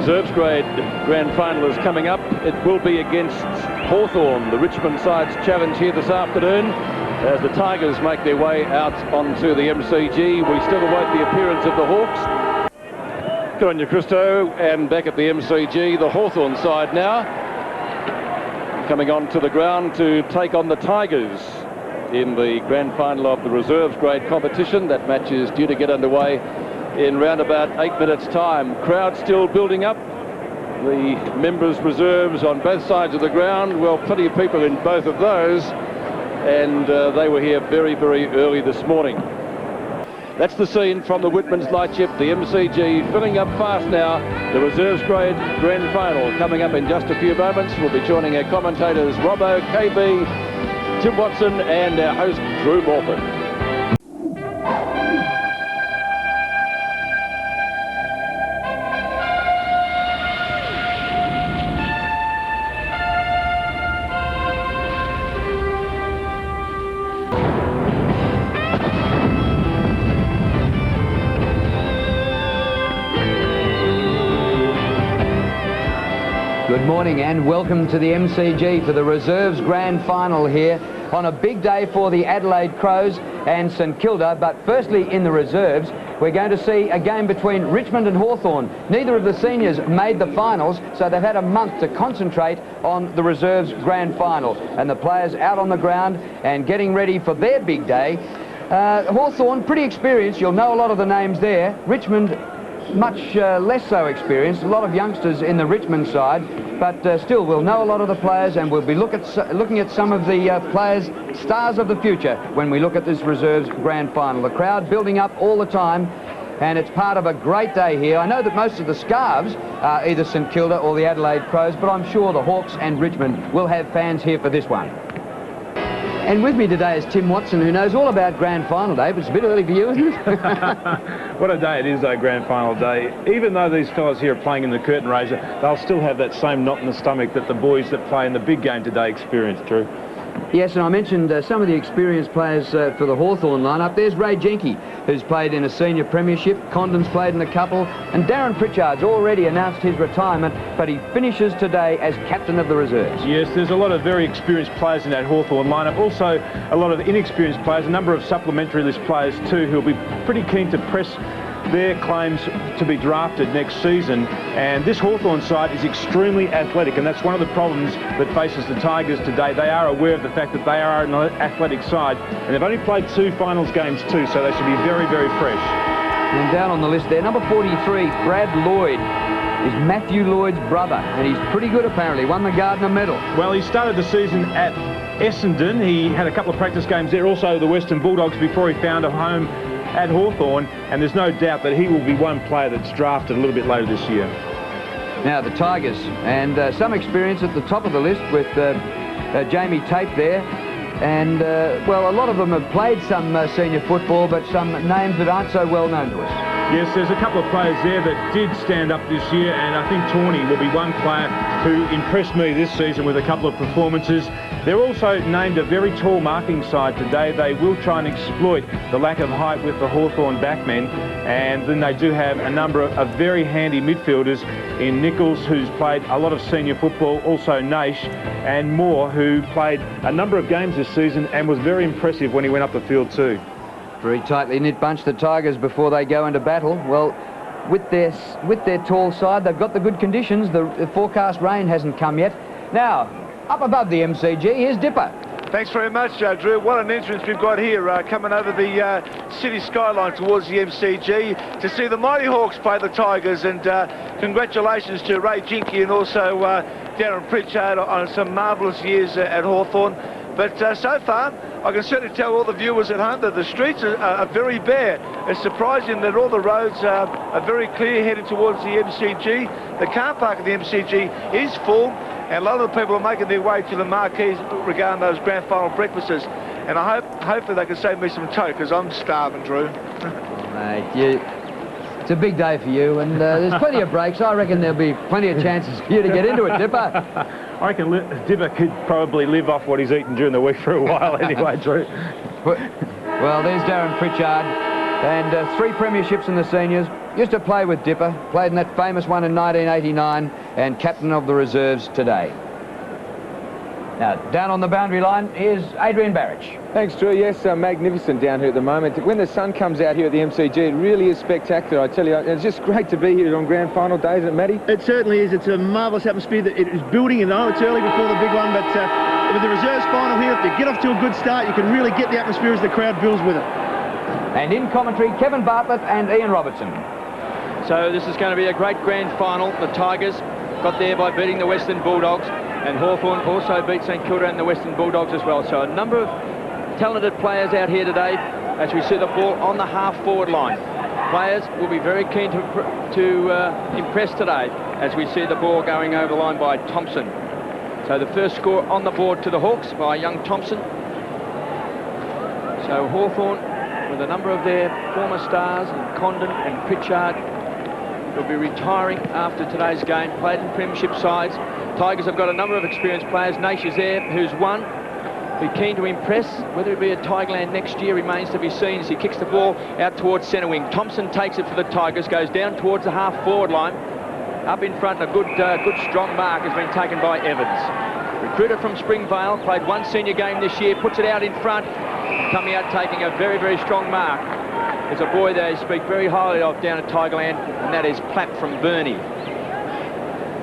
reserves grade grand final is coming up. It will be against Hawthorn, the Richmond side's challenge here this afternoon, as the Tigers make their way out onto the MCG. We still await the appearance of the Hawks. Good on you, Christo. And back at the MCG, the Hawthorn side now, coming onto the ground to take on the Tigers in the grand final of the reserves grade competition. That match is due to get underway in round about 8 minutes' time. Crowd still building up. The members' reserves on both sides of the ground. Well, plenty of people in both of those, and they were here very, very early this morning. That's the scene from the Whitman's Lightship, the MCG, filling up fast now. The reserves grade grand final coming up in just a few moments. We'll be joining our commentators Robbo, KB, Tim Watson, and our host Drew Morphett. Good morning and welcome to the MCG for the Reserves Grand Final here on a big day for the Adelaide Crows and St Kilda. But firstly, in the reserves, we're going to see a game between Richmond and Hawthorn. Neither of the seniors made the finals, so they've had a month to concentrate on the Reserves Grand Final. And the players out on the ground and getting ready for their big day. Hawthorn, pretty experienced. You'll know a lot of the names there. Richmond, much less so experienced. A lot of youngsters in the Richmond side, but still we'll know a lot of the players, and we'll be looking at some of the players, stars of the future, when we look at this reserves grand final. The crowd building up all the time, and it's part of a great day here. I know that most of the scarves are either St Kilda or the Adelaide Crows, but I'm sure the Hawks and Richmond will have fans here for this one. And with me today is Tim Watson, who knows all about Grand Final Day, but it's a bit early for you, isn't it? What a day it is, though, Grand Final Day. Even though these fellas here are playing in the curtain raiser, they'll still have that same knot in the stomach that the boys that play in the big game today experience, Drew. Yes, and I mentioned some of the experienced players for the Hawthorn lineup. There's Ray Jenke, who's played in a senior premiership. Condon's played in a couple. And Darrin Pritchard's already announced his retirement, but he finishes today as captain of the reserves. Yes, there's a lot of very experienced players in that Hawthorn lineup. Also, a lot of inexperienced players, a number of supplementary list players too, who'll be pretty keen to press their claims to be drafted next season. And this Hawthorn side is extremely athletic, and that's one of the problems that faces the Tigers today. They are aware of the fact that they are an athletic side, and they've only played 2 finals games too, so they should be very, very fresh. And down on the list there, number 43, Brad Lloyd, is Matthew Lloyd's brother, and he's pretty good apparently, won the Gardiner medal. Well, he started the season at Essendon. He had a couple of practice games there, also the Western Bulldogs, before he found a home at Hawthorn, and there's no doubt that he will be one player that's drafted a little bit later this year. Now the Tigers, and some experience at the top of the list with Jamie Tate there, and well, a lot of them have played some senior football, but some names that aren't so well known to us. Yes, there's a couple of players there that did stand up this year, and I think Tawney will be one player who impressed me this season with a couple of performances. They're also named a very tall marking side today. They will try and exploit the lack of height with the Hawthorn backmen, and then they do have a number of very handy midfielders in Nichols, who's played a lot of senior football, also Naish, and Moore, who played a number of games this season and was very impressive when he went up the field too. Very tightly knit bunch, the Tigers, before they go into battle. Well, with their tall side, they've got the good conditions. The forecast rain hasn't come yet. Now, up above the MCG, here's Dipper. Thanks very much, Drew. What an entrance we've got here, coming over the city skyline towards the MCG to see the Mighty Hawks play the Tigers. And congratulations to Ray Jenke and also Darrin Pritchard on some marvellous years at Hawthorn. But so far, I can certainly tell all the viewers at home that the streets are very bare. It's surprising that all the roads are very clear heading towards the MCG. The car park at the MCG is full, and a lot of the people are making their way to the marquees regarding those grand final breakfasts. And I hopefully they can save me some toast, because I'm starving, Drew. Mate, it's a big day for you, and there's plenty of breaks. I reckon there'll be plenty of chances for you to get into it, Dipper. I reckon Dipper could probably live off what he's eaten during the week for a while anyway, Drew. Well, there's Darrin Pritchard, and 3 premierships in the seniors, Used to play with Dipper, played in that famous one in 1989, and captain of the reserves today. Now, down on the boundary line is Adrian Barich. Thanks, Drew. Yes, magnificent down here at the moment. When the sun comes out here at the MCG, it really is spectacular, I tell you. It's just great to be here on grand final day, isn't it, Matty? It certainly is. It's a marvellous atmosphere that it is building, and I know it's early before the big one, but with the reserves final here, if you get off to a good start, you can really get the atmosphere as the crowd builds with it. And in commentary, Kevin Bartlett and Ian Robertson. So this is going to be a great grand final. The Tigers got there by beating the Western Bulldogs, and Hawthorn also beat St Kilda and the Western Bulldogs as well. So a number of talented players out here today as we see the ball on the half-forward line. Players will be very keen to impress today as we see the ball going over the line by Thompson. So the first score on the board to the Hawks by young Thompson. So Hawthorn, with a number of their former stars, and Condon and Pritchard, will be retiring after today's game. Played in premiership sides. Tigers have got a number of experienced players. Naish is there, who's won. Be keen to impress. Whether it be at Tigerland next year remains to be seen as he kicks the ball out towards centre wing. Thompson takes it for the Tigers, goes down towards the half-forward line. Up in front, a good strong mark has been taken by Evans. Recruiter from Springvale, played one senior game this year, puts it out in front, coming out taking a very, very strong mark. There's a boy they speak very highly of down at Tigerland, and that is Plapp from Burnie.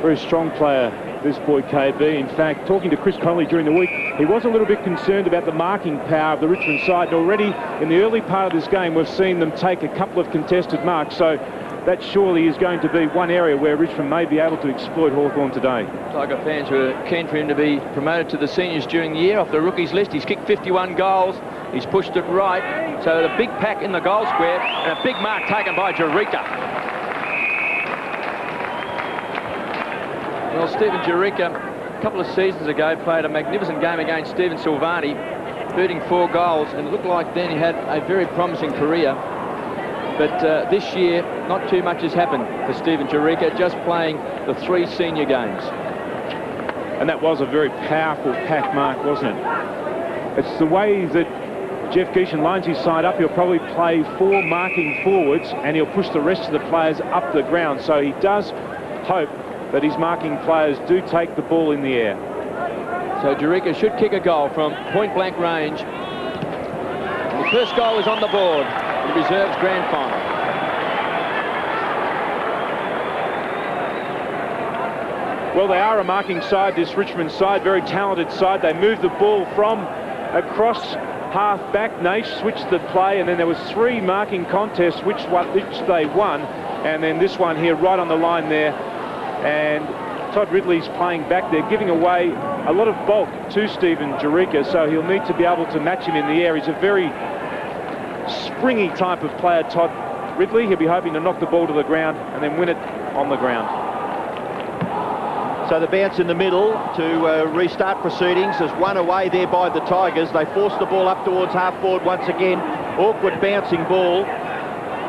Very strong player, this boy KB. In fact, talking to Chris Connolly during the week, he was a little bit concerned about the marking power of the Richmond side. And already in the early part of this game, we've seen them take a couple of contested marks. So that surely is going to be one area where Richmond may be able to exploit Hawthorn today. Tiger fans were keen for him to be promoted to the seniors during the year off the rookies list. He's kicked 51 goals. He's pushed it right. So the big pack in the goal square, and a big mark taken by Jurica. Well, Stephen Jurica, a couple of seasons ago, played a magnificent game against Stephen Silvani, beating 4 goals, and it looked like then he had a very promising career. But this year, not too much has happened for Stephen Jurica, just playing the 3 senior games. And that was a very powerful pack mark, wasn't it? It's the way that Jeff Gieschen lines his side up. He'll probably play 4 marking forwards, and he'll push the rest of the players up the ground. So he does hope that his marking players do take the ball in the air. So Jurica should kick a goal from point-blank range. And the first goal is on the board. The reserves grand final. Well, they are a marking side, this Richmond side, very talented side. They moved the ball from across half-back. Naish switched the play, and then there was 3 marking contests which they won. And then this one here right on the line there. And Todd Ridley's playing back there, giving away a lot of bulk to Stephen Jurica, so he'll need to be able to match him in the air. He's a very springy type of player, Todd Ridley. He'll be hoping to knock the ball to the ground and then win it on the ground. So the bounce in the middle to restart proceedings is won away there by the Tigers. They force the ball up towards half-forward once again. Awkward bouncing ball.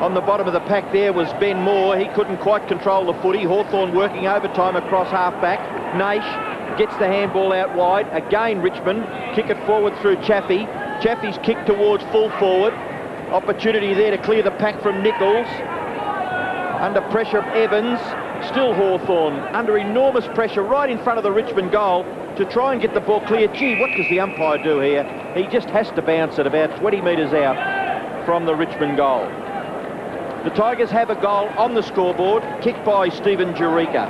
On the bottom of the pack there was Ben Moore. He couldn't quite control the footy. Hawthorn working overtime across half-back. Naish gets the handball out wide. Again, Richmond kick it forward through Chaffee. Chaffee's kick towards full forward. Opportunity there to clear the pack from Nichols. Under pressure of Evans. Still Hawthorn under enormous pressure right in front of the Richmond goal to try and get the ball clear. Gee, what does the umpire do here? He just has to bounce it about 20 metres out from the Richmond goal. The Tigers have a goal on the scoreboard, kicked by Stephen Jurica.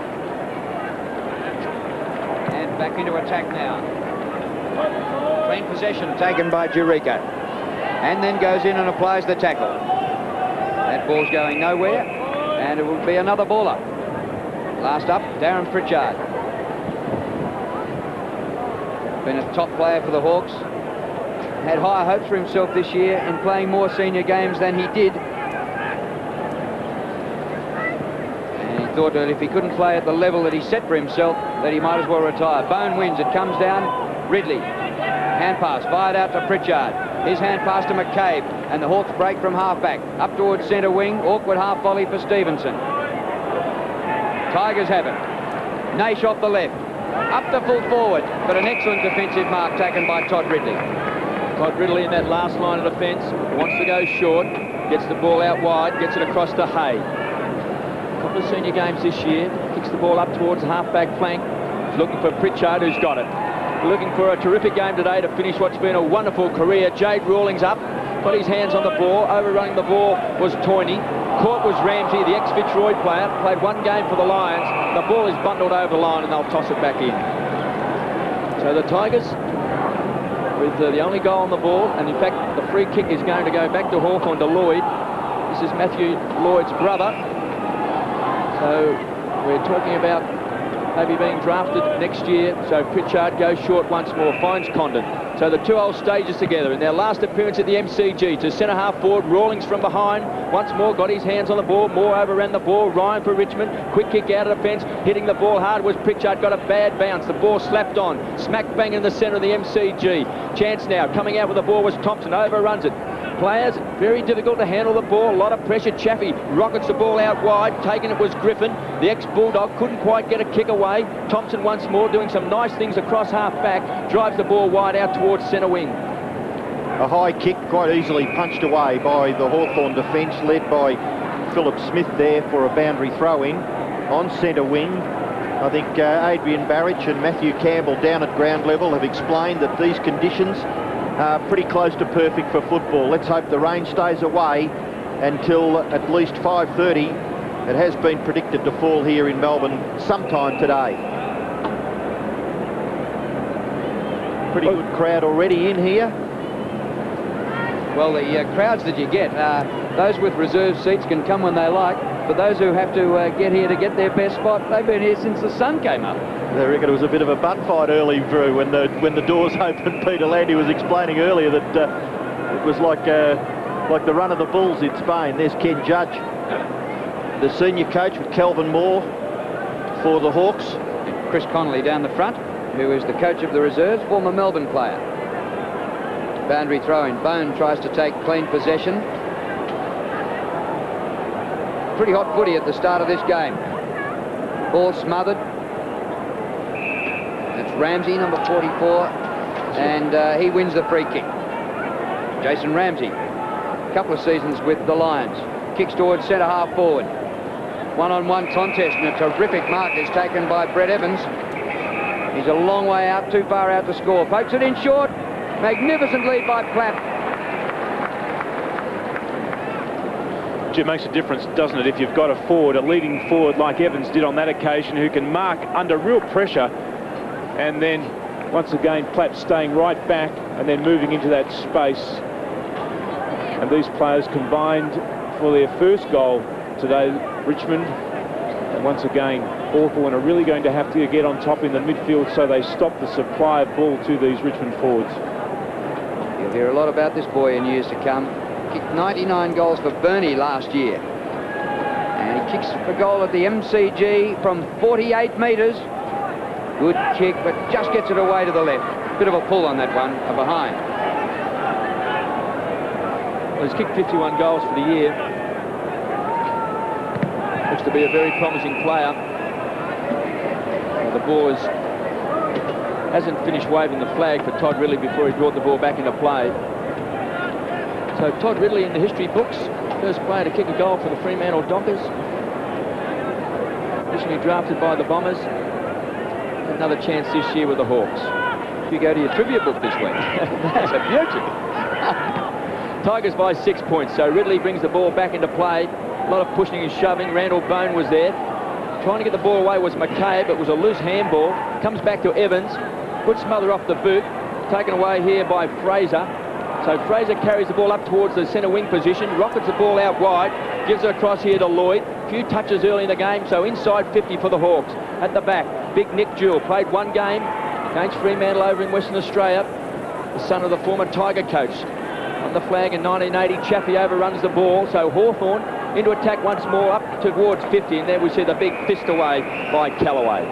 And back into attack now. Clean possession taken by Jurica. And then goes in and applies the tackle. That ball's going nowhere, and it will be another ball up. Last up, Darrin Pritchard. Been a top player for the Hawks. Had higher hopes for himself this year in playing more senior games than he did. And he thought that if he couldn't play at the level that he set for himself, that he might as well retire. Bone wins. It comes down. Ridley. Hand pass fired out to Pritchard. His hand pass to McCabe. And the Hawks break from half-back. Up towards centre wing. Awkward half volley for Stevenson. Tigers have it. Naish off the left. Up to full forward, but an excellent defensive mark taken by Todd Ridley. Todd Ridley in that last line of defence wants to go short, gets the ball out wide, gets it across to Hay. couple of senior games this year. Kicks the ball up towards the half-back flank. He's looking for Pritchard, who's got it. Looking for a terrific game today to finish what's been a wonderful career. Jade Rawlings up, got his hands on the ball. Overrunning the ball was Toyney. Caught was Ramsey, the ex-Fitzroy player. Played one game for the Lions. The ball is bundled over the line and they'll toss it back in. So the Tigers with the only goal on the ball, and in fact the free kick is going to go back to Hawthorn to Lloyd. This is Matthew Lloyd's brother. So we're talking about maybe being drafted next year. So Pritchard goes short once more, finds Condon. So the two old stages together in their last appearance at the MCG. To centre half forward, Rawlings from behind. Once more got his hands on the ball. Moore overran the ball. Ryan for Richmond. Quick kick out of the fence. Hitting the ball hard was Pritchard. Got a bad bounce. The ball slapped on. Smack bang in the centre of the MCG. Chance now. Coming out with the ball was Thompson. Overruns it. Players, very difficult to handle the ball. A lot of pressure. Chaffee rockets the ball out wide. Taking it was Griffin. The ex-Bulldog couldn't quite get a kick away. Thompson once more doing some nice things across half-back. Drives the ball wide out towards centre wing. A high kick quite easily punched away by the Hawthorn defence, led by Philip Smith there for a boundary throw-in on centre wing. I think Adrian Barich and Matthew Campbell down at ground level have explained that these conditions are pretty close to perfect for football. Let's hope the rain stays away until at least 5:30. It has been predicted to fall here in Melbourne sometime today. Pretty good crowd already in here. Well, the crowds that you get, those with reserved seats can come when they like, but those who have to get here to get their best spot, they've been here since the sun came up. I reckon it was a bit of a butt fight early, Drew, when the doors opened. Peter Landy was explaining earlier that it was like the run of the bulls in Spain. There's Ken Judge, the senior coach with Kelvin Moore for the Hawks. Chris Connolly down the front, who is the coach of the reserves, former Melbourne player. Boundary throw-in. Bone tries to take clean possession. Pretty hot footy at the start of this game. Ball smothered. That's Ramsey, number 44, and he wins the free kick. Jason Ramsey, a couple of seasons with the Lions. Kicks towards centre half forward. One-on-one contest, and a terrific mark is taken by Brett Evans. He's a long way out, too far out to score. Pokes it in short. Magnificent lead by Plapp. It makes a difference, doesn't it, if you've got a forward, a leading forward like Evans did on that occasion, who can mark under real pressure, and then once again Plapp staying right back and then moving into that space. And these players combined for their first goal today, Richmond. And once again, Hawthorn are really going to have to get on top in the midfield so they stop the supply of ball to these Richmond forwards. You'll hear a lot about this boy in years to come. Kicked 99 goals for Burnie last year. And he kicks for goal at the MCG from 48 metres. Good kick, but just gets it away to the left. Bit of a pull on that one, behind. Well, he's kicked 51 goals for the year. Looks to be a very promising player. The ball hasn't finished waving the flag for Todd Ridley before he brought the ball back into play. So Todd Ridley in the history books, first player to kick a goal for the Fremantle Dockers. Recently drafted by the Bombers. Another chance this year with the Hawks. If you go to your trivia book this week, that's a beauty. Tigers by 6 points. So Ridley brings the ball back into play. A lot of pushing and shoving. Randall Bone was there. Trying to get the ball away was McCabe. It was a loose handball. Comes back to Evans. Good smother off the boot. Taken away here by Fraser. So Fraser carries the ball up towards the centre wing position. Rockets the ball out wide. Gives it across here to Lloyd. A few touches early in the game. So inside 50 for the Hawks. At the back, big Nick Jewell. Played one game against Fremantle over in Western Australia. The son of the former Tiger coach. On the flag in 1980, Chaffee overruns the ball. So Hawthorn into attack once more up towards 50. And there we see the big fist away by Callaway.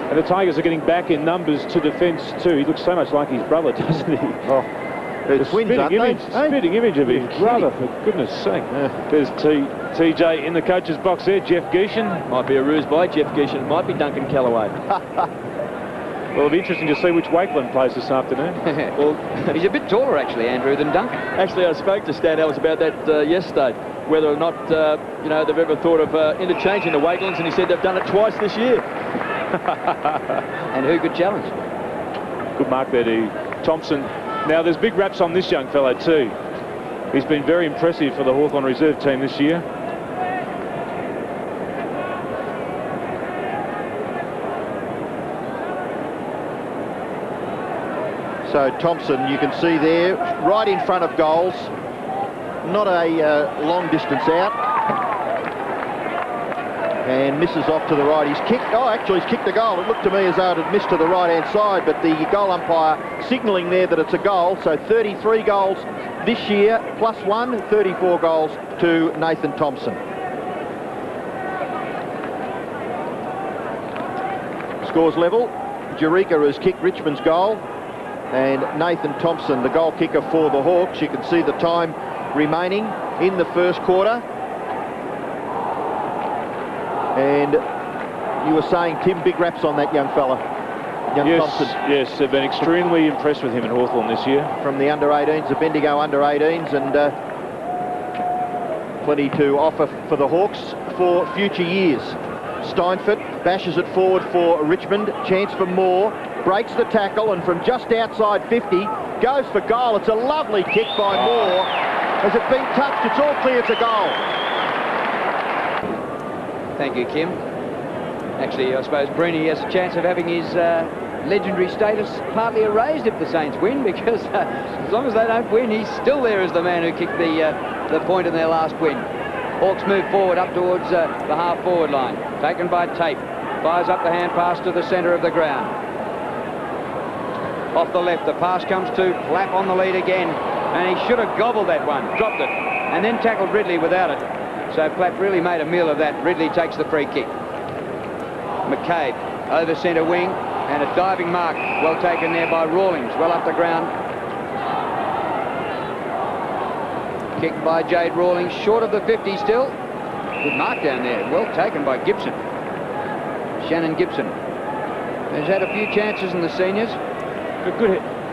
And the Tigers are getting back in numbers to defence too. He looks so much like his brother, doesn't he? Oh, the spitting image of his brother, for goodness sake. There's TJ in the coach's box there, Jeff Gieschen. Might be a ruse by Jeff Gieschen. Might be Duncan Callaway. Well, it'll be interesting to see which Wakeland plays this afternoon. Well, he's a bit taller, actually, Andrew, than Duncan. Actually, I spoke to Stan Ellis about that yesterday, whether or not, you know, they've ever thought of interchanging the Wakelands, and he said they've done it twice this year. And who could challenge? Good mark there to Thompson. Now, there's big raps on this young fellow too. He's been very impressive for the Hawthorn reserve team this year. So Thompson, you can see there, right in front of goals. Not a long distance out. And misses off to the right. He's kicked, oh, actually he's kicked a goal. It looked to me as though it had missed to the right-hand side, but the goal umpire signalling there that it's a goal. So 33 goals this year, plus 1, 34 goals to Nathan Thompson. Scores level. Jurica has kicked Richmond's goal. And Nathan Thompson, the goal kicker for the Hawks. You can see the time remaining in the first quarter. And you were saying, Tim, big raps on that young fella, Thompson. Yes, they've been extremely impressed with him at Hawthorn this year. From the under-18s, the Bendigo under-18s, and plenty to offer for the Hawks for future years. Steinfort bashes it forward for Richmond, chance for more, breaks the tackle, and from just outside 50, goes for goal. It's a lovely kick by Moore. Has it been touched? It's all clear, it's a goal. Thank you, Kim. Actually, I suppose Bruni has a chance of having his legendary status partly erased if the Saints win, because as long as they don't win, he's still there as the man who kicked the point in their last win. Hawks move forward up towards the half-forward line. Taken by Tape. Fires up the hand pass to the centre of the ground. Off the left, the pass comes to Plapp on the lead again, and he should have gobbled that one, dropped it, and then tackled Ridley without it. So Plapp really made a meal of that. Ridley takes the free kick. McCabe over centre wing, and a diving mark well taken there by Rawlings, well up the ground. Kicked by Jade Rawlings, short of the 50 still. Good mark down there, well taken by Gibson. Shannon Gibson has had a few chances in the seniors. A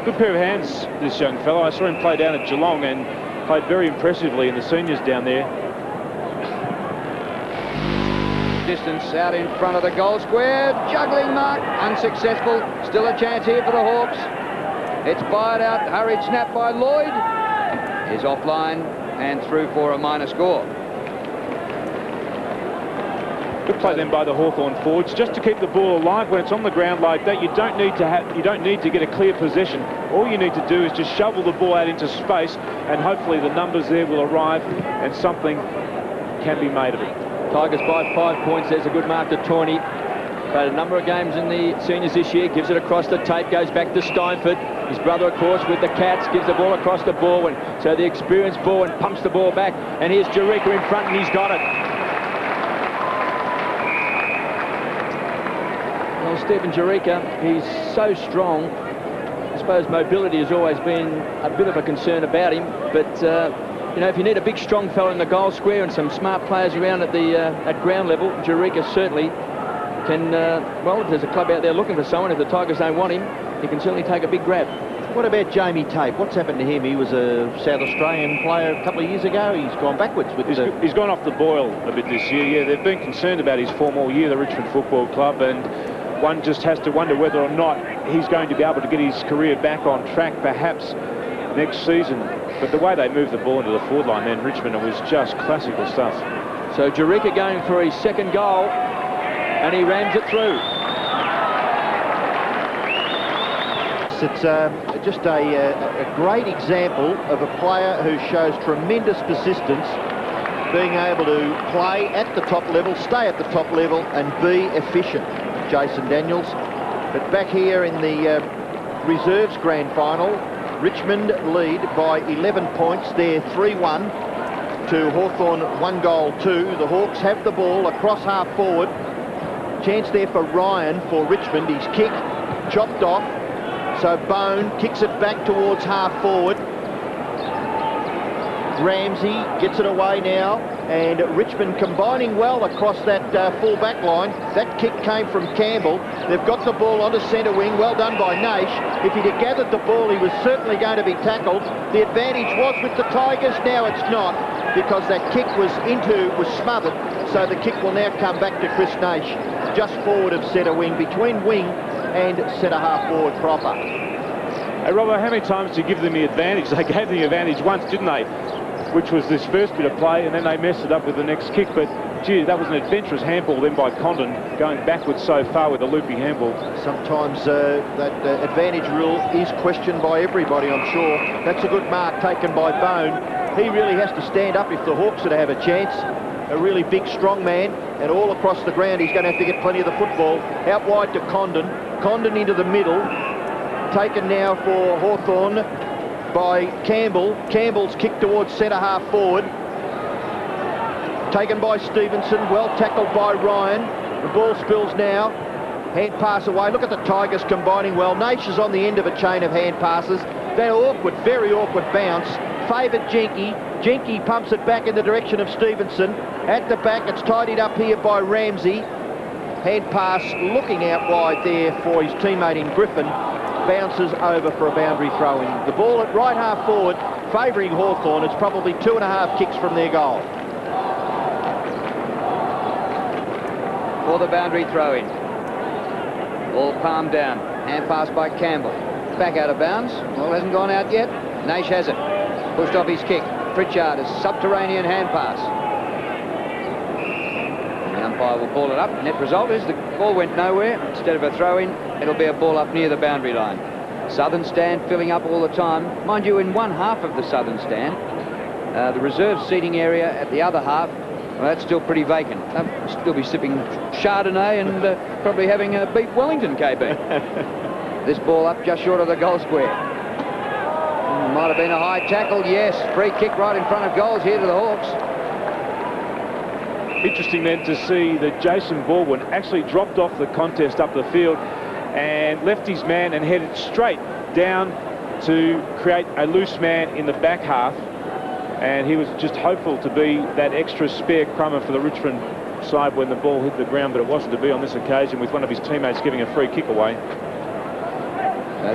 good pair of hands, this young fellow. I saw him play down at Geelong and played very impressively in the seniors down there. Distance out in front of the goal square. Juggling mark, unsuccessful. Still a chance here for the Hawks. It's fired out, hurried snap by Lloyd. Is offline and through for a minor score. Good play then by the Hawthorn forwards, just to keep the ball alive when it's on the ground like that. You don't need to get a clear possession. All you need to do is just shovel the ball out into space, and hopefully the numbers there will arrive and something can be made of it. Tigers by 5 points. There's a good mark to Tawney. Played a number of games in the seniors this year. Gives it across the tape, goes back to Steinfort. His brother, of course, with the Cats, gives the ball across to Baldwin. So the experienced Baldwin pumps the ball back, and here's Jurica in front, and he's got it. Well, Stephen Jurica, he's so strong. I suppose mobility has always been a bit of a concern about him, but you know, if you need a big, strong fellow in the goal square and some smart players around at the at ground level, Jurica certainly can. Well, if there's a club out there looking for someone, if the Tigers don't want him, he can certainly take a big grab. What about Jamie Tape? What's happened to him? He was a South Australian player a couple of years ago. He's gone backwards with He's gone off the boil a bit this year. Yeah, they've been concerned about his form all year, the Richmond Football Club, and one just has to wonder whether or not he's going to be able to get his career back on track, perhaps next season. But the way they moved the ball into the forward line then, Richmond, it was just classical stuff. So Jurica going for his second goal, and he rams it through. It's just a great example of a player who shows tremendous persistence, being able to play at the top level, stay at the top level, and be efficient. Jason Daniels. But back here in the reserves grand final, Richmond lead by 11 points. They're 3-1 to Hawthorn, 1-2. The Hawks have the ball across half forward. Chance there for Ryan for Richmond. His kick chopped off. So Bone kicks it back towards half forward. Ramsey gets it away now. And Richmond combining well across that full back line. That kick came from Campbell. They've got the ball onto centre wing. Well done by Naish. If he'd have gathered the ball, he was certainly going to be tackled. The advantage was with the Tigers. Now it's not, because that kick was smothered. So the kick will now come back to Chris Naish, just forward of centre wing, between wing and centre half forward proper. Hey, Robbo, how many times did you give them the advantage? They gave them the advantage once, didn't they? Which was this first bit of play, and then they messed it up with the next kick. But, gee, that was an adventurous handball then by Condon, going backwards so far with a loopy handball. Sometimes that advantage rule is questioned by everybody, I'm sure. That's a good mark taken by Bone. He really has to stand up if the Hawks are to have a chance. A really big, strong man, and all across the ground he's going to have to get plenty of the football. Out wide to Condon. Condon into the middle. Taken now for Hawthorn by Campbell. Campbell's kick towards centre half forward. Taken by Stevenson. Well tackled by Ryan. The ball spills now. Hand pass away. Look at the Tigers combining well. Naish is on the end of a chain of hand passes. That awkward, very awkward bounce. Favoured Jenke. Jenke pumps it back in the direction of Stevenson. At the back, it's tidied up here by Ramsey. Hand pass looking out wide there for his teammate in Griffin. Bounces over for a boundary throw-in. The ball at right half forward, favouring Hawthorn. It's probably 2.5 kicks from their goal. For the boundary throw-in. Ball palmed down. Hand pass by Campbell. Back out of bounds. Well, hasn't gone out yet. Naish has it. Pushed off his kick. Pritchard, a subterranean hand pass. And the umpire will ball it up. Net result is the ball went nowhere. Instead of a throw-in, it'll be a ball up near the boundary line. Southern stand filling up all the time. Mind you, in one half of the southern stand, the reserve seating area at the other half, well, that's still pretty vacant. They'll still be sipping Chardonnay and probably having a beef Wellington, KB. This ball up just short of the goal square. Might have been a high tackle, yes. Free kick right in front of goals here to the Hawks. Interesting then to see that Jason Baldwin actually dropped off the contest up the field and left his man and headed straight down to create a loose man in the back half. And he was just hopeful to be that extra spare crummer for the Richmond side when the ball hit the ground, but it wasn't to be on this occasion, with one of his teammates giving a free kick away.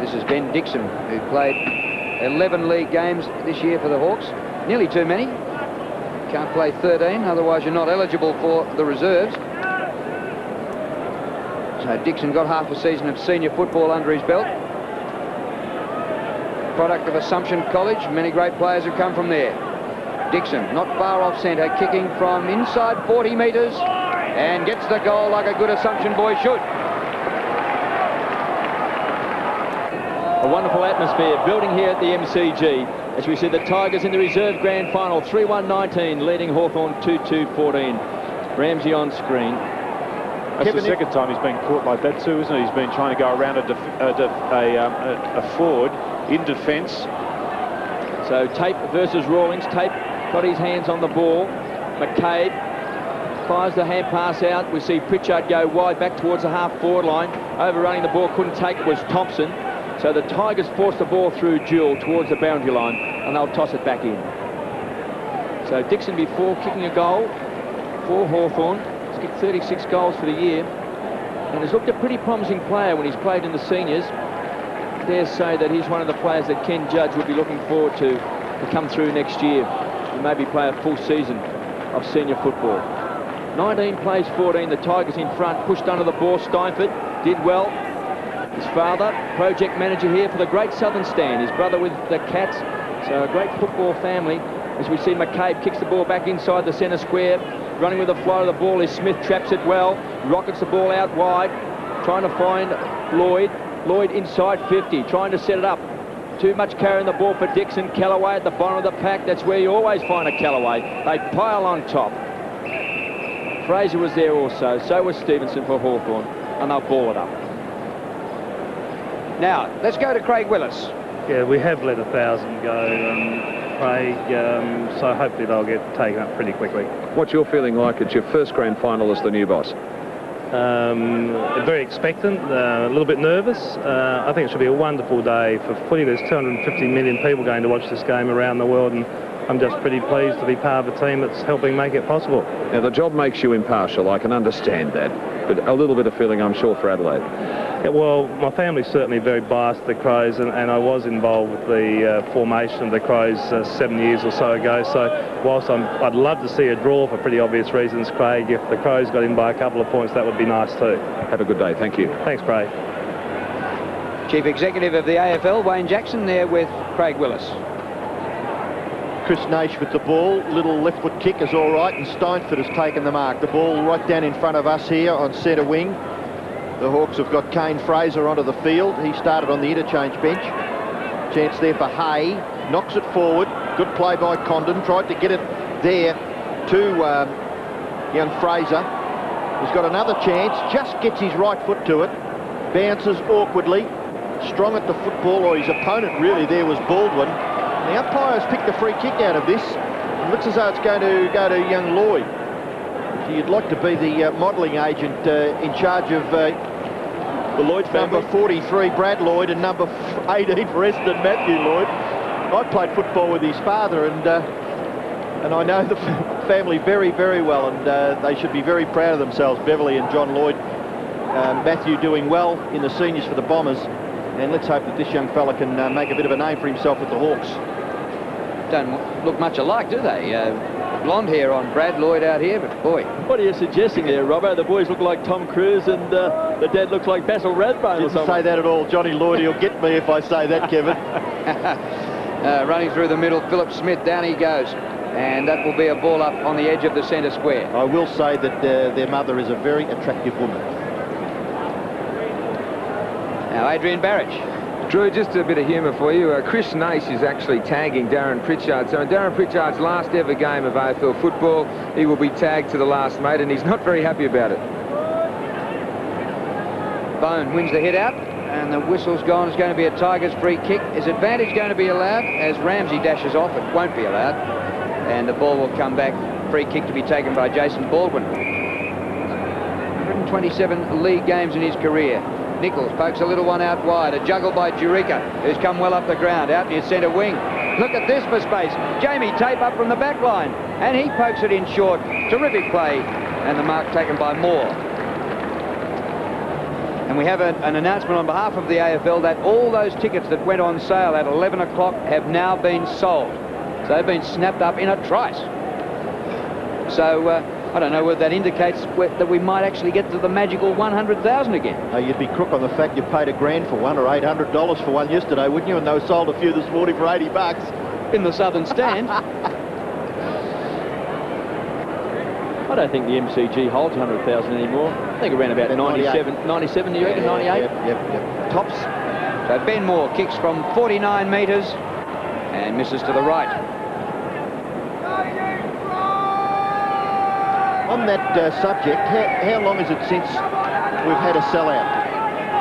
This is Ben Dixon, who played 11 league games this year for the Hawks. Nearly too many. Can't play 13, otherwise you're not eligible for the reserves. So Dixon got half a season of senior football under his belt. Product of Assumption College. Many great players have come from there. Dixon, not far off centre, kicking from inside 40 metres and gets the goal like a good Assumption boy should. A wonderful atmosphere building here at the MCG as we see the Tigers in the reserve grand final, 3-1-19, leading Hawthorn 2-2-14. Ramsey on screen. That's the second time he's been caught like that too, isn't it? He's been trying to go around a forward in defence. So Tape versus Rawlings. Tape got his hands on the ball. McCabe fires the hand pass out. We see Pritchard go wide back towards the half forward line. Overrunning the ball, couldn't take it, was Thompson. So the Tigers force the ball through duel towards the boundary line, and they'll toss it back in. So Dixon, before kicking a goal for Hawthorn, he's kicked 36 goals for the year, and has looked a pretty promising player when he's played in the seniors. I dare say that he's one of the players that Ken Judge would be looking forward to come through next year and maybe play a full season of senior football. 19 plays 14, the Tigers in front, pushed under the ball. Steinford did well. His father, project manager here for the Great Southern Stand. His brother with the Cats. So a great football family. As we see McCabe kicks the ball back inside the centre square. Running with the flow of the ball is Smith, traps it well. Rockets the ball out wide. Trying to find Lloyd. Lloyd inside 50, trying to set it up. Too much carrying the ball for Dixon. Callaway at the bottom of the pack. That's where you always find a Callaway. They pile on top. Fraser was there also. So was Stevenson for Hawthorn. And they'll ball it up. Now, let's go to Craig Willis. Yeah, we have let 1,000 go, Craig, so hopefully they'll get taken up pretty quickly. What's your feeling like? It's your first grand final as the new boss. Very expectant, a little bit nervous. I think it should be a wonderful day for footy. There's 250 million people going to watch this game around the world, and I'm just pretty pleased to be part of a team that's helping make it possible. Now, the job makes you impartial, I can understand that, but a little bit of feeling, I'm sure, for Adelaide. Yeah, well, my family's certainly very biased to the Crows, and I was involved with the formation of the Crows 7 years or so ago, so whilst I'd love to see a draw for pretty obvious reasons, Craig, if the Crows got in by a couple of points, that would be nice too. Have a good day, thank you. Thanks, Craig. Chief Executive of the AFL, Wayne Jackson, there with Craig Willis. Chris Naish with the ball. Little left foot kick is all right, and Steinford has taken the mark. The ball right down in front of us here on centre wing. The Hawks have got Kane Fraser onto the field. He started on the interchange bench. Chance there for Hay. Knocks it forward. Good play by Condon. Tried to get it there to young Fraser. He's got another chance. Just gets his right foot to it. Bounces awkwardly. Strong at the football, or his opponent really there was Baldwin. The umpire has picked the free kick out of this. It looks as though it's going to go to young Lloyd. So you'd like to be the modelling agent in charge of the Lloyd family. Number 43, Brad Lloyd, and number 18 for Essendon, Matthew Lloyd. I played football with his father, and I know the family very, very well, and they should be very proud of themselves, Beverly and John Lloyd. Matthew doing well in the seniors for the Bombers, and let's hope that this young fella can make a bit of a name for himself with the Hawks. Don't look much alike, do they? Blonde hair on Brad Lloyd out here, but boy. What are you suggesting there, Robbo? The boys look like Tom Cruise and the dad looks like Basil Rathbone or something. Didn't say that at all. Johnny Lloyd, he'll get me if I say that, Kevin. Running through the middle, Philip Smith, down he goes. And that will be a ball up on the edge of the centre square. I will say that their mother is a very attractive woman. Now Adrian Barich. Drew, just a bit of humour for you. Chris Naish is actually tagging Darrin Pritchard. So in Darrin Pritchard's last ever game of AFL football, he will be tagged to the last mate, and he's not very happy about it. Bone wins the hit out, and the whistle's gone. It's going to be a Tigers free kick. Is advantage going to be allowed? As Ramsey dashes off, it won't be allowed. And the ball will come back. Free kick to be taken by Jason Baldwin. 127 league games in his career. Nichols pokes a little one out wide. A juggle by Jurica, who's come well up the ground. Out near centre wing. Look at this for space. Jamie Tape up from the back line. And he pokes it in short. Terrific play. And the mark taken by Moore. And we have an announcement on behalf of the AFL that all those tickets that went on sale at 11 o'clock have now been sold. So they've been snapped up in a trice. So I don't know whether that indicates that we might actually get to the magical 100,000 again. You'd be crook on the fact you paid $1,000 for one or $800 for one yesterday, wouldn't you? And they sold a few this morning for $80. In the southern stand. I don't think the MCG holds 100,000 anymore. I think around about 97, do you reckon? 98? Yep. Tops. So Ben Moore kicks from 49 metres and misses to the right. On that subject, how long is it since we've had a sellout,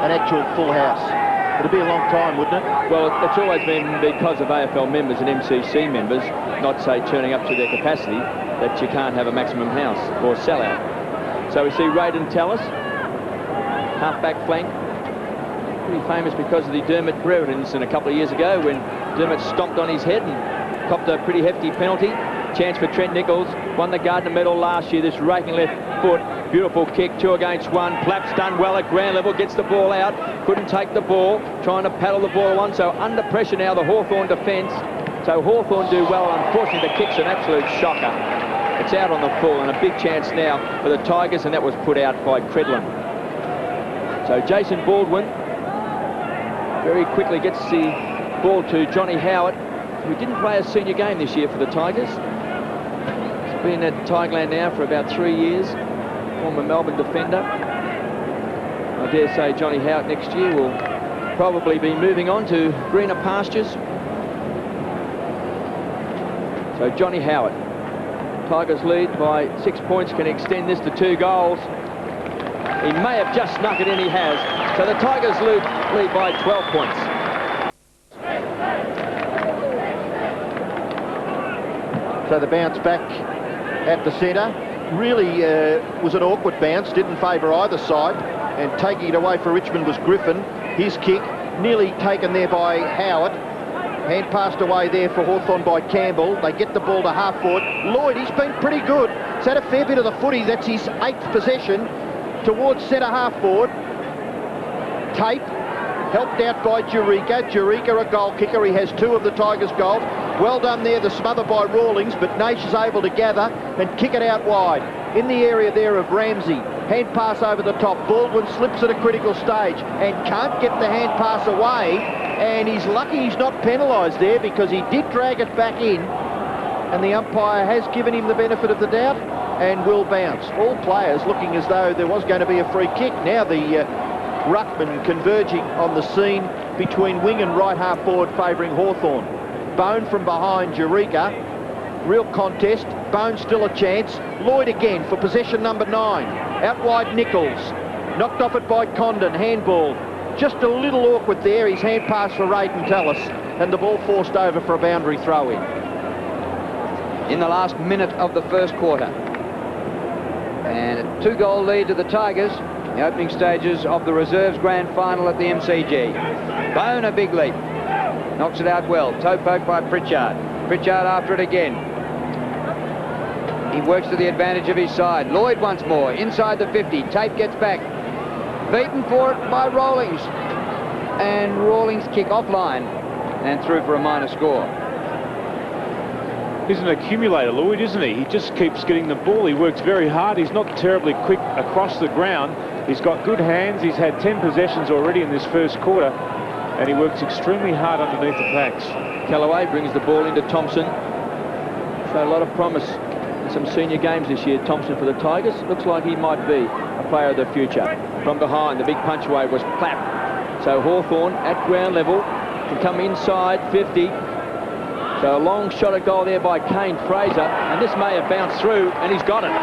an actual full house? It'll be a long time, wouldn't it? Well, it's always been because of AFL members and MCC members, not say turning up to their capacity, that you can't have a maximum house or sellout. So we see Raiden Tallis, half-back flank, pretty famous because of the Dermot Brereton incident a couple of years ago when Dermot stomped on his head and copped a pretty hefty penalty. Chance for Trent Nichols, won the Gardiner medal last year, this raking left foot, beautiful kick, 2 against 1, Plapp's done well at ground level, gets the ball out, couldn't take the ball, trying to paddle the ball on, so under pressure now the Hawthorn defence, so Hawthorn do well, unfortunately the kick's an absolute shocker. It's out on the full and a big chance now for the Tigers, and that was put out by Credlin. So Jason Baldwin very quickly gets the ball to Johnny Howat, who didn't play a senior game this year for the Tigers. He's been at Tigerland now for about 3 years, former Melbourne defender. I dare say Johnny Howat next year will probably be moving on to greener pastures. So Johnny Howat, Tigers lead by 6 points, can extend this to 2 goals. He may have just snuck it in, he has. So the Tigers lead by 12 points. So the bounce back at the centre really was an awkward bounce, didn't favour either side, and taking it away for Richmond was Griffin. His kick nearly taken there by Howat, Hand passed away there for Hawthorn by Campbell. They get the ball to half forward. Lloyd, he's been pretty good. He's had a fair bit of the footy. That's his 8th possession towards centre half forward. Tape, helped out by Jurica. Jurica, a goal kicker. He has 2 of the Tigers' goals. Well done there, the smother by Rawlings, but Naish is able to gather and kick it out wide. In the area there of Ramsey. Hand pass over the top. Baldwin slips at a critical stage and can't get the hand pass away. And he's lucky he's not penalised there, because he did drag it back in. And the umpire has given him the benefit of the doubt and will bounce. All players looking as though there was going to be a free kick. Now the ruckman converging on the scene between wing and right half forward favouring Hawthorn. Bone from behind Jurica. Real contest. Bone still a chance. Lloyd again for possession number 9. Out wide Nichols. Knocked off it by Condon. Handball. Just a little awkward there. His hand pass for Raiden Tallis. And the ball forced over for a boundary throw in the last minute of the first quarter. And a 2-goal lead to the Tigers. The opening stages of the reserves grand final at the MCG. Bone a big leap. Knocks it out well. Toe poke by Pritchard. Pritchard after it again. He works to the advantage of his side. Lloyd once more. Inside the 50. Tape gets back. Beaten for it by Rawlings. And Rawlings kick offline. And through for a minor score. He's an accumulator, Lloyd, isn't he? He just keeps getting the ball. He works very hard. He's not terribly quick across the ground. He's got good hands. He's had 10 possessions already in this first quarter. And he works extremely hard underneath the packs. Callaway brings the ball into Thompson. Showed a lot of promise in some senior games this year, Thompson, for the Tigers. Looks like he might be a player of the future. From behind, the big punch away was Plapp. So Hawthorn at ground level can come inside 50. So a long shot at goal there by Kane Fraser, and this may have bounced through, and he's got it.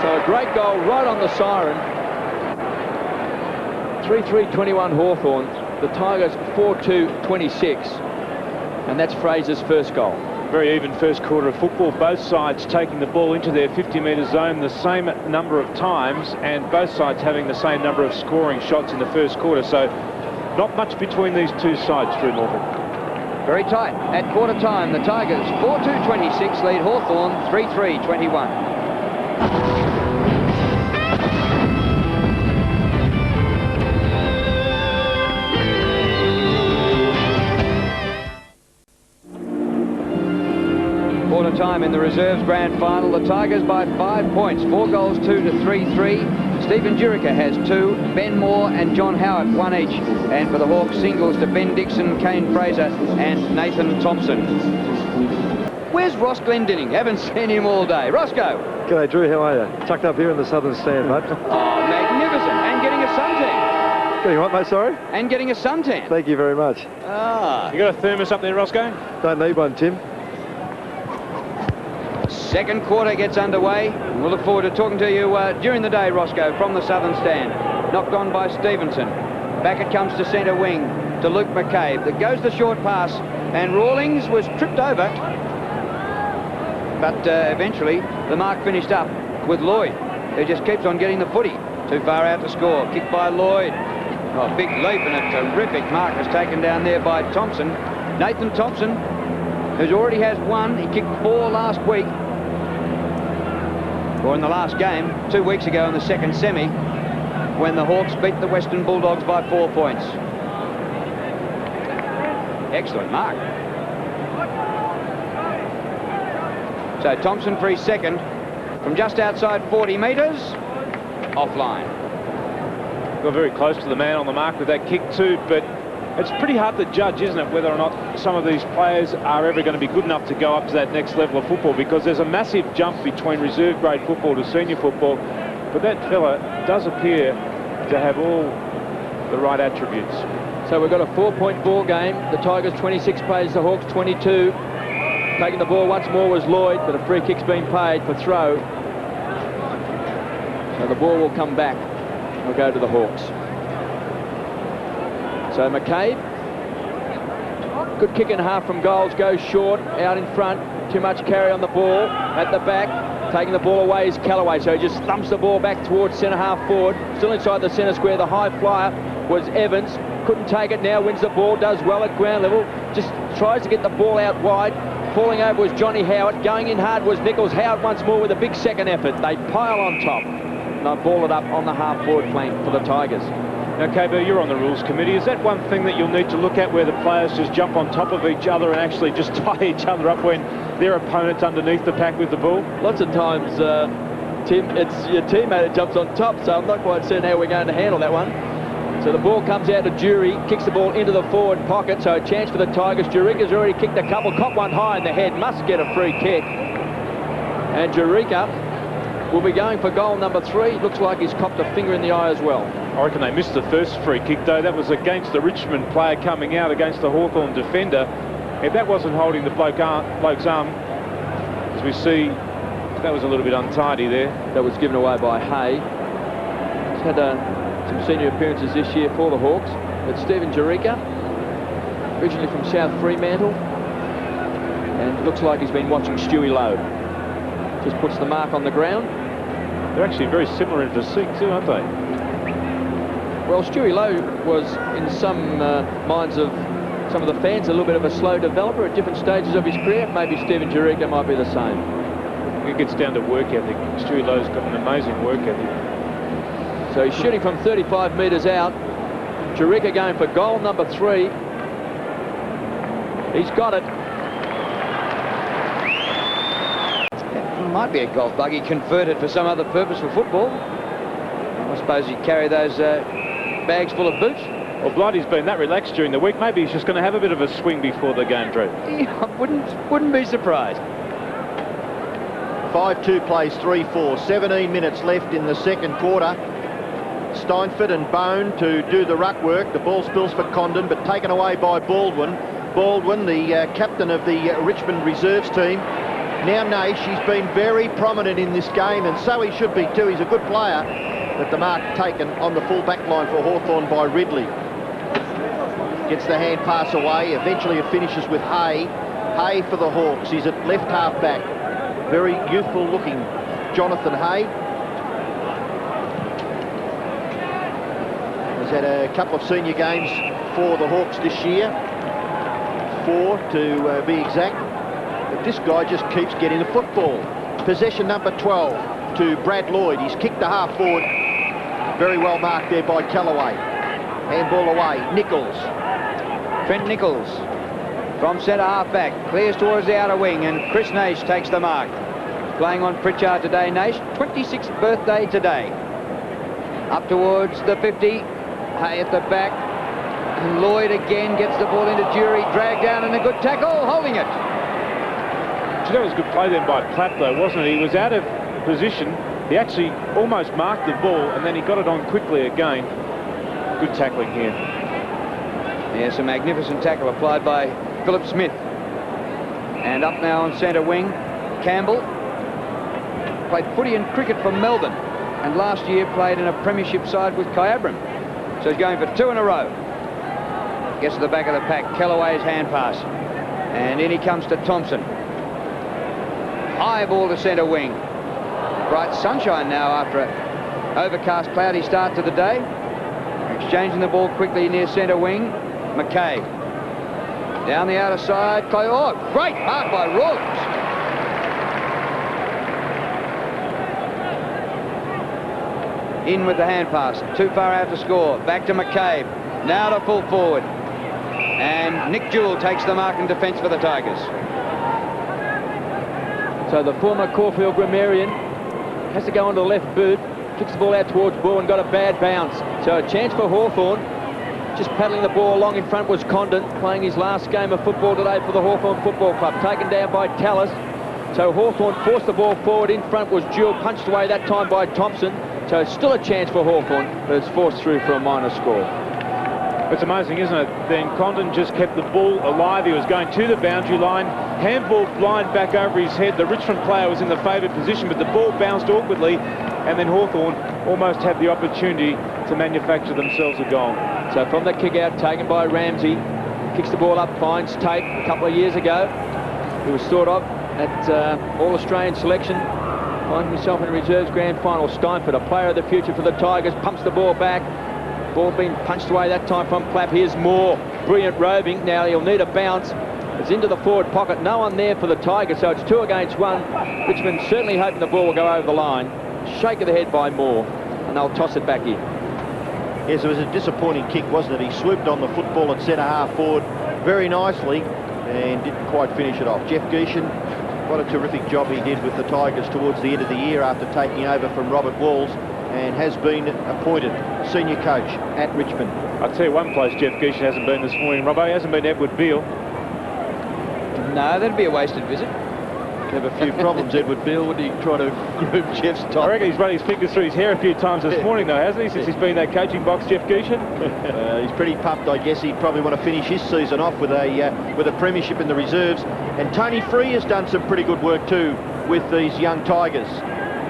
So a great goal right on the siren. 3-3-21 Hawthorn. The Tigers 4-2-26, and that's Fraser's first goal. Very even first quarter of football. Both sides taking the ball into their 50-metre zone the same number of times, and both sides having the same number of scoring shots in the first quarter. So not much between these two sides, Drew Morphett. Very tight. At quarter time, the Tigers 4-2-26 lead Hawthorn 3-3-21. Quarter time in the reserves grand final. The Tigers by 5 points. 4 goals, 2 to 3-3. Stephen Jurica has 2, Ben Moore and John Howat 1 each. And for the Hawks, singles to Ben Dixon, Kane Fraser and Nathan Thompson. Where's Ross Glendinning? Haven't seen him all day. Roscoe. G'day, Drew. How are you? Tucked up here in the southern stand, mate. Oh, magnificent. And getting a suntan. Getting what, mate? Sorry? And getting a suntan. Thank you very much. Ah. You got a thermos up there, Roscoe? Don't need one, Tim. Second quarter gets underway. We'll look forward to talking to you during the day, Roscoe, from the southern stand. Knocked on by Stevenson. Back it comes to centre wing, to Luke McCabe. That goes the short pass, and Rawlings was tripped over. But eventually, the mark finished up with Lloyd, who just keeps on getting the footy. Too far out to score. Kicked by Lloyd. Oh, big leap, and a terrific mark was taken down there by Thompson. Nathan Thompson, who already has 1. He kicked 4 last week. Or in the last game, 2 weeks ago in the second semi, when the Hawks beat the Western Bulldogs by 4 points. Excellent mark. So Thompson for his second, from just outside 40 metres, offline. Got very close to the man on the mark with that kick too, but it's pretty hard to judge, isn't it, whether or not some of these players are ever going to be good enough to go up to that next level of football, because there's a massive jump between reserve grade football to senior football. But that fella does appear to have all the right attributes. So we've got a 4-point ball game. The Tigers 26 plays, the Hawks 22. Taking the ball once more was Lloyd, but a free kick's been paid for throw. So the ball will come back. We'll go to the Hawks. So McCabe, good kick and a half from goals, goes short, out in front, too much carry on the ball, at the back, taking the ball away is Callaway, so he just thumps the ball back towards centre half forward, still inside the centre square. The high flyer was Evans. Couldn't take it, now wins the ball, does well at ground level. Just tries to get the ball out wide. Falling over was Johnny Howat. Going in hard was Nichols. Howat once more with a big second effort. They pile on top. And they ball it up on the half-forward flank for the Tigers. Now, KB, you're on the rules committee. Is that one thing that you'll need to look at, where the players just jump on top of each other and actually just tie each other up when their opponent's underneath the pack with the ball? Lots of times, Tim, it's your teammate that jumps on top, so I'm not quite certain how we're going to handle that one. So the ball comes out to Jury, kicks the ball into the forward pocket, so a chance for the Tigers. Jurica's already kicked a couple, caught one high in the head, must get a free kick. And Jurica will be going for goal number 3. Looks like he's copped a finger in the eye as well. I reckon they missed the first free kick, though. That was against the Richmond player coming out against the Hawthorn defender. If that wasn't holding the bloke's arm, as we see, that was a little bit untidy there. That was given away by Hay. He's had some senior appearances this year for the Hawks. But Stephen Jurica, originally from South Fremantle, and looks like he's been watching Stewie Lowe. Just puts the mark on the ground. They're actually very similar in physique too, aren't they? Well, Stewie Lowe was, in some minds of some of the fans, a little bit of a slow developer at different stages of his career. Maybe Stephen Jurica might be the same. It gets down to work ethic. Stewie Lowe's got an amazing work ethic. So he's shooting from 35 metres out. Jurica going for goal number 3. He's got it. Might be a golf buggy converted for some other purpose for football. I suppose he'd carry those bags full of boots. Well, Blighty's been that relaxed during the week. Maybe he's just going to have a bit of a swing before the game, Drew. Yeah, I wouldn't be surprised. 5-2 plays 3-4. 17 minutes left in the second quarter. Steinford and Bone to do the ruck work. The ball spills for Condon, but taken away by Baldwin. Baldwin, the captain of the Richmond reserves team. Now Naish, he's been very prominent in this game, and so he should be too. He's a good player, but the mark taken on the full back line for Hawthorn by Ridley. Gets the hand pass away. Eventually it finishes with Hay. Hay for the Hawks. He's at left half back. Very youthful looking Jonathan Hay. He's had a couple of senior games for the Hawks this year. 4 to be exact. But this guy just keeps getting the football. Possession number 12 to Brad Lloyd. He's kicked the half forward. Very well marked there by Callaway. Handball away. Nichols. Trent Nichols from centre half back. Clears towards the outer wing, and Chris Naish takes the mark. Playing on Pritchard today. Naish, 26th birthday today. Up towards the 50. Hay at the back. And Lloyd again gets the ball into Jury. Dragged down and a good tackle. Holding it. That was good play then by Plapp, though, wasn't it? He was out of position. He actually almost marked the ball, and then he got it on quickly again. Good tackling here. Yes, a magnificent tackle applied by Philip Smith. And up now on centre wing, Campbell. Played footy and cricket for Melbourne, and last year played in a premiership side with Kyabram. So he's going for 2 in a row. Gets to the back of the pack. Callaway's hand pass. And in he comes to Thompson. High ball to centre wing. Bright sunshine now after an overcast, cloudy start to the day. Exchanging the ball quickly near centre wing. McKay. Down the outer side. Oh, great mark by Rawlins. In with the hand pass. Too far out to score. Back to McCabe. Now to full forward. And Nick Jewell takes the mark in defence for the Tigers. So the former Caulfield grammarian has to go onto the left boot. Kicks the ball out towards ball and got a bad bounce. So a chance for Hawthorn. Just paddling the ball along in front was Condon, playing his last game of football today for the Hawthorn Football Club. Taken down by Tallis. So Hawthorn forced the ball forward. In front was Jewell, punched away that time by Thompson. So it's still a chance for Hawthorn, but it's forced through for a minor score. It's amazing, isn't it? Then Condon just kept the ball alive. He was going to the boundary line. Handball blind back over his head. The Richmond player was in the favoured position, but the ball bounced awkwardly, and then Hawthorn almost had the opportunity to manufacture themselves a goal. So from the kick out, taken by Ramsey, kicks the ball up, finds Tate a couple of years ago. He was thought of at All-Australian selection. Finds himself in a reserves grand final. Steinford, a player of the future for the Tigers, pumps the ball back. Ball being punched away that time from Plapp. Here's Moore. Brilliant roving. Now he'll need a bounce. It's into the forward pocket. No one there for the Tigers, so it's 2 against 1. Richmond certainly hoping the ball will go over the line. Shake of the head by Moore, and they'll toss it back in. Yes, it was a disappointing kick, wasn't it? He swooped on the football at centre-half forward very nicely and didn't quite finish it off. Jeff Gieschen, what a terrific job he did with the Tigers towards the end of the year after taking over from Robert Walls, and has been appointed senior coach at Richmond. I'll tell you one place Jeff Gieschen hasn't been this morning, Robbo. He hasn't been Edward Beale. No, that'd be a wasted visit. Have a few problems, Edward Beale, would he try to group Jeff's top? I reckon he's run his fingers through his hair a few times this morning, though, hasn't he, since he's been in that coaching box, Jeff Gieschen? He's pretty pumped, I guess. He'd probably want to finish his season off with a premiership in the reserves. And Tony Free has done some pretty good work too with these young Tigers.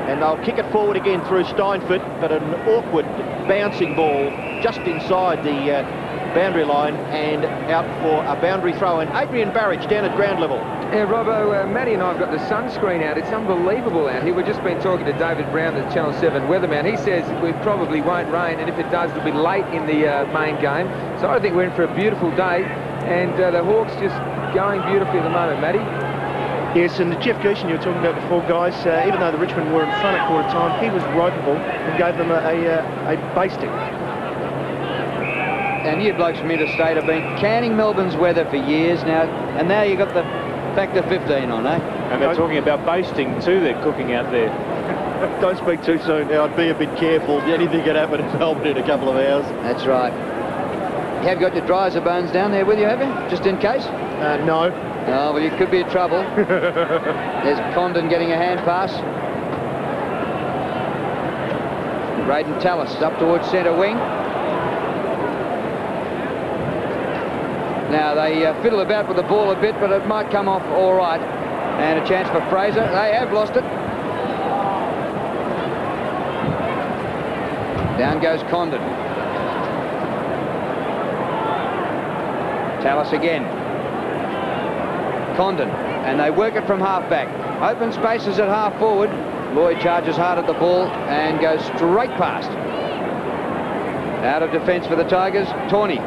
And they'll kick it forward again through Steinfort, but an awkward bouncing ball just inside the boundary line and out for a boundary throw. And Adrian Barich down at ground level. Yeah, Robbo, Matty and I have got the sunscreen out. It's unbelievable out here. We've just been talking to David Brown, the Channel 7 weatherman. He says it probably won't rain, and if it does, it'll be late in the main game. So I think we're in for a beautiful day, and the Hawks just going beautifully at the moment, Matty. Yes, and Jeff Gieschen you were talking about before, guys, even though the Richmond were in front at quarter time, he was ropeable and gave them a basting. And you blokes from interstate have been canning Melbourne's weather for years now, and now you've got the factor 15 on, eh? And they're talking about basting too, they're cooking out there. Don't speak too soon now. I'd be a bit careful. Anything could happen in Melbourne in a couple of hours. That's right. You have got your dryers of bones down there with you, have you? Just in case? No. Oh, well, you could be in trouble. There's Condon getting a hand pass. Braden Tallis up towards centre wing. Now, they fiddle about with the ball a bit, but it might come off all right. And a chance for Fraser. They have lost it. Down goes Condon. Tallis again. Condon. And they work it from half-back. Open spaces at half-forward. Lloyd charges hard at the ball and goes straight past. Out of defence for the Tigers, Tawney.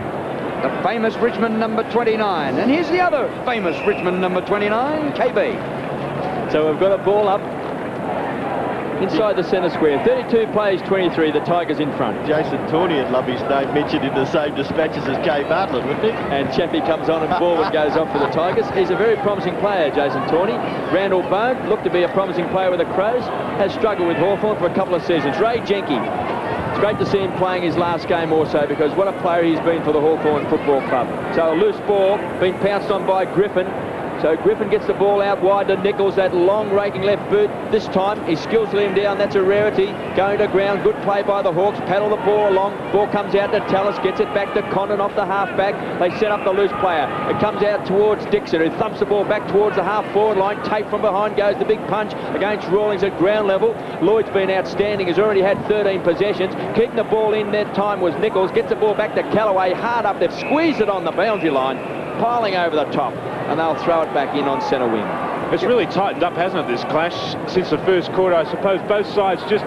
The famous Richmond number 29. And here's the other famous Richmond number 29, KB. So we've got a ball up inside the centre square. 32 plays 23, the Tigers in front. Jason Tawney would love his name mentioned in the same dispatches as Kay Bartlett, wouldn't he? And Chappie comes on and forward goes off for the Tigers. He's a very promising player, Jason Tawney. Randall Bone looked to be a promising player with the Crows. Has struggled with Hawthorn for a couple of seasons. Ray Jenke. It's great to see him playing his last game also, because what a player he's been for the Hawthorn Football Club. So a loose ball being pounced on by Griffin. So Griffin gets the ball out wide to Nichols, that long raking left boot. This time he skillfully him down, that's a rarity. Going to ground, good play by the Hawks, paddle the ball along. Ball comes out to Tallis, gets it back to Condon off the half-back. They set up the loose player. It comes out towards Dixon, who thumps the ball back towards the half-forward line. Tate from behind goes the big punch against Rawlings at ground level. Lloyd's been outstanding, has already had 13 possessions. Keeping the ball in that time was Nichols. Gets the ball back to Callaway, hard up. They've squeezed it on the boundary line, piling over the top. And they'll throw it back in on centre wing. It's really tightened up, hasn't it, this clash, since the first quarter. I suppose both sides just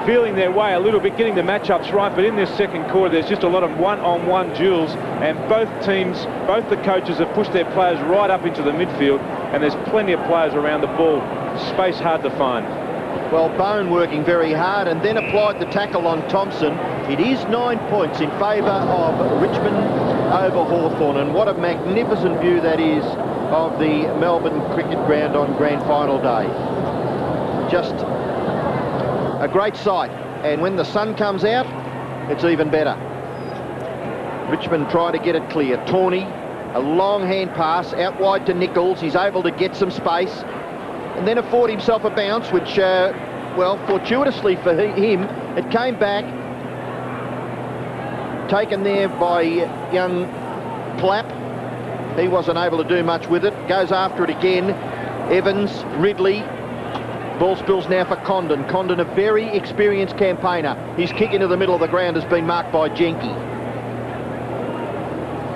feeling their way a little bit, getting the matchups right, but in this second quarter there's just a lot of one-on-one duels, and both teams, both the coaches have pushed their players right up into the midfield, and there's plenty of players around the ball. Space hard to find. Well, Bone working very hard and then applied the tackle on Thompson. It is 9 points in favour of Richmond over Hawthorn, and what a magnificent view that is of the Melbourne cricket ground on grand final day. Just a great sight, and when the sun comes out, it's even better. Richmond try to get it clear. Tawney, a long hand pass out wide to Nichols. He's able to get some space and then afford himself a bounce, which, well, fortuitously for him, it came back, taken there by young Plapp. He wasn't able to do much with it. Goes after it again. Evans, Ridley. Ball spills now for Condon. Condon, a very experienced campaigner. His kick into the middle of the ground has been marked by Jenke.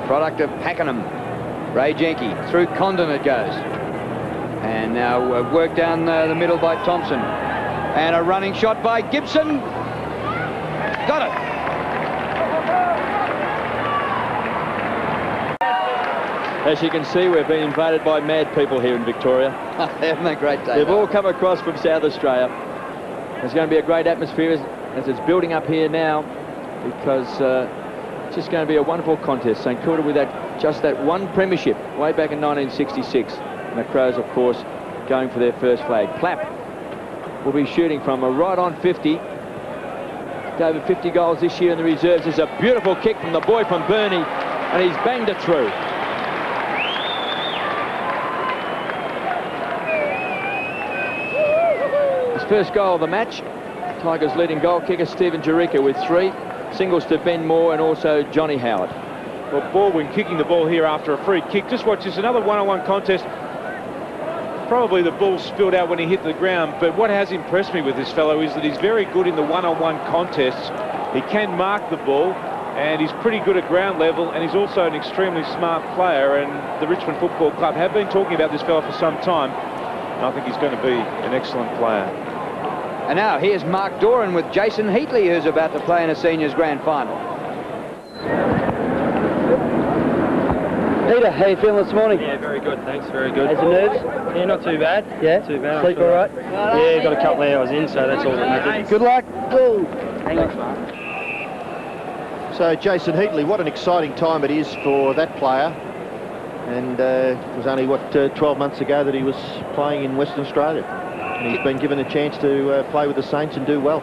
Product of Pakenham. Ray Jenke. Through Condon it goes. And now work down the middle by Thompson. And a running shot by Gibson. Got it. As you can see, we've been invaded by mad people here in Victoria. Having a great day. They've all come across from South Australia. There's going to be a great atmosphere as it's building up here now, because it's just going to be a wonderful contest. St Kilda with just that one premiership way back in 1966. And the Crows, of course, going for their first flag. Plapp will be shooting from a right on 50. Over 50 goals this year in the reserves. There's a beautiful kick from the boy from Burnie, and he's banged it through. His first goal of the match. Tigers leading goal kicker Stephen Jurica with 3. Singles to Ben Moore and also Johnny Howat. Well, Baldwin kicking the ball here after a free kick. Just watch this, another one-on-one contest. Probably the ball spilled out when he hit the ground, but what has impressed me with this fellow is that he's very good in the one-on-one contests. He can mark the ball, and he's pretty good at ground level, and he's also an extremely smart player, and the Richmond Football Club have been talking about this fellow for some time, and I think he's going to be an excellent player. And now here's Mark Doran with Jason Heatley, who's about to play in a seniors grand final. Peter, how you feeling this morning? Yeah, very good, thanks, very good. How's the nerves? Yeah, not too bad. Yeah? Too bad. Sleep all right? Yeah, got a couple of hours in, so that's all that matters. Good luck. Go. Hang on. So Jason Heatley, what an exciting time it is for that player. And it was only, 12 months ago that he was playing in Western Australia. And he's been given a chance to play with the Saints and do well.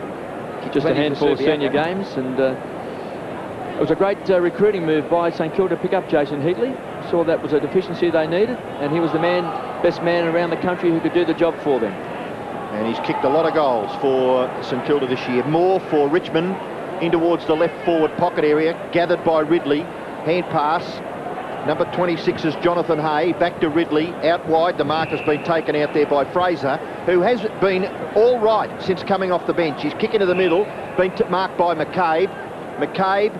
Just a handful of senior games, and it was a great recruiting move by St Kilda to pick up Jason Heatley. Saw that was a deficiency they needed, and he was the best man around the country who could do the job for them. And he's kicked a lot of goals for St Kilda this year. More for Richmond, in towards the left forward pocket area, gathered by Ridley. Hand pass. Number 26 is Jonathan Hay, back to Ridley, out wide. The mark has been taken out there by Fraser, who has been all right since coming off the bench. He's kicking to the middle, been marked by McCabe. McCabe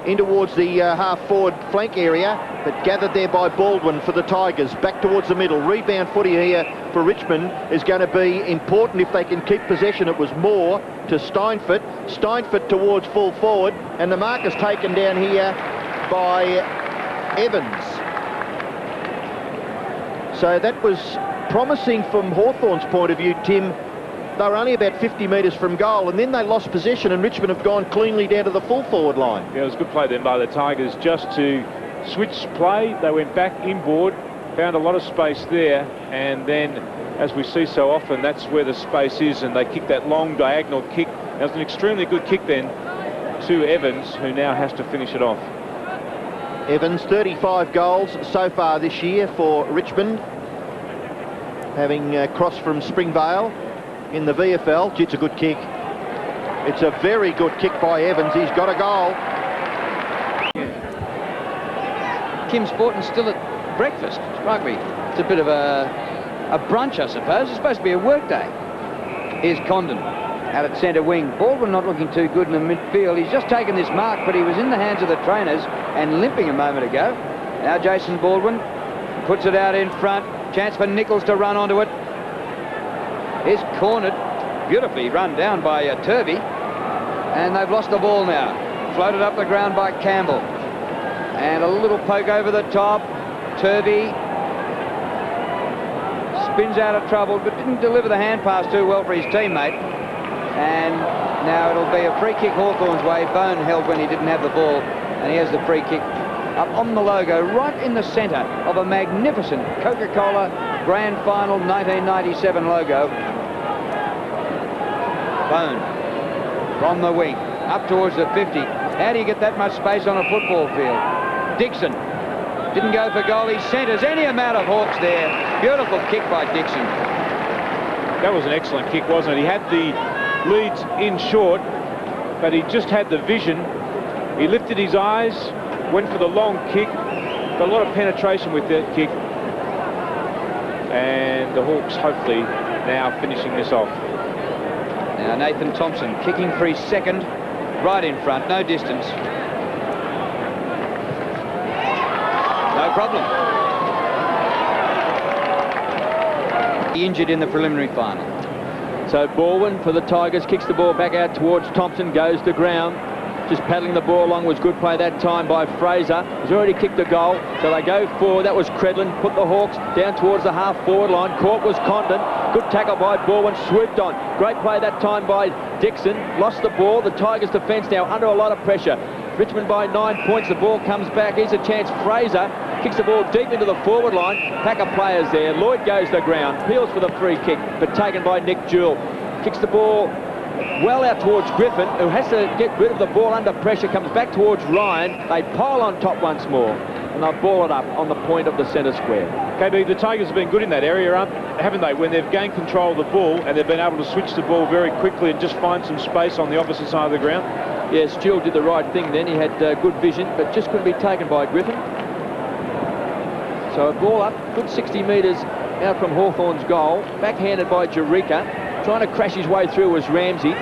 in towards the half-forward flank area, but gathered there by Baldwin for the Tigers. Back towards the middle. Rebound footy here for Richmond is going to be important if they can keep possession. It was Moore to Steinfort. Steinfort towards full forward, and the mark is taken down here by Evans. So that was promising from Hawthorn's point of view, Tim. They were only about 50 metres from goal, and then they lost possession, and Richmond have gone cleanly down to the full forward line. Yeah, it was a good play then by the Tigers just to switch play. They went back inboard, found a lot of space there, and then, as we see so often, that's where the space is, and they kicked that long diagonal kick. That was an extremely good kick then to Evans, who now has to finish it off. Evans, 35 goals so far this year for Richmond, having crossed from Springvale in the VFL. Gee, it's a good kick. It's a very good kick by Evans. He's got a goal. Kim Sporton's still at breakfast. It's rugby. It's a bit of a brunch, I suppose. It's supposed to be a work day. Here's Condon out at centre wing. Baldwin not looking too good in the midfield. He's just taken this mark, but he was in the hands of the trainers and limping a moment ago. Now Jason Baldwin puts it out in front. Chance for Nichols to run onto it. Is cornered, beautifully run down by Turvey, and they've lost the ball now. Floated up the ground by Campbell, and a little poke over the top. Turvey spins out of trouble, but didn't deliver the hand pass too well for his teammate. And now it'll be a free kick Hawthorn's way. Bone held when he didn't have the ball, and he has the free kick up on the logo, right in the centre of a magnificent Coca-Cola Grand Final 1997 logo. Bone from the wing up towards the 50. How do you get that much space on a football field? Dixon didn't go for goal. He centres any amount of Hawks there. Beautiful kick by Dixon. That was an excellent kick, wasn't it? He had the leads in short, but he just had the vision. He lifted his eyes, went for the long kick, got a lot of penetration with that kick, and the Hawks hopefully now finishing this off. Now Nathan Thompson kicking for his second, right in front, no distance. No problem. He injured in the preliminary final. So Baldwin for the Tigers kicks the ball back out towards Thompson, goes to ground. just paddling the ball along. Was good play that time by Fraser. He's already kicked a goal, so they go forward. That was Credlin, put the Hawks down towards the half-forward line. Caught was Condon. Good tackle by Baldwin, swooped on. Great play that time by Dixon. Lost the ball. The Tigers' defence now under a lot of pressure. Richmond by 9 points. The ball comes back. Here's a chance. Fraser kicks the ball deep into the forward line. Pack of players there. Lloyd goes to the ground. Peels for the free kick, but taken by Nick Jewell. Kicks the ball well out towards Griffin, who has to get rid of the ball under pressure. Comes back towards Ryan. They pile on top once more, and they'll ball it up on the point of the centre square. KB, the Tigers have been good in that area, haven't they? When they've gained control of the ball and they've been able to switch the ball very quickly and just find some space on the opposite side of the ground. Yes, Jewell did the right thing then. He had good vision, but just couldn't be taken by Griffin. So a ball up, good 60 metres out from Hawthorn's goal. Backhanded by Jurica. Trying to crash his way through was Ramsey.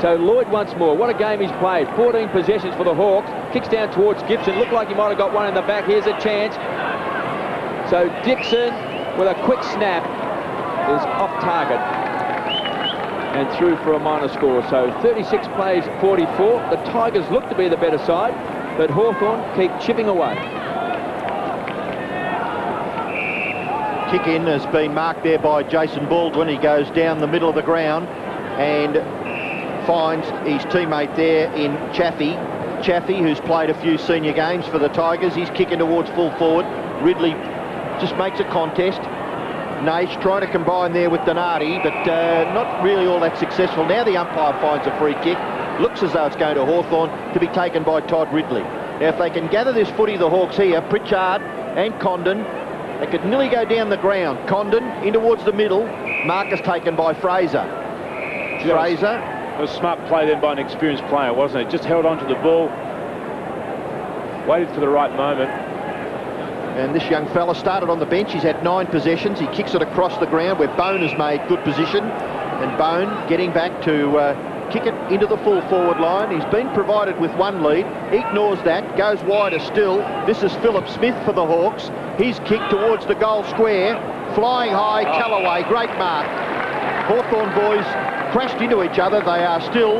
So Lloyd once more. What a game he's played. 14 possessions for the Hawks. Kicks down towards Gibson. Looked like he might have got one in the back. Here's a chance. So Dixon, with a quick snap, is off target and through for a minor score. So 36 plays, 44. The Tigers look to be the better side, but Hawthorn keep chipping away. Kick in has been marked there by Jason Baldwin. He goes down the middle of the ground and finds his teammate there in Chaffee. Chaffee, who's played a few senior games for the Tigers. He's kicking towards full forward. Ridley just makes a contest. Naish trying to combine there with Donati, but not really all that successful. Now the umpire finds a free kick. Looks as though it's going to Hawthorn, to be taken by Todd Ridley. Now if they can gather this footy, the Hawks here, Pritchard and Condon, they could nearly go down the ground. Condon in towards the middle. Marcus taken by Fraser. Fraser. It was a smart play then by an experienced player, wasn't it? Just held on to the ball, waited for the right moment. And this young fella started on the bench. He's had 9 possessions. He kicks it across the ground where Bone has made good position. And Bone getting back to kick it into the full forward line. He's been provided with 1 lead. He ignores that, goes wider still. This is Philip Smith for the Hawks. He's kicked towards the goal square. Flying high, Callaway, great mark. Hawthorn boys crashed into each other. They are still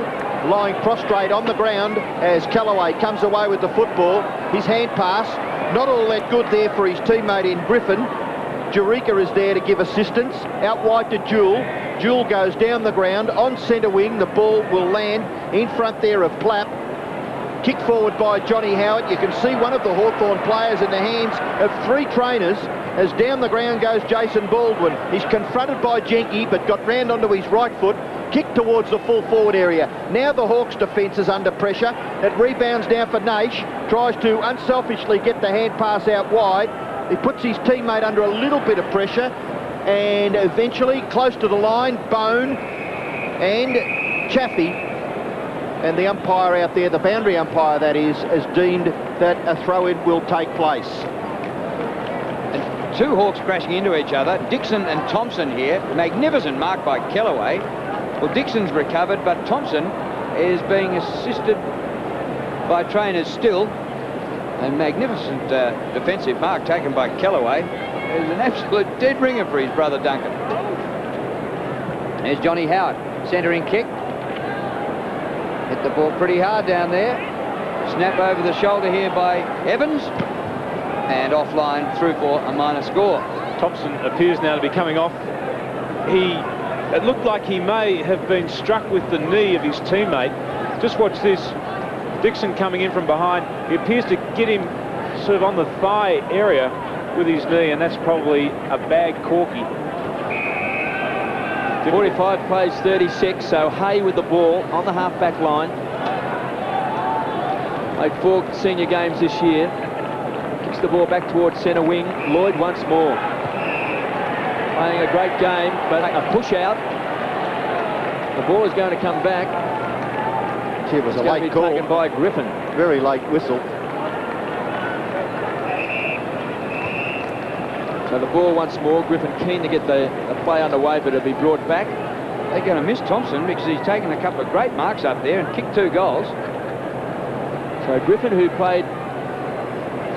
lying prostrate on the ground as Callaway comes away with the football. His hand pass, not all that good there for his teammate in Griffin. Jurica is there to give assistance. Out wide to Jewell. Jewell goes down the ground on centre wing. The ball will land in front there of Plapp. Kick forward by Johnny Howat. You can see one of the Hawthorn players in the hands of 3 trainers as down the ground goes Jason Baldwin. He's confronted by Jenke but got round onto his right foot. Kick towards the full forward area. Now the Hawks defence is under pressure. It rebounds now for Naish. Tries to unselfishly get the hand pass out wide. He puts his teammate under a little bit of pressure, and eventually close to the line, Bone and Chaffee. And the umpire out there, the boundary umpire that is, has deemed that a throw-in will take place. And 2 Hawks crashing into each other. Dixon and Thompson here. Magnificent mark by Callaway. Well, Dixon's recovered, but Thompson is being assisted by trainers still. A magnificent defensive mark taken by Callaway. It was an absolute dead ringer for his brother Duncan. There's Johnny Howat, centering kick. Hit the ball pretty hard down there. Snap over the shoulder here by Evans. And offline through for a minor score. Thompson appears now to be coming off. It looked like he may have been struck with the knee of his teammate. Just watch this. Dixon coming in from behind. He appears to get him sort of on the thigh area with his knee, and that's probably a bad corky. 45 plays 36, so Hay with the ball on the half-back line. Played 4 senior games this year. Kicks the ball back towards centre wing. Lloyd once more. Playing a great game, but a push out. The ball is going to come back. It was a late call. Taken by Griffin. Very late whistle. So the ball once more. Griffin keen to get the play underway, but it'll be brought back. They're going to miss Thompson because he's taken a couple of great marks up there and kicked 2 goals. So Griffin, who played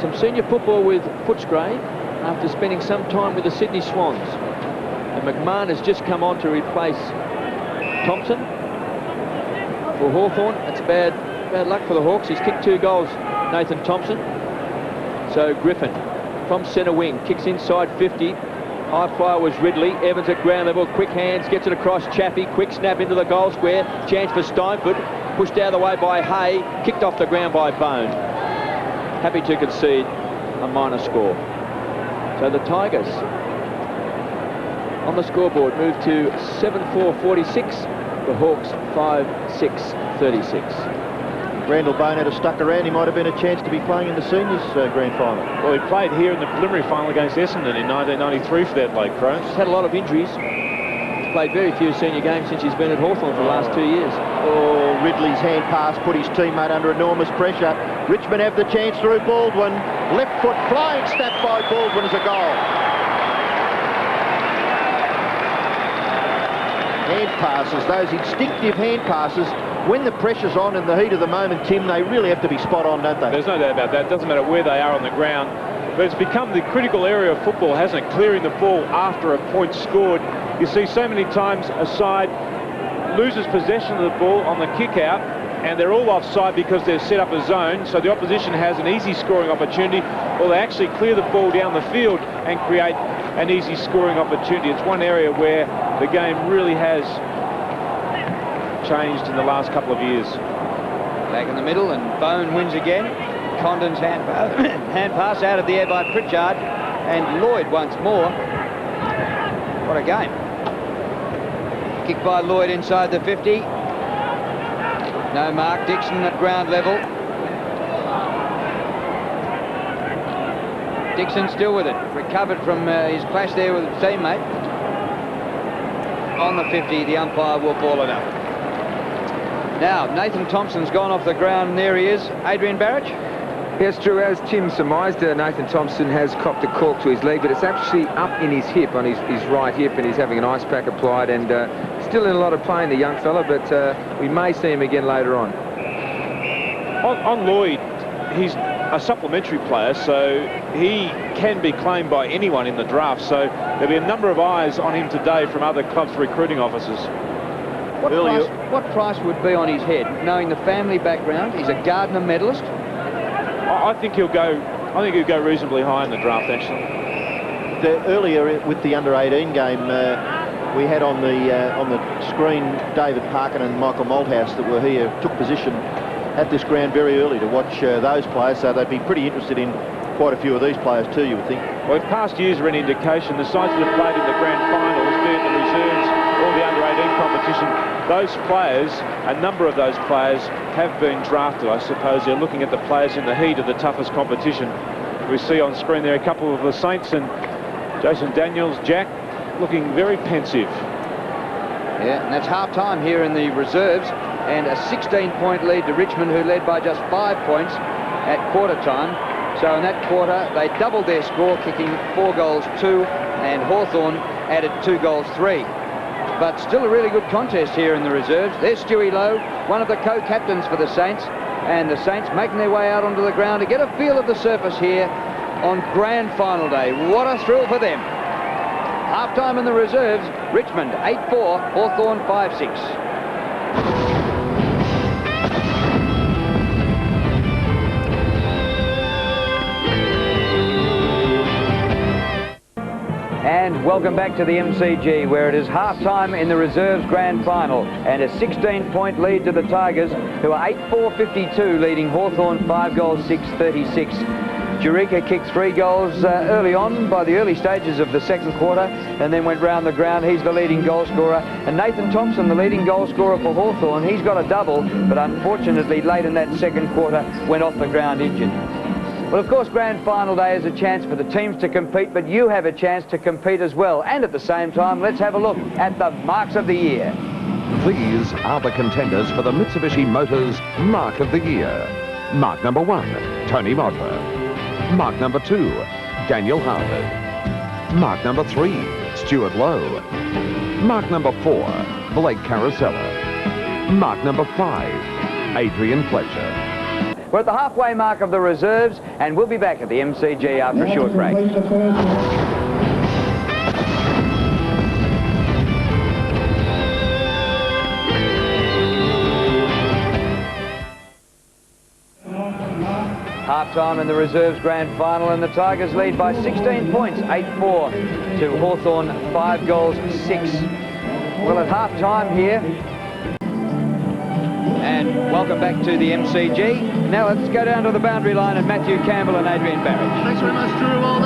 some senior football with Footscray after spending some time with the Sydney Swans. And McMahon has just come on to replace Thompson. For Hawthorn, it's a bad Bad luck for the Hawks. He's kicked 2 goals, Nathan Thompson. So Griffin from centre wing, kicks inside 50. High flyer was Ridley. Evans at ground level, quick hands, gets it across. Chappie, quick snap into the goal square. Chance for Steinford, pushed out of the way by Hay, kicked off the ground by Bone. Happy to concede a minor score. So the Tigers on the scoreboard move to 7-4-46. The Hawks 5-6-36. Randall Bone had a stuck around. He might have been a chance to be playing in the seniors grand final. Well, he played here in the preliminary final against Essendon in 1993 for the Adelaide Crows. He's had a lot of injuries. He's played very few senior games since he's been at Hawthorn for the last 2 years. Oh, Ridley's hand pass put his teammate under enormous pressure. Richmond have the chance through Baldwin. Left foot flying snap by Baldwin as a goal. Hand passes, those instinctive hand passes, when the pressure's on in the heat of the moment, Tim, they really have to be spot on, don't they? There's no doubt about that. It doesn't matter where they are on the ground. But it's become the critical area of football, hasn't it? Clearing the ball after a point scored. You see so many times a side loses possession of the ball on the kick out, and they're all offside because they've set up a zone, so the opposition has an easy scoring opportunity, or they actually clear the ball down the field and create an easy scoring opportunity. It's one area where the game really has changed in the last couple of years. Back in the middle, and Bone wins again. Condon's hand pass out of the air by Pritchard, and Lloyd once more. What a game. Kick by Lloyd inside the 50. No mark. Dixon at ground level. Dixon still with it. Recovered from his clash there with his teammate. On the 50, the umpire will ball it up. Now, Nathan Thompson's gone off the ground, and there he is. Adrian Barich. Yes, true. As Tim surmised, Nathan Thompson has copped a cork to his leg, but it's actually up in his hip, on his right hip, and he's having an ice pack applied, and still in a lot of pain, the young fella, but we may see him again later on. On Lloyd, he's a supplementary player, so he can be claimed by anyone in the draft, so there'll be a number of eyes on him today from other clubs' recruiting officers. What price would be on his head, knowing the family background? He's a Gardiner medalist. I think he'll go reasonably high in the draft, actually. Earlier with the under-18 game, we had on the screen David Parkin and Michael Malthouse that were here, took position at this ground very early to watch those players, so they'd be pretty interested in quite a few of these players too, you would think. Well, if past years are any indication, the sides that have played in the grand finals, be it the reserves or the under-18 competition, those players, a number of those players have been drafted. I suppose they're looking at the players in the heat of the toughest competition. We see on screen there a couple of the Saints and Jason Daniels, Jack, looking very pensive. Yeah, and that's half-time here in the reserves, and a 16-point lead to Richmond, who led by just 5 points at quarter-time. So in that quarter, they doubled their score, kicking 4 goals 2, and Hawthorn added 2 goals 3. But still a really good contest here in the reserves. There's Stewie Lowe, one of the co-captains for the Saints, and the Saints making their way out onto the ground to get a feel of the surface here on grand final day. What a thrill for them. Half-time in the reserves, Richmond 8-4, Hawthorn 5-6. And welcome back to the MCG, where it is half-time in the reserves grand final, and a 16-point lead to the Tigers, who are 8-4-52, leading Hawthorn 5 goals 6-36. Jurica kicked 3 goals early on by the early stages of the second quarter, and then went round the ground. He's the leading goal scorer. And Nathan Thompson, the leading goal scorer for Hawthorn, he's got a double, but unfortunately late in that second quarter went off the ground injured. Well, of course, grand final day is a chance for the teams to compete, but you have a chance to compete as well. And at the same time, let's have a look at the marks of the year. These are the contenders for the Mitsubishi Motors Mark of the Year. Mark number 1, Tony Modler. Mark number 2, Daniel Harford. Mark number 3, Stuart Lowe. Mark number 4, Blake Carosella. Mark number 5, Adrian Fletcher. We're at the halfway mark of the reserves, and we'll be back at the MCG after a short break. half-time in the reserves grand final, and the Tigers lead by 16 points, 8-4 to Hawthorn, 5 goals, 6. Well, at half-time here, and welcome back to the MCG. Now let's go down to the boundary line and Matthew Campbell and Adrian Barich. Thanks very much, Drew. Well,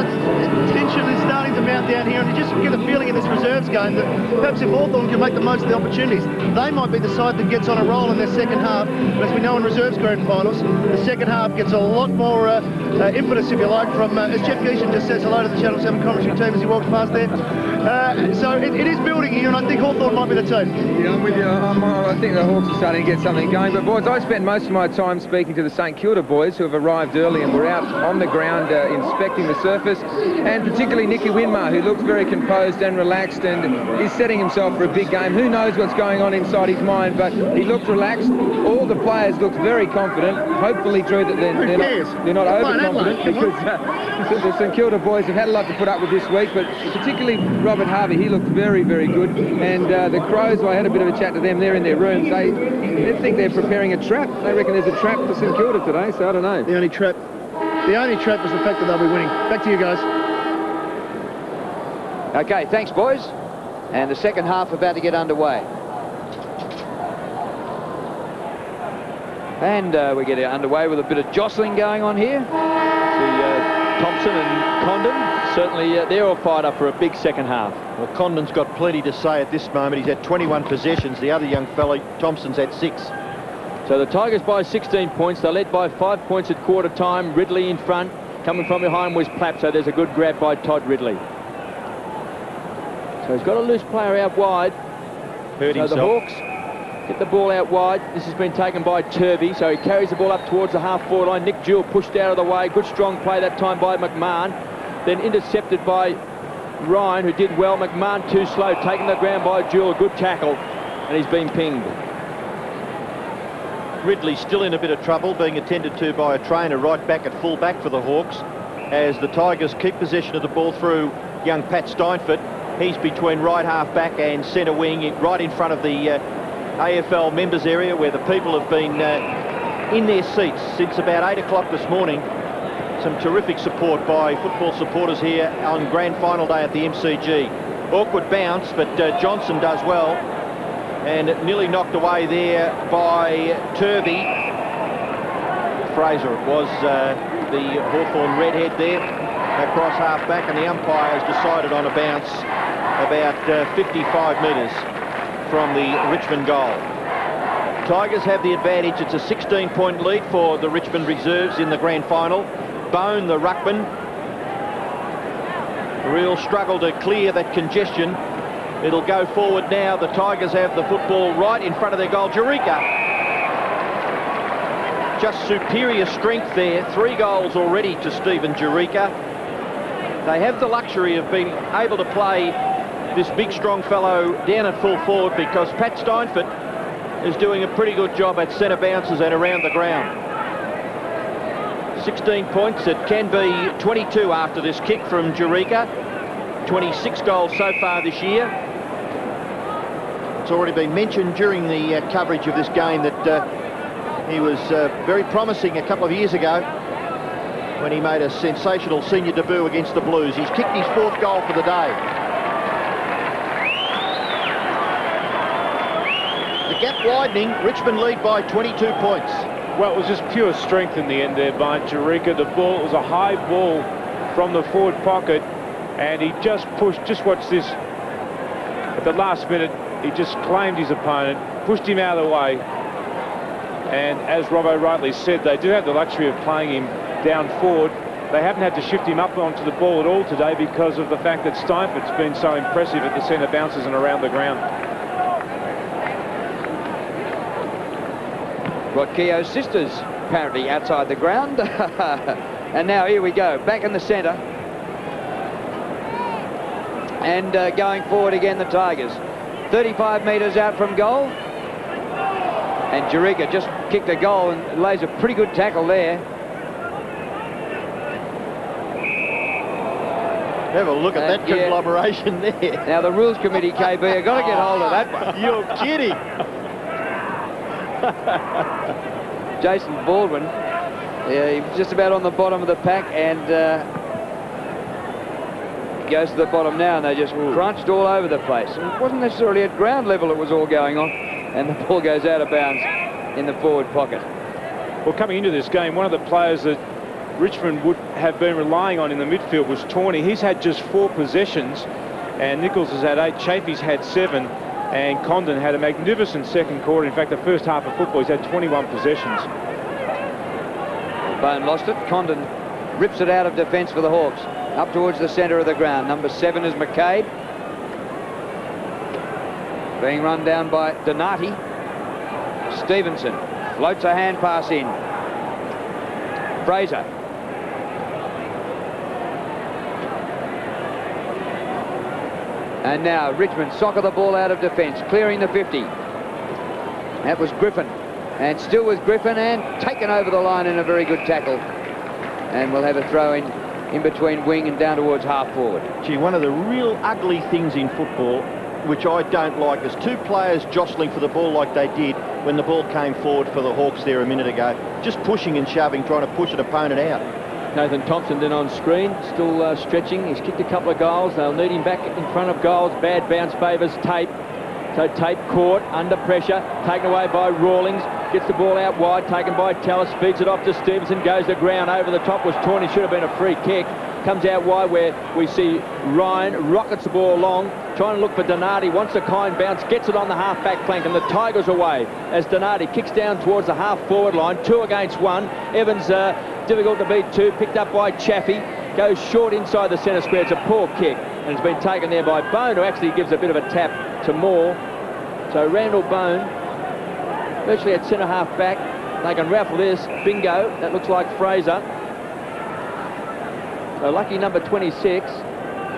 tension is starting to mount down here, and you just get a feeling in this reserves game that perhaps if Hawthorn can make the most of the opportunities, they might be the side that gets on a roll in their second half. But as we know in reserves grand finals, the second half gets a lot more impetus, if you like, from, as Jeff Gieschen just says hello to the Channel 7 commentary team as he walks past there. So it is building here, and I think Hawthorn might be the team. Yeah, I'm with you. I think the Hawks are starting to get something going. But, boys, I spent most of my time speaking to the St Kilda boys who have arrived early and were out on the ground inspecting the surface, and particularly Nicky Winmar, who looks very composed and relaxed, and he's setting himself for a big game. Who knows what's going on inside his mind, but he looked relaxed. All the players looked very confident. Hopefully, Drew, that they're not overconfident, because the St Kilda boys have had a lot to put up with this week, but particularly Robert Harvey, he looked very, very good. And the Crows, I had a bit of a chat to them. They're in their rooms. They think they're preparing a trap. They reckon there's a trap for St Kilda today, so I don't know. The only trap was the fact that they'll be winning. Back to you guys. Okay, thanks, boys. And the second half about to get underway. And we get underway with a bit of jostling going on here. Thompson and Condon, certainly they're all fired up for a big second half. Well, Condon's got plenty to say at this moment. He's had 21 possessions. The other young fella, Thompson's had 6. So the Tigers by 16 points. They're led by 5 points at quarter time. Ridley in front. Coming from behind was Plapp, so there's a good grab by Todd Ridley. So he's got a loose player out wide. Hurt himself. The Hawks get the ball out wide. This has been taken by Turvey, so he carries the ball up towards the half-forward line. Nick Jewell pushed out of the way. Good strong play that time by McMahon. Then intercepted by Ryan, who did well. McMahon too slow, taken the ground by Jewell. Good tackle, and he's been pinged. Ridley still in a bit of trouble, being attended to by a trainer right back at full-back for the Hawks, as the Tigers keep possession of the ball through young Pat Steinfort. He's between right half-back and centre wing, right in front of the AFL members area, where the people have been in their seats since about 8 o'clock this morning. Some terrific support by football supporters here on grand final day at the MCG. Awkward bounce, but Johnson does well, and nearly knocked away there by Turvey. Fraser, it was the Hawthorn redhead there, across half-back, and the umpire has decided on a bounce about 55 metres from the Richmond goal. Tigers have the advantage. It's a 16-point lead for the Richmond reserves in the grand final. Bone, the ruckman, a real struggle to clear that congestion. It'll go forward now. The Tigers have the football right in front of their goal. Jurica, just superior strength there. 3 goals already to Stephen Jurica. They have the luxury of being able to play this big strong fellow down at full forward, because Pat Steinfort is doing a pretty good job at centre bounces and around the ground. 16 points. It can be 22 after this kick from Jurica. 26 goals so far this year. It's already been mentioned during the coverage of this game that he was very promising a couple of years ago when he made a sensational senior debut against the Blues. He's kicked his 4th goal for the day. The gap widening. Richmond lead by 22 points. Well, it was just pure strength in the end there by Jurica. The ball, it was a high ball from the forward pocket, and he just pushed, just watch this, at the last minute, he just claimed his opponent, pushed him out of the way, and as Robbo rightly said, they do have the luxury of playing him down forward. They haven't had to shift him up onto the ball at all today because of the fact that Steinfort's been so impressive at the centre bounces and around the ground. Got Keogh's sisters apparently outside the ground. And now here we go, back in the centre. And going forward again, the Tigers. 35 metres out from goal. And Jurica just kicked a goal and lays a pretty good tackle there. Have a look at that conglomeration there. Now the Rules Committee, KB, have got to get hold of that one. You're kidding. Jason Baldwin Yeah, he was just about on the bottom of the pack, and he goes to the bottom now, and they just crunched all over the place. And it wasn't necessarily at ground level it was all going on, and the ball goes out of bounds in the forward pocket. Well, coming into this game, one of the players that Richmond would have been relying on in the midfield was Tawney. He's had just 4 possessions, and Nichols has had 8. Chafee's had 7, and Condon had a magnificent second quarter. In fact, the first half of football, he's had 21 possessions. Bone lost it. Condon rips it out of defence for the Hawks. Up towards the centre of the ground. Number 7 is McCabe. Being run down by Donati. Stevenson floats a hand pass in. Fraser. And now Richmond soccer the ball out of defence, clearing the 50. That was Griffin. And still with Griffin, and taken over the line in a very good tackle. And we'll have a throw in between wing and down towards half forward. Gee, one of the real ugly things in football, which I don't like, is 2 players jostling for the ball like they did when the ball came forward for the Hawks there a minute ago. Just pushing and shoving, trying to push an opponent out. Nathan Thompson then on screen, still stretching. He's kicked a couple of goals. They'll need him back in front of goals. Bad bounce favours Tape. So Tape caught under pressure, taken away by Rawlings. Gets the ball out wide, taken by Tallis, feeds it off to Stevenson, goes to ground, over the top was Tawney, should have been a free kick. Comes out wide where we see Ryan rockets the ball long, trying to look for Donati, wants a kind bounce, gets it on the half-back flank, and the Tigers away as Donati kicks down towards the half-forward line, 2 against 1. Evans, difficult to beat 2, picked up by Chaffee, goes short inside the centre square. It's a poor kick, and it's been taken there by Bone, who actually gives a bit of a tap to Moore. So Randall Bone, virtually at centre half back. They can raffle this. Bingo. That looks like Fraser. So lucky number 26,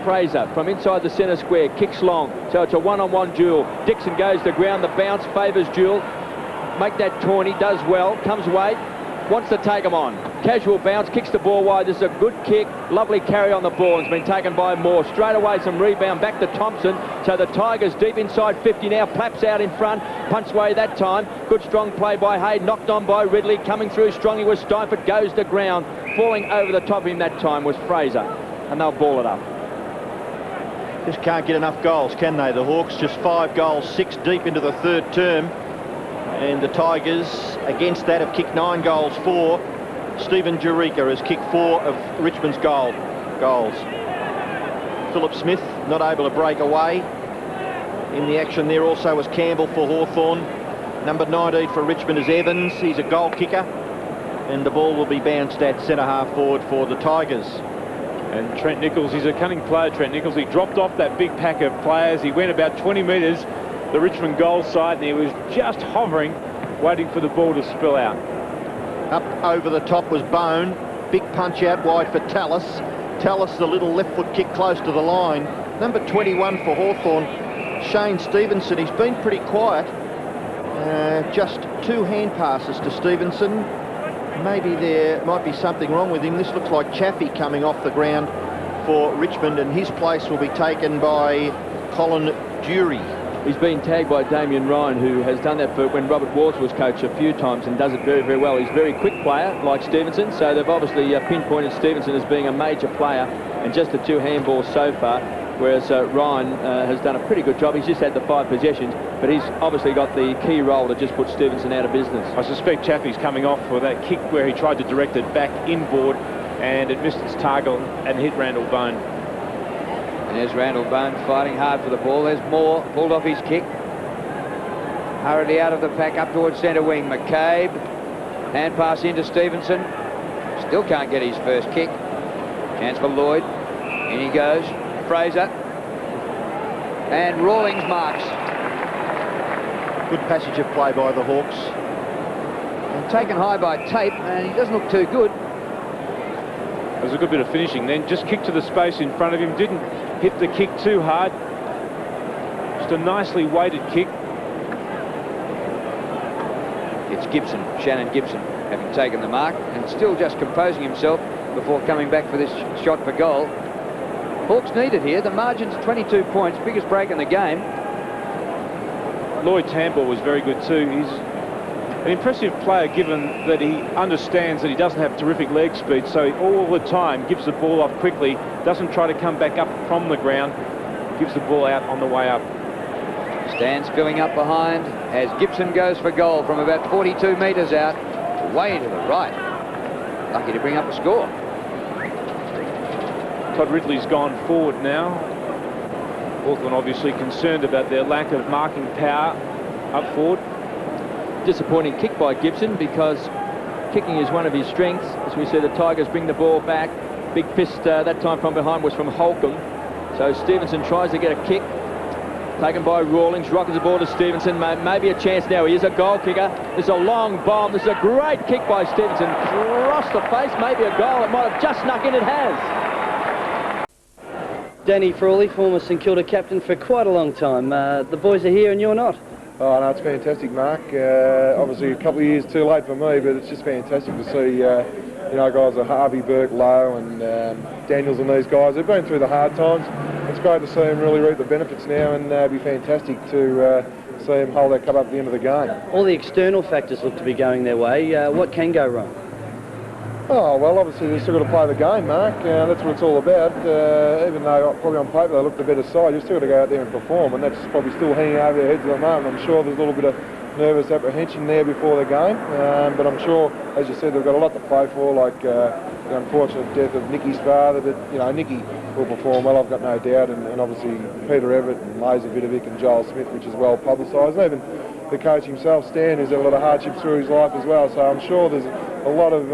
Fraser, from inside the centre square, kicks long. So it's a one-on-one duel. Dixon goes to ground. The bounce favours Jewel. Make that Tawney, does well, comes away, wants to take him on. Casual bounce, kicks the ball wide. This is a good kick. Lovely carry on the ball. It's been taken by Moore. Straight away some rebound back to Thompson. So the Tigers deep inside 50 now. Plapp's out in front. Punched away that time. Good strong play by Hayde. Knocked on by Ridley. Coming through strongly was Steinford. Goes to ground. Falling over the top of him that time was Fraser. And they'll ball it up. Just can't get enough goals, can they? The Hawks just 5 goals, 6 deep into the 3rd term. And the Tigers, against that, have kicked 9 goals, 4. Stephen Jurica has kicked 4 of Richmond's goals. Philip Smith not able to break away. In the action there also was Campbell for Hawthorn. Number 19 for Richmond is Evans. He's a goal kicker. And the ball will be bounced at centre half forward for the Tigers. And Trent Nichols, he's a cunning player, Trent Nichols. He dropped off that big pack of players. He went about 20 metres, the Richmond goal side, and he was just hovering, waiting for the ball to spill out. Up over the top was Bone. Big punch out wide for Tallis. Tallis, the little left foot kick close to the line. Number 21 for Hawthorn, Shane Stevenson. He's been pretty quiet. Just 2 hand passes to Stevenson. Maybe there might be something wrong with him. This looks like Chaffee coming off the ground for Richmond, and his place will be taken by Colin Dury. He's been tagged by Damien Ryan, who has done that for when Robert Walsh was coach a few times and does it very, very well. He's a very quick player, like Stevenson, so they've obviously pinpointed Stevenson as being a major player, and just the 2 handballs so far, whereas Ryan has done a pretty good job. He's just had the 5 possessions, but he's obviously got the key role to just put Stevenson out of business. I suspect Chaffee's coming off for that kick where he tried to direct it back inboard, and it missed its target and hit Randall Bone. And there's Randall Bone fighting hard for the ball. There's Moore, pulled off his kick. Hurriedly out of the pack up towards centre wing. McCabe, hand pass into Stevenson. Still can't get his first kick. Chance for Lloyd. In he goes. Fraser. And Rawlings marks. Good passage of play by the Hawks. And taken high by Tape, and he doesn't look too good. It was a good bit of finishing then. Just kicked to the space in front of him. Didn't hit the kick too hard. Just a nicely weighted kick. It's Gibson, Shannon Gibson, having taken the mark and still just composing himself before coming back for this shot for goal. Hawks need it here. The margin's 22 points, biggest break in the game. Lloyd's handball was very good too. He's an impressive player, given that he understands that he doesn't have terrific leg speed, so he all the time gives the ball off quickly, doesn't try to come back up from the ground, gives the ball out on the way up. Stands filling up behind as Gieschen goes for goal from about 42 metres out, way to the right. Lucky to bring up a score. Todd Ridley's gone forward now. Hawthorn obviously concerned about their lack of marking power up forward. Disappointing kick by Gieschen, because kicking is one of his strengths. As we said, the Tigers bring the ball back. Big fist that time from behind was from Holcomb. So Stevenson tries to get a kick. Taken by Rawlings, rockets the ball to Stevenson. Maybe a chance now. He is a goal kicker. There's a long bomb. This is a great kick by Stevenson. Across the face, maybe a goal. It might have just snuck in. It has. Danny Frawley, former St Kilda captain for quite a long time. The boys are here and you're not. Oh, no, it's fantastic, Mark. Obviously a couple of years too late for me, but it's just fantastic to see, you know, guys like Harvey, Burke, Lowe and Daniels and these guys. They've been through the hard times. It's great to see them really reap the benefits now, and it'd be fantastic to see them hold that cup up at the end of the game. All the external factors look to be going their way. What can go wrong? Oh, well, obviously they've still got to play the game, Mark. That's what it's all about. Even though probably on paper they look the better side, you've still got to go out there and perform, and that's probably still hanging over their heads at the moment. I'm sure there's a little bit of nervous apprehension there before the game, but I'm sure, as you said, they've got a lot to play for, like the unfortunate death of Nicky's father, but, you know, Nicky will perform well, I've got no doubt, and obviously Peter Everett and Laser Vidovic and Joel Smith, which is well publicised, and even the coach himself, Stan, who's had a lot of hardship through his life as well, so I'm sure there's a lot of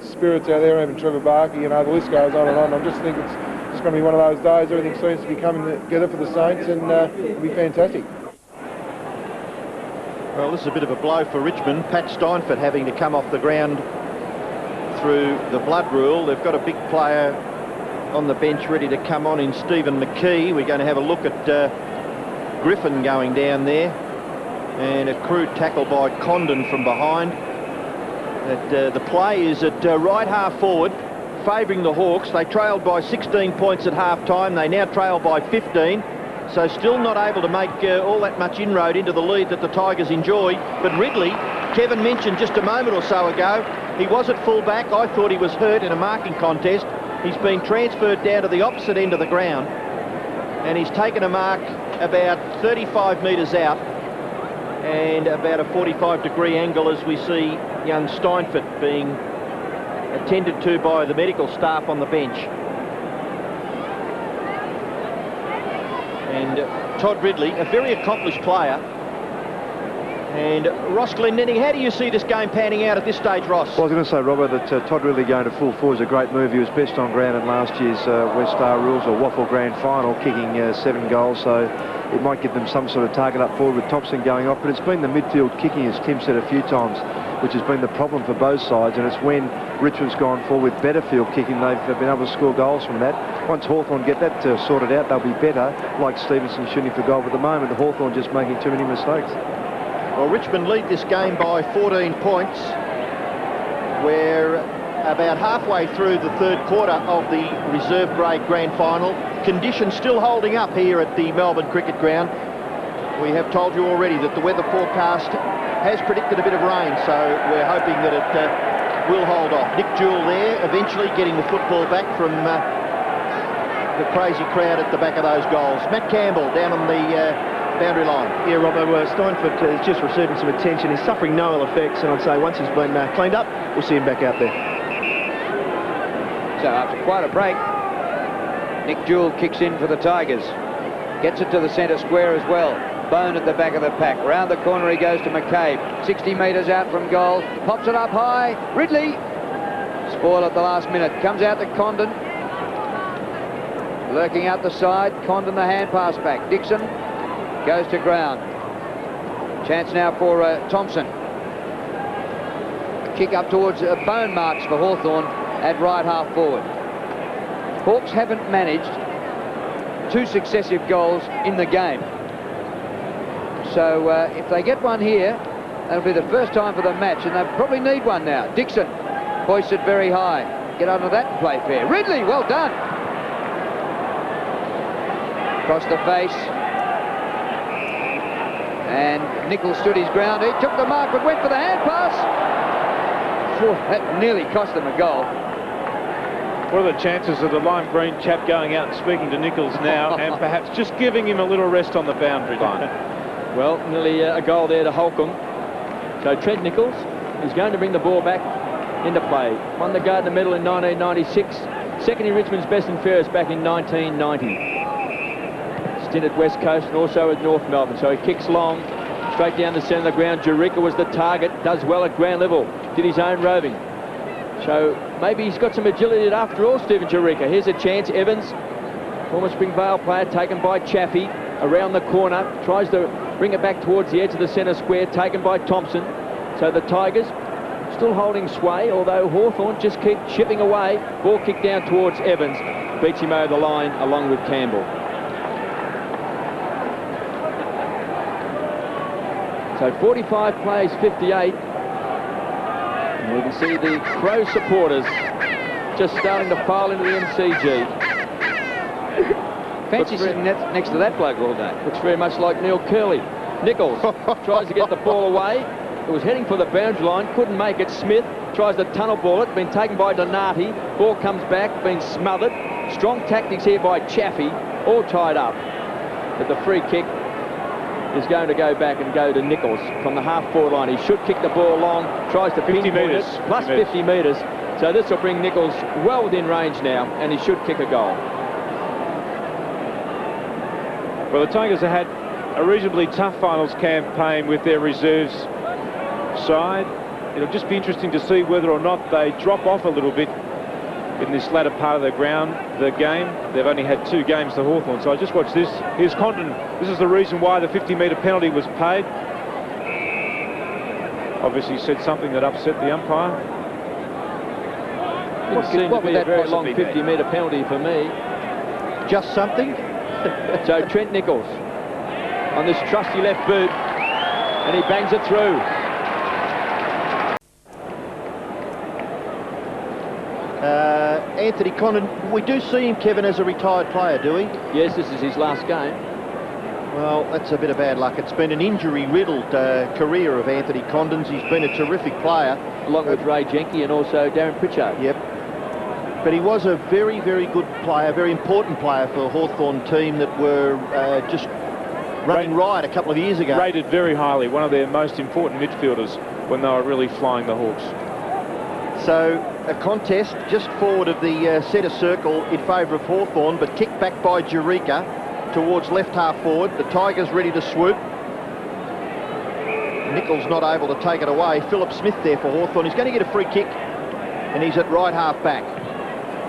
spirits out there, even Trevor Barkey, you know, the list goes on and on. I just think it's just going to be one of those days, everything seems to be coming together for the Saints, and it'll be fantastic. Well, this is a bit of a blow for Richmond. Pat Steinfort having to come off the ground through the blood rule. They've got a big player on the bench ready to come on in Stephen McKee. We're going to have a look at Griffin going down there, and a crude tackle by Condon from behind. The play is at right half forward, favouring the Hawks. They trailed by 16 points at half-time. They now trail by 15. So still not able to make all that much inroad into the lead that the Tigers enjoy. But Ridley, Kevin mentioned just a moment or so ago, he was at full-back. I thought he was hurt in a marking contest. He's been transferred down to the opposite end of the ground, and he's taken a mark about 35 metres out and about a 45-degree angle, as we see young Steinfort being attended to by the medical staff on the bench. And Todd Ridley, a very accomplished player. And Ross Glendinning, how do you see this game panning out at this stage, Ross? Well, I was going to say, Robert, that Todd Ridley going to full forward is a great move. He was best on ground in last year's West Star Rules or Waffle Grand Final, kicking 7 goals, so it might give them some sort of target up forward with Thompson going off. But it's been the midfield kicking, as Tim said a few times, which has been the problem for both sides, and it's when Richmond's gone forward with better field kicking, they've been able to score goals from that. Once Hawthorn get that sorted out, they'll be better, like Stevenson shooting for goal. But at the moment, Hawthorn just making too many mistakes. Well, Richmond lead this game by 14 points. We're about halfway through the third quarter of the reserve grade grand final. Conditions still holding up here at the Melbourne Cricket Ground. We have told you already that the weather forecast has predicted a bit of rain, so we're hoping that it will hold off. Nick Jewell there, eventually getting the football back from the crazy crowd at the back of those goals. Matt Campbell down on the boundary line. Yeah, Robbo, Steinfort is just receiving some attention. He's suffering no ill effects, and I'd say once he's been cleaned up, we'll see him back out there. So after quite a break, Nick Jewell kicks in for the Tigers. Gets it to the centre square as well. Bone at the back of the pack. Round the corner he goes to McCabe. 60 metres out from goal. Pops it up high. Ridley. Spoil at the last minute. Comes out to Condon. Lurking out the side. Condon the hand pass back. Dixon goes to ground. Chance now for Thompson. A kick up towards Bone marks for Hawthorn at right half forward. Hawks haven't managed 2 successive goals in the game. So if they get one here, that'll be the first time for the match, and they probably need one now. Dixon hoists it very high. Get under that and play fair. Ridley, well done. Across the face. And Nichols stood his ground. He took the mark but went for the hand pass. Phew, that nearly cost them a goal. What are the chances of the lime green chap going out and speaking to Nichols now and perhaps just giving him a little rest on the boundary line? Well, nearly a goal there to Holcomb. So Trent Nichols is going to bring the ball back into play. Won the Gardiner Medal in 1996. Second in Richmond's best and fairest back in 1990. Stint at West Coast and also at North Melbourne. So he kicks long, straight down the centre of the ground. Jurica was the target, does well at ground level, did his own roving. So maybe he's got some agility after all, Stephen Jurica. Here's a chance. Evans, former Springvale player, taken by Chaffee around the corner, tries to bring it back towards the edge of the centre square, taken by Thompson. So the Tigers still holding sway, although Hawthorn just keep chipping away. Ball kicked down towards Evans, beats him over the line along with Campbell. So 45 plays 58. And we can see the Crow supporters just starting to file into the MCG. Fancy sitting next to that bloke all day. Looks very much like Neil Curley. Nichols tries to get the ball away. It was heading for the boundary line, couldn't make it. Smith tries to tunnel ball it, been taken by Donati. Ball comes back, been smothered. Strong tactics here by Chaffee, all tied up. But the free kick is going to go back and go to Nichols from the half-forward line. He should kick the ball long, tries to 50 metres. Plus 50 metres. So this will bring Nichols well within range now, and he should kick a goal. Well, the Tigers have had a reasonably tough finals campaign with their reserves side. It'll just be interesting to see whether or not they drop off a little bit in this latter part of the game. They've only had 2 games to Hawthorn. So I just watch this. Here's Condon. This is the reason why the 50-metre penalty was paid. Obviously said something that upset the umpire. What would be a very long 50-metre penalty for me. Just something. So Trent Nichols on this trusty left boot, and he bangs it through. Anthony Condon, we do see him, Kevin, as a retired player, do we? Yes, this is his last game. Well, that's a bit of bad luck. It's been an injury-riddled career of Anthony Condon's. He's been a terrific player. Along with Ray Jenke and also Darrin Pritchard. Yep. But he was a very, very good player, very important player for the Hawthorn team that were just running riot a couple of years ago. Rated very highly, one of their most important midfielders when they were really flying the Hawks. So a contest just forward of the centre circle in favour of Hawthorn, but kicked back by Jurica towards left half forward. The Tigers ready to swoop. Nichols not able to take it away. Philip Smith there for Hawthorn. He's going to get a free kick, and he's at right half back.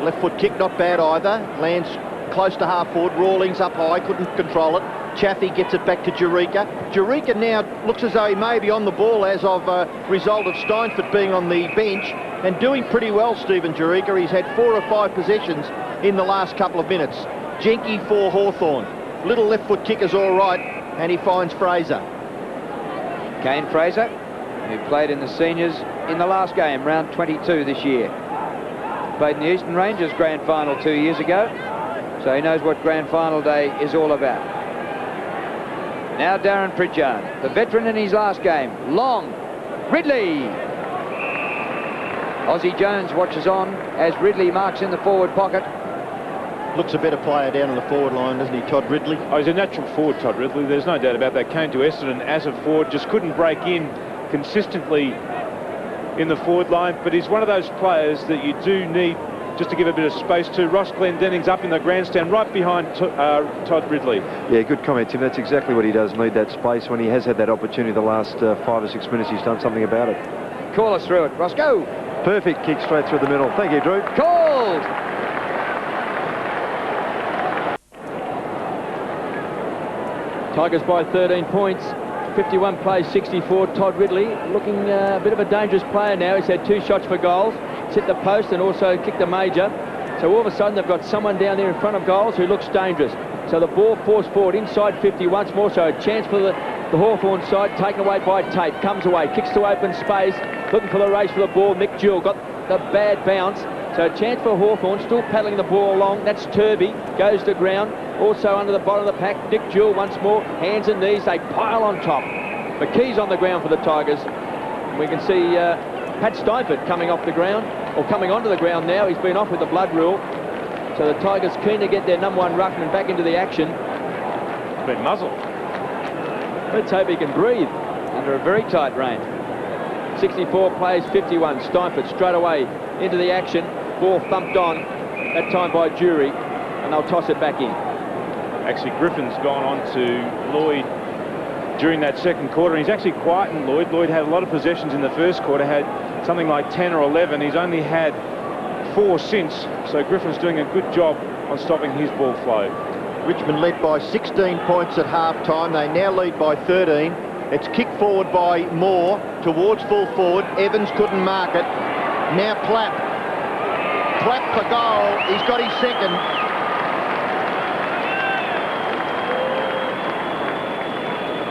Left foot kick, not bad either. Lands close to half forward. Rawlings up high, couldn't control it. Chaffee gets it back to Jurica. Jurica now looks as though he may be on the ball as of result of Steinfort being on the bench and doing pretty well, Stephen Jurica. He's had 4 or 5 possessions in the last couple of minutes. Jenke for Hawthorn. Little left foot kick is all right, and he finds Fraser. Kane Fraser, who played in the seniors in the last game, round 22 this year. Played in the Eastern Rangers grand final 2 years ago, so he knows what grand final day is all about. Now Darrin Pritchard, the veteran in his last game. Long, Ridley. Aussie Jones watches on as Ridley marks in the forward pocket. Looks a better player down on the forward line, doesn't he, Todd Ridley? Oh, he's a natural forward, Todd Ridley. There's no doubt about that. Came to Essendon as a forward, just couldn't break in consistently in the forward line, but he's one of those players that you do need just to give a bit of space to. Ross Glendenning's up in the grandstand right behind Todd Ridley. Yeah, good comment, Tim. That's exactly what he does, need that space. When he has had that opportunity the last 5 or 6 minutes, he's done something about it. Call us through it, Roscoe. Perfect kick straight through the middle. Thank you, Drew. Called! Tigers by 13 points. 51 plays 64. Todd Ridley looking a bit of a dangerous player now. He's had 2 shots for goals. He's hit the post and also kicked a major. So all of a sudden they've got someone down there in front of goals who looks dangerous. So the ball forced forward inside 50 once more. So a chance for the Hawthorn side, taken away by Tate. Comes away, kicks to open space, looking for the race for the ball. Nick Jewell got the bad bounce. So a chance for Hawthorn, still paddling the ball along. That's Turby, goes to ground. Also under the bottom of the pack, Dick Jewell once more. Hands and knees, they pile on top. McKee's on the ground for the Tigers. We can see Pat Steinford coming off the ground, or coming onto the ground now. He's been off with the blood rule. So the Tigers keen to get their number one ruckman back into the action. Been muzzled. Let's hope he can breathe under a very tight rein. 64 plays 51. Steinford straight away into the action. Ball thumped on, that time by Jury, and they'll toss it back in. Actually, Griffin's gone on to Lloyd during that second quarter. He's actually quietened Lloyd. Lloyd had a lot of possessions in the first quarter, had something like 10 or 11. He's only had 4 since, so Griffin's doing a good job on stopping his ball flow. Richmond led by 16 points at half-time. They now lead by 13. It's kicked forward by Moore towards full forward. Evans couldn't mark it. Now Plapp. Plapp for goal. He's got his second.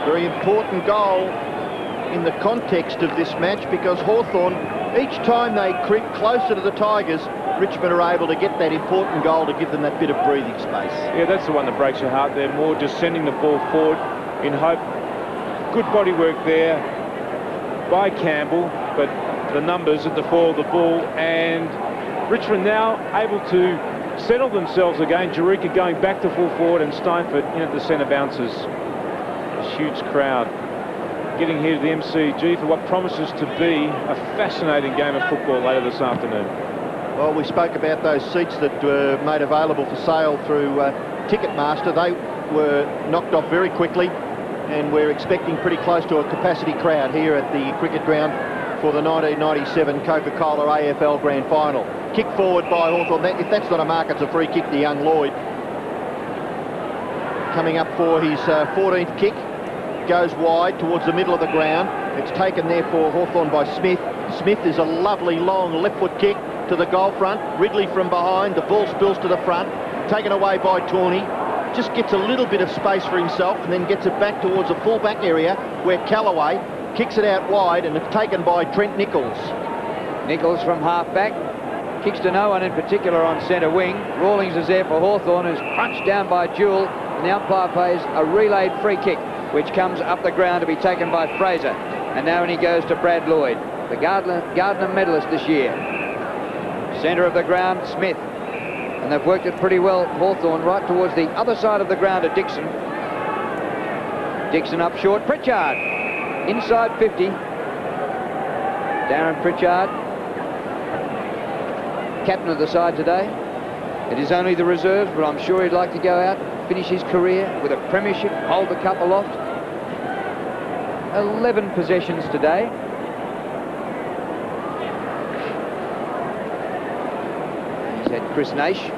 Very important goal in the context of this match, because Hawthorn, each time they creep closer to the Tigers, Richmond are able to get that important goal to give them that bit of breathing space. Yeah, that's the one that breaks your heart there. More just sending the ball forward in hope. Good body work there by Campbell, but the numbers at the fall of the ball, and Richmond now able to settle themselves again. Jurica going back to full forward, and Steinford in at the centre bounces. A huge crowd getting here to the MCG for what promises to be a fascinating game of football later this afternoon. Well, we spoke about those seats that were made available for sale through Ticketmaster. They were knocked off very quickly, and we're expecting pretty close to a capacity crowd here at the cricket ground for the 1997 Coca-Cola AFL Grand Final. Kick forward by Hawthorn. If that's not a mark, it's a free kick to young Lloyd. Coming up for his 14th kick. Goes wide towards the middle of the ground. It's taken there for Hawthorn by Smith. Smith is a lovely long left foot kick to the goal front. Ridley from behind. The ball spills to the front. Taken away by Tawney. Just gets a little bit of space for himself and then gets it back towards the full-back area where Callaway kicks it out wide, and it's taken by Trent Nichols. Nichols from half-back. Kicks to no one in particular on centre wing. Rawlings is there for Hawthorn, who's crunched down by Jewell. And the umpire plays a relayed free kick, which comes up the ground to be taken by Fraser. And now he goes to Brad Lloyd, the Gardiner medalist this year. Centre of the ground, Smith. And they've worked it pretty well, Hawthorn, right towards the other side of the ground to Dixon. Dixon up short, Pritchard. Inside 50. Darrin Pritchard, captain of the side today. It is only the reserves, but I'm sure he'd like to go out, finish his career with a premiership, hold the cup aloft. 11 possessions today. He's had Chris Naish.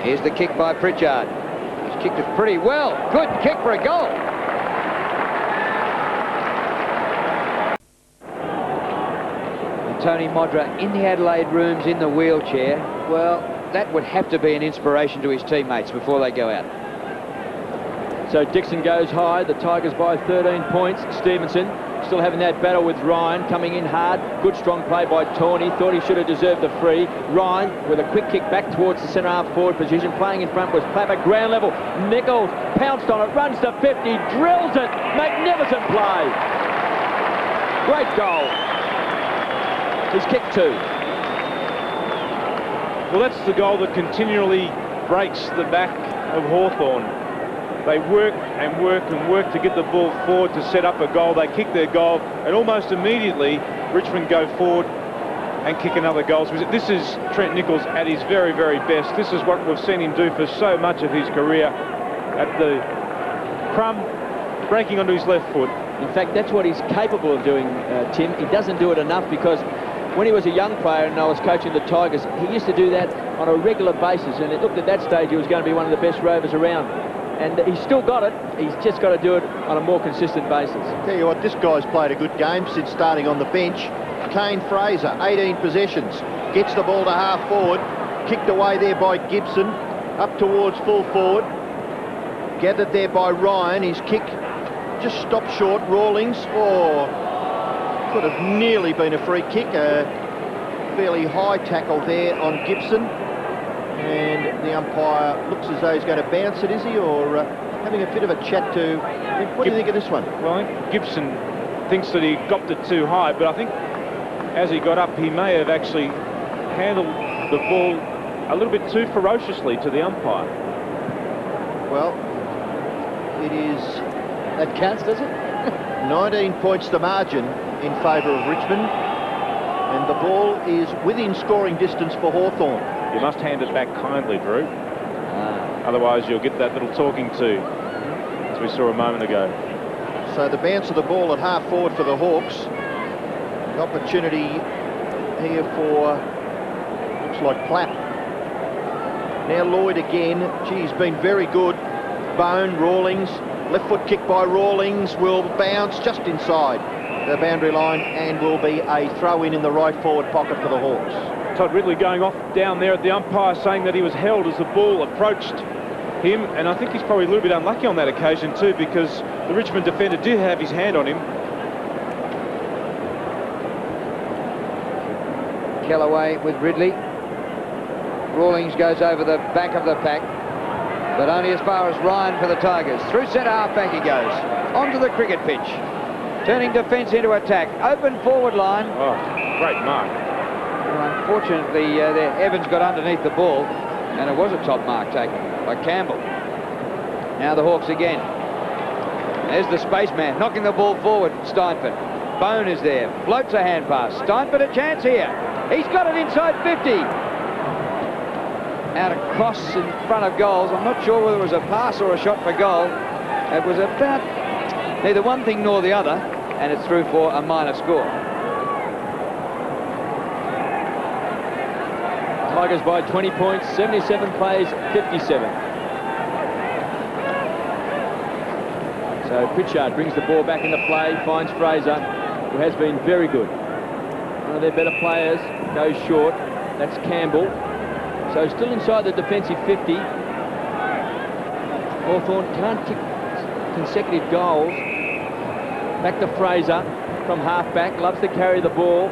Here's the kick by Pritchard. He's kicked it pretty well. Good kick for a goal. And Tony Modra in the Adelaide rooms in the wheelchair. Well, that would have to be an inspiration to his teammates before they go out. So Dixon goes high. The Tigers by 13 points. Stevenson still having that battle with Ryan, coming in hard. Good strong play by Tawney. Thought he should have deserved a free. Ryan with a quick kick back towards the centre half forward position. Playing in front was Plapp at ground level. Nichols pounced on it, runs to 50, drills it. Magnificent play. Great goal. He's kicked 2. Well, that's the goal that continually breaks the back of Hawthorn. They work and work and work to get the ball forward to set up a goal. They kick their goal, and almost immediately Richmond go forward and kick another goal. So this is Trent Nichols at his very, very best. This is what we've seen him do for so much of his career. At the crumb, breaking onto his left foot. In fact, that's what he's capable of doing, Tim. He doesn't do it enough, because when he was a young player and I was coaching the Tigers, he used to do that on a regular basis, and it looked at that stage he was going to be one of the best rovers around. And he's still got it. He's just got to do it on a more consistent basis. Tell you what, this guy's played a good game since starting on the bench. Kane Fraser, 18 possessions. Gets the ball to half forward. Kicked away there by Gibson. Up towards full forward. Gathered there by Ryan. His kick just stopped short. Rawlings, could have nearly been a free kick. fairly high tackle there on Gibson. And the umpire looks as though he's going to bounce it, is he? Or having a bit of a chat to... What do you think of this one? Well, I think Gibson thinks that he got it too high, but I think as he got up, he may have actually handled the ball a little bit too ferociously to the umpire. Well, it is... That counts, does it? 19 points the margin in favour of Richmond. And the ball is within scoring distance for Hawthorn. You must hand it back kindly, Drew. Otherwise, you'll get that little talking to, as we saw a moment ago. So the bounce of the ball at half forward for the Hawks. The opportunity here for, looks like Plapp. Now Lloyd again. Gee, he's been very good. Bone, Rawlings. Left foot kick by Rawlings will bounce just inside the boundary line and will be a throw-in in the right forward pocket for the Hawks. Todd Ridley going off down there at the umpire, saying that he was held as the ball approached him, and I think he's probably a little bit unlucky on that occasion too, because the Richmond defender did have his hand on him. Kellaway with Ridley. Rawlings goes over the back of the pack, but only as far as Ryan for the Tigers. Through centre half back he goes, onto the cricket pitch. Turning defence into attack. Open forward line. Oh, great mark. Well, unfortunately, Evans got underneath the ball, and it was a top mark taken by Campbell. Now the Hawks again. There's the spaceman knocking the ball forward. Steinford. Bone is there. Floats a hand pass. Steinford a chance here. He's got it inside 50. Out across in front of goals. I'm not sure whether it was a pass or a shot for goal. It was about neither one thing nor the other, and it's through for a minor score. Tigers by 20 points, 77 plays, 57. So Pritchard brings the ball back into play, finds Fraser, who has been very good. One of their better players goes short. That's Campbell. So still inside the defensive 50. Hawthorn can't kick consecutive goals. Back to Fraser from half-back, loves to carry the ball.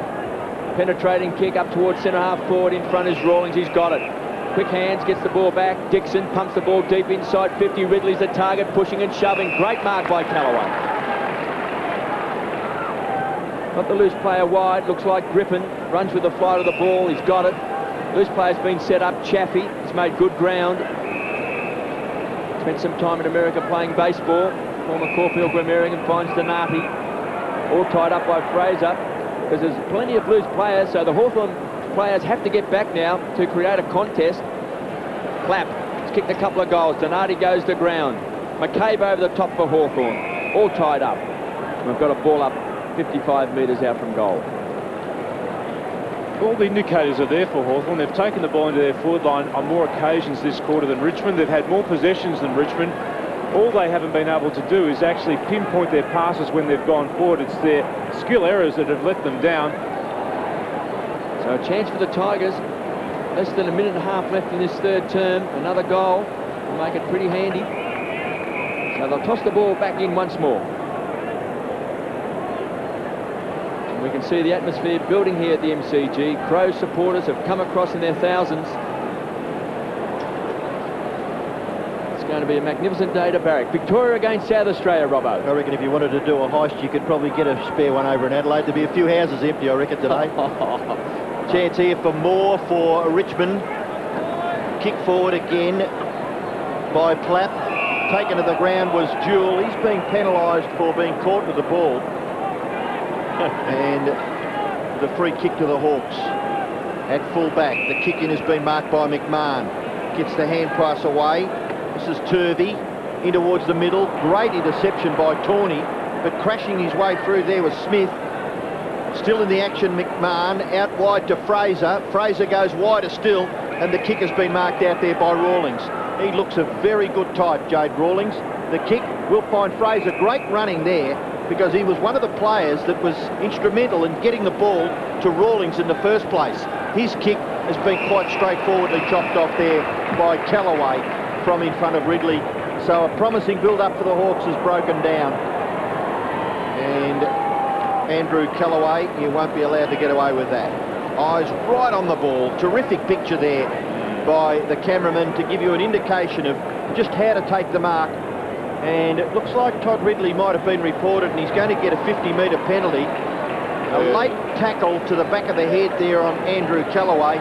Penetrating kick up towards centre-half forward. In front is Rawlings, he's got it. Quick hands, gets the ball back. Dixon pumps the ball deep inside 50. Ridley's the target, pushing and shoving. Great mark by Callaway. Got the loose player wide, looks like Griffin. Runs with the flight of the ball, he's got it. Loose player's been set up, Chaffee. He's made good ground. Spent some time in America playing baseball. Former Caulfield grammarian finds Donati. All tied up by Fraser, because there's plenty of loose players, so the Hawthorn players have to get back now to create a contest. Plapp has kicked a couple of goals. Donati goes to ground. McCabe over the top for Hawthorn. All tied up. We've got a ball up 55 metres out from goal. All the indicators are there for Hawthorn. They've taken the ball into their forward line on more occasions this quarter than Richmond. They've had more possessions than Richmond. All they haven't been able to do is actually pinpoint their passes when they've gone forward. It's their skill errors that have let them down. So a chance for the Tigers. Less than a minute and a half left in this third term. Another goal will make it pretty handy. So they'll toss the ball back in once more. And we can see the atmosphere building here at the MCG. Crows supporters have come across in their thousands. It's going to be a magnificent day to Barich. Victoria against South Australia, Robbo. I reckon if you wanted to do a heist, you could probably get a spare one over in Adelaide. There'd be a few houses empty, I reckon, today. Chance here for more for Richmond. Kick forward again by Plapp. Taken to the ground was Jewell. He's being penalised for being caught with the ball. And the free kick to the Hawks. At full back, the kick in has been marked by McMahon. Gets the hand pass away. This is Turvey in towards the middle. Great interception by Tawney, but crashing his way through there was Smith. Still in the action, McMahon out wide to Fraser. Fraser goes wider still, and the kick has been marked out there by Rawlings. He looks a very good type, Jade Rawlings. The kick will find Fraser. Great running there, because he was one of the players that was instrumental in getting the ball to Rawlings in the first place. His kick has been quite straightforwardly chopped off there by Callaway from in front of Ridley. So a promising build-up for the Hawks has broken down. And Andrew Callaway, you won't be allowed to get away with that. Eyes right on the ball. Terrific picture there by the cameraman to give you an indication of just how to take the mark. And it looks like Todd Ridley might have been reported, and he's going to get a 50-metre penalty. A late tackle to the back of the head there on Andrew Callaway.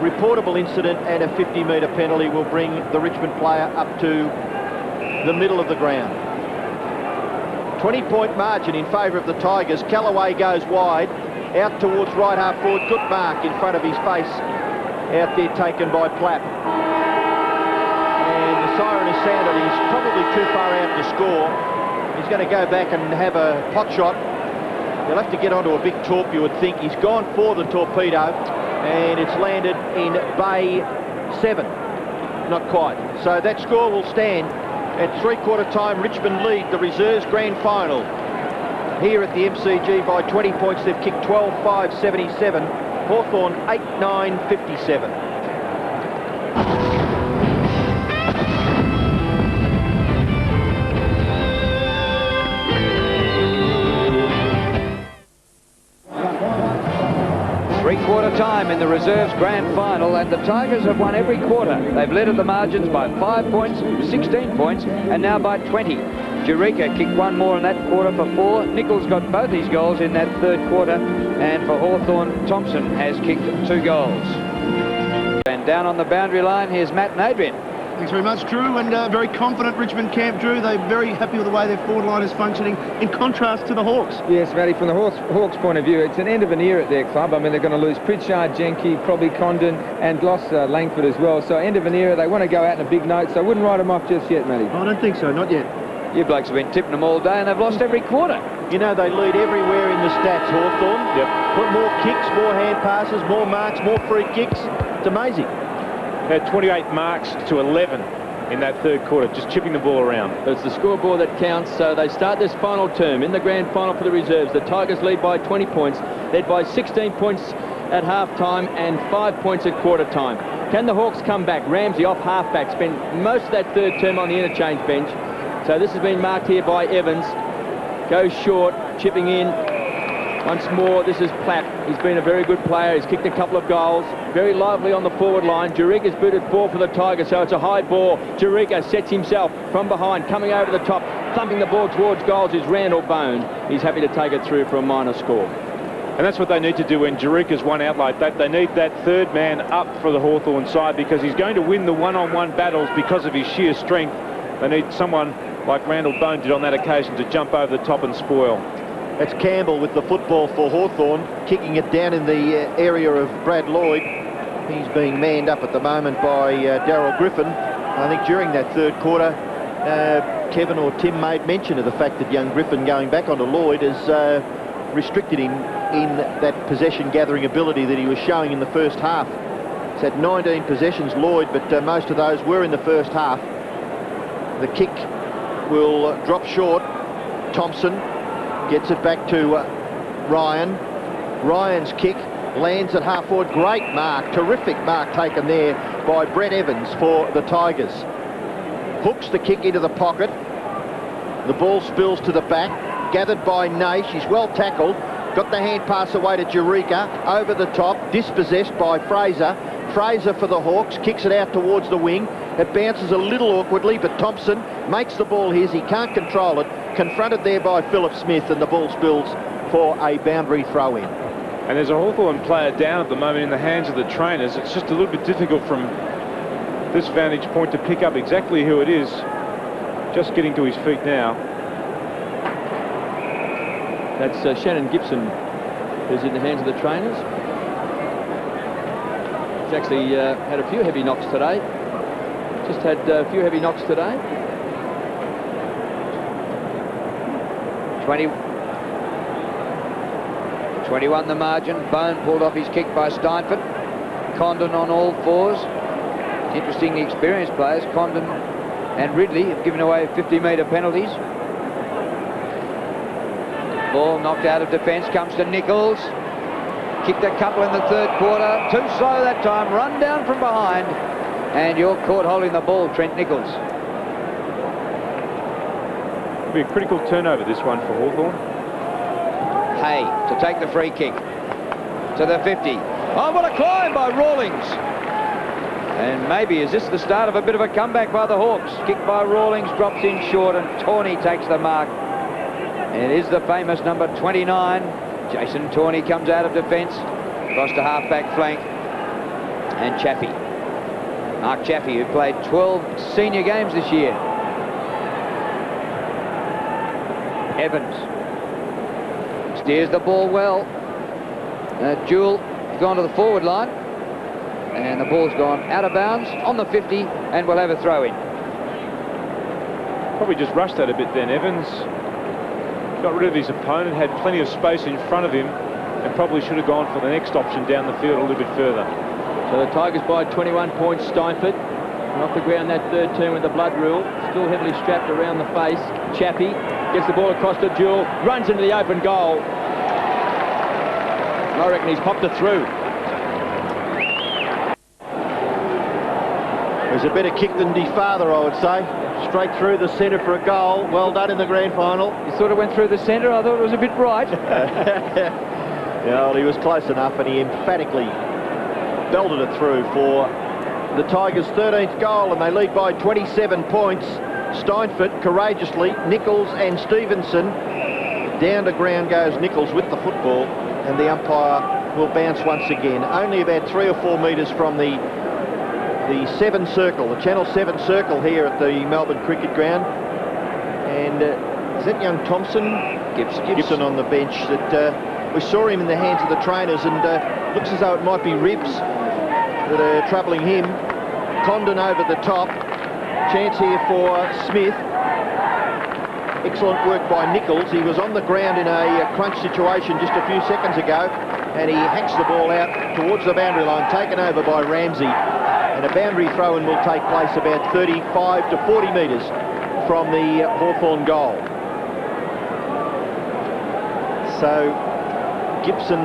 Reportable incident, and a 50-metre penalty will bring the Richmond player up to the middle of the ground. 20-point margin in favour of the Tigers. Callaway goes wide, out towards right half forward. Good mark in front of his face. Out there taken by Plapp. And the siren has sounded. He's probably too far out to score. He's going to go back and have a pot shot. He'll have to get onto a big torp, you would think. He's gone for the torpedo, and it's landed in Bay 7. Not quite. So that score will stand. At three-quarter time, Richmond lead the reserves grand final here at the MCG by 20 points. They've kicked 12-5-77. Hawthorn 8-9-57. Three-quarter time in the reserves grand final, and the Tigers have won every quarter. They've led at the margins by 5 points, 16 points, and now by 20. Jurica kicked one more in that quarter for 4. Nichols got both his goals in that third quarter, and for Hawthorn, Thompson has kicked 2 goals. And down on the boundary line, here's Matt and Adrian. Thanks very much, Drew, and very confident Richmond camp, Drew. They're very happy with the way their forward line is functioning, in contrast to the Hawks. Yes, Matty, from the Hawks' point of view, it's an end of an era at their club. I mean, they're going to lose Pritchard, Jenke, probably Condon, and lost Langford as well. So end of an era. They want to go out in a big note, so I wouldn't write them off just yet, Matty. I don't think so, not yet. You blokes have been tipping them all day, and they've lost every quarter. You know, they lead everywhere in the stats, Hawthorn. Yep. Put more kicks, more hand passes, more marks, more free kicks. It's amazing. They had 28 marks to 11 in that third quarter, just chipping the ball around. But it's the scoreboard that counts, so they start this final term in the grand final for the reserves. The Tigers lead by 20 points, led by 16 points at half-time and 5 points at quarter-time. Can the Hawks come back? Ramsey off half-back, spent most of that third term on the interchange bench. So this has been marked here by Evans. Goes short, chipping in. Once more, this is Plapp. He's been a very good player. He's kicked a couple of goals. Very lively on the forward line. Jurica's booted 4 for the Tigers, so it's a high ball. Jurica sets himself from behind, coming over the top, thumping the ball towards goals is Randall Bone. He's happy to take it through for a minor score. And that's what they need to do when Jurica's one out like that. They need that third man up for the Hawthorn side, because he's going to win the one-on-one battles because of his sheer strength. They need someone like Randall Bone did on that occasion to jump over the top and spoil. That's Campbell with the football for Hawthorn, kicking it down in the area of Brad Lloyd. He's being manned up at the moment by Darryl Griffin. I think during that third quarter, Kevin or Tim made mention of the fact that young Griffin going back onto Lloyd has restricted him in that possession gathering ability that he was showing in the first half. He's had 19 possessions, Lloyd, but most of those were in the first half. The kick will drop short. Thompson gets it back to Ryan. Ryan's kick lands at half forward. Great mark, terrific mark taken there by Brett Evans for the Tigers. Hooks the kick into the pocket. The ball spills to the back, gathered by Naish. He's well tackled. Got the hand pass away to Jurica, over the top, dispossessed by Fraser. Fraser for the Hawks, kicks it out towards the wing. It bounces a little awkwardly, but Thompson makes the ball his. He can't control it. Confronted there by Philip Smith, and the ball spills for a boundary throw-in. And there's a Hawthorn player down at the moment in the hands of the trainers. It's just a little bit difficult from this vantage point to pick up exactly who it is. Just getting to his feet now. That's Shannon Gibson, who's in the hands of the trainers. He's actually had a few heavy knocks today. Just had a few heavy knocks today. 21 the margin. Bone pulled off his kick by Steinford. Condon on all fours. Interesting experienced players. Condon and Ridley have given away 50-metre penalties. Ball knocked out of defence, comes to Nichols. Kicked a couple in the third quarter. Too slow that time. Run down from behind. And you're caught holding the ball, Trent Nichols. It'll be a critical turnover, this one, for Hawthorn. Hay to take the free kick to the 50. Oh, what a climb by Rawlings. And maybe is this the start of a bit of a comeback by the Hawks? Kick by Rawlings, drops in short, and Tawney takes the mark. And it is the famous number 29. Jason Tawney comes out of defence, across to half-back flank. And Chaffee. Mark Chaffee, who played 12 senior games this year. Evans steers the ball well. Jewell gone to the forward line. And the ball's gone out of bounds on the 50, and we'll have a throw in. Probably just rushed that a bit then, Evans. Got rid of his opponent, had plenty of space in front of him, and probably should have gone for the next option down the field a little bit further. So the Tigers by 21 points. Steinford off the ground, that third turn with the blood rule. Still heavily strapped around the face. Chappie gets the ball across to Jewell, runs into the open goal. I reckon he's popped it through. There's a better kick than father, I would say. Straight through the centre for a goal. Well done in the grand final. You sort of went through the centre. I thought it was a bit bright. Yeah, well, he was close enough, and he emphatically belted it through for the Tigers' 13th goal, and they lead by 27 points. Steinford courageously, Nichols and Stevenson. Down to ground goes Nichols with the football, and the umpire will bounce once again. Only about 3 or 4 metres from the 7 circle, the Channel 7 circle here at the Melbourne Cricket Ground. And is that young Thompson? Gibson on the bench. That we saw him in the hands of the trainers, and looks as though it might be ribs that are troubling him. Condon over the top. Chance here for Smith. Excellent work by Nichols. He was on the ground in a crunch situation just a few seconds ago, and he hacks the ball out towards the boundary line, taken over by Ramsey. And a boundary throw-in will take place about 35 to 40 metres from the Hawthorn goal. So Gibson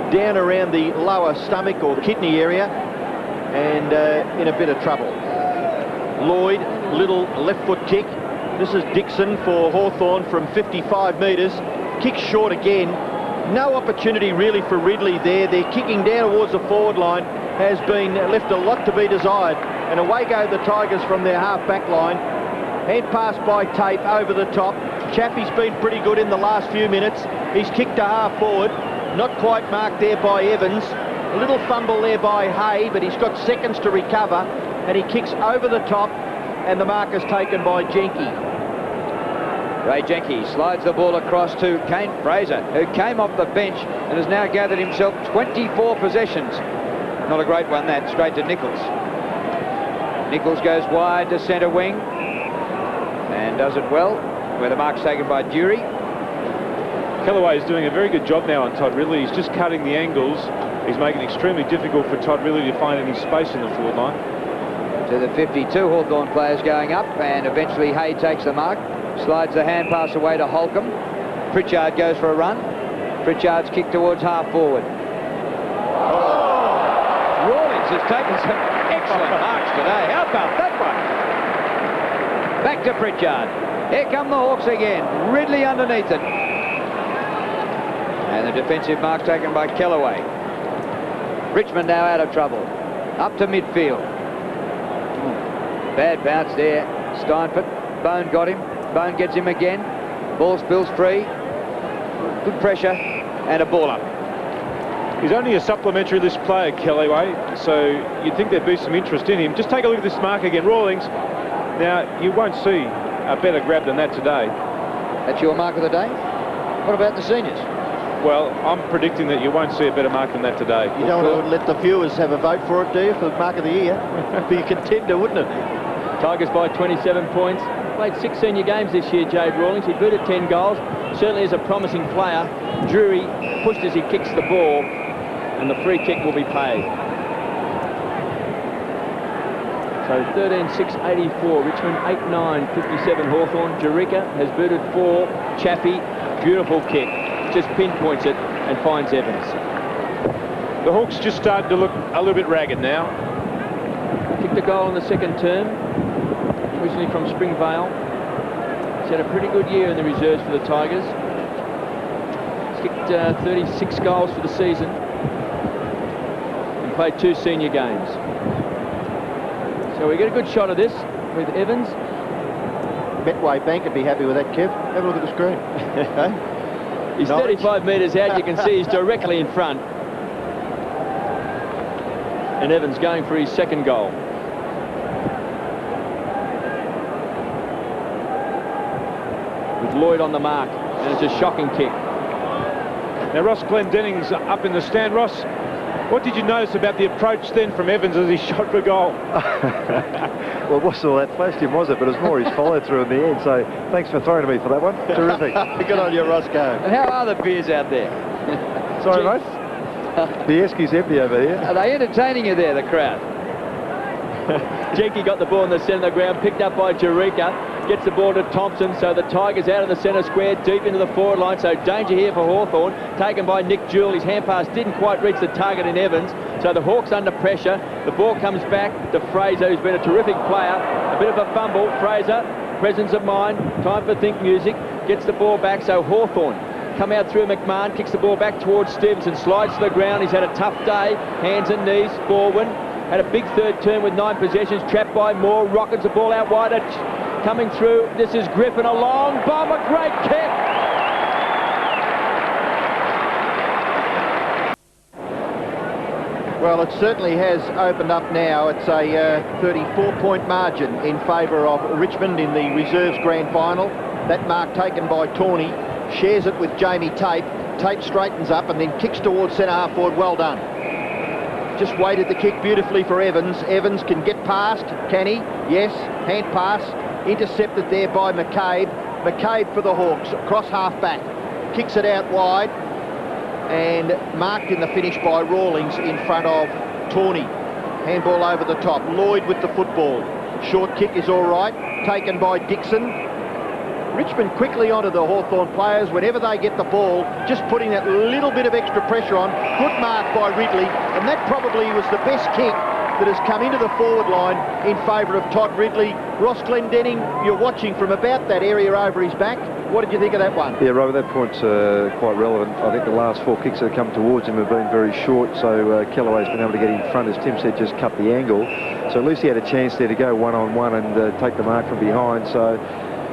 down around the lower stomach or kidney area, and in a bit of trouble. Lloyd, little left foot kick. This is Dixon for Hawthorn from 55 metres. Kick short again. No opportunity really for Ridley there. They're kicking down towards the forward line. Has been left a lot to be desired. And away go the Tigers from their half-back line. Hand pass by Tate over the top. Chaffee's been pretty good in the last few minutes. He's kicked to half forward. Not quite marked there by Evans. A little fumble there by Hay, but he's got seconds to recover. And he kicks over the top, and the mark is taken by Jenke. Ray Jenke slides the ball across to Kane Fraser, who came off the bench and has now gathered himself 24 possessions. Not a great one, that. Straight to Nichols. Nichols goes wide to centre wing and does it well, where the mark's taken by Jury. Kellaway is doing a very good job now on Todd Ridley. He's just cutting the angles. He's making it extremely difficult for Todd Ridley to find any space in the forward line. To the 52 Hawthorn players going up, and eventually Hay takes the mark. Slides the hand pass away to Holcomb. Pritchard goes for a run. Pritchard's kick towards half forward. Rawlings has taken some excellent marks today. How about that one? Back to Pritchard. Here come the Hawks again. Ridley underneath it. And the defensive marks taken by Kellaway. Richmond now out of trouble. Up to midfield. Bad bounce there. Steinford. Bone got him. Bone gets him again. Ball spills free. Good pressure. And a ball up. He's only a supplementary list player, Kellaway, so you'd think there'd be some interest in him. Just take a look at this mark again. Rawlings. Now, you won't see a better grab than that today. That's your mark of the day? What about the seniors? Well, I'm predicting that you won't see a better mark than that today. You don't want to let the viewers have a vote for it, do you, for the mark of the year? Be a contender, wouldn't it? Tigers by 27 points. Played 6 senior games this year, Jade Rawlings. He booted 10 goals. Certainly is a promising player. Drury pushed as he kicks the ball, and the free kick will be paid. So 13-6-84. Richmond 8-9, 57 Hawthorn. Jurica has booted 4. Chaffee, beautiful kick. Just pinpoints it and finds Evans. The Hawks just started to look a little bit ragged now. Kicked a goal in the second term, originally from Springvale. He's had a pretty good year in the reserves for the Tigers. He's kicked 36 goals for the season and played 2 senior games. So we get a good shot of this with Evans. Betway Bank would be happy with that, Kev. Have a look at the screen. Okay. He's 35 metres out. You can see he's directly in front. And Evans going for his second goal. With Lloyd on the mark, and it's a shocking kick. Now Ross Glendinning's up in the stand. Ross, what did you notice about the approach then from Evans as he shot for goal? Well, it wasn't all that flashed him, was it? But it was more his follow-through in the end. So thanks for throwing to me for that one. Terrific. Good on you, Roscoe. And how are the beers out there? Sorry, mate. The Eski's empty over here. Are they entertaining you there, the crowd? Jenky got the ball in the centre of the ground, picked up by Jurica, gets the ball to Thompson, so the Tigers out of the centre square, deep into the forward line, so danger here for Hawthorn, taken by Nick Jewell. His hand pass didn't quite reach the target in Evans, so the Hawks under pressure. The ball comes back to Fraser, who's been a terrific player. A bit of a fumble. Fraser, presence of mind, time for think music, gets the ball back, so Hawthorn come out through McMahon, kicks the ball back towards Stevenson, slides to the ground. He's had a tough day, hands and knees. Baldwin had a big third turn with 9 possessions, trapped by Moore, rockets the ball out wide. Coming through, this is Griffin, a long bomb, a great kick. Well, it certainly has opened up now. It's a 34-point margin in favour of Richmond in the reserves grand final. That mark taken by Tawney, shares it with Jamie Tate. Tate straightens up and then kicks towards centre half forward. Well done. Just waited the kick beautifully for Evans. Evans can get past, can he? Yes, hand pass. Intercepted there by McCabe. McCabe for the Hawks, across half back. Kicks it out wide and marked in the finish by Rawlings in front of Tawney. Handball over the top. Lloyd with the football. Short kick is all right. Taken by Dixon. Richmond quickly onto the Hawthorn players whenever they get the ball, just putting that little bit of extra pressure on. Good mark by Ridley, and that probably was the best kick that has come into the forward line in favour of Todd Ridley. Ross Glendenning, you're watching from about that area over his back. What did you think of that one? Yeah, Robert, that point's quite relevant. I think the last 4 kicks that have come towards him have been very short, so Kellaway's been able to get in front, as Tim said, just cut the angle. So at least he had a chance there to go one-on-one and take the mark from behind. So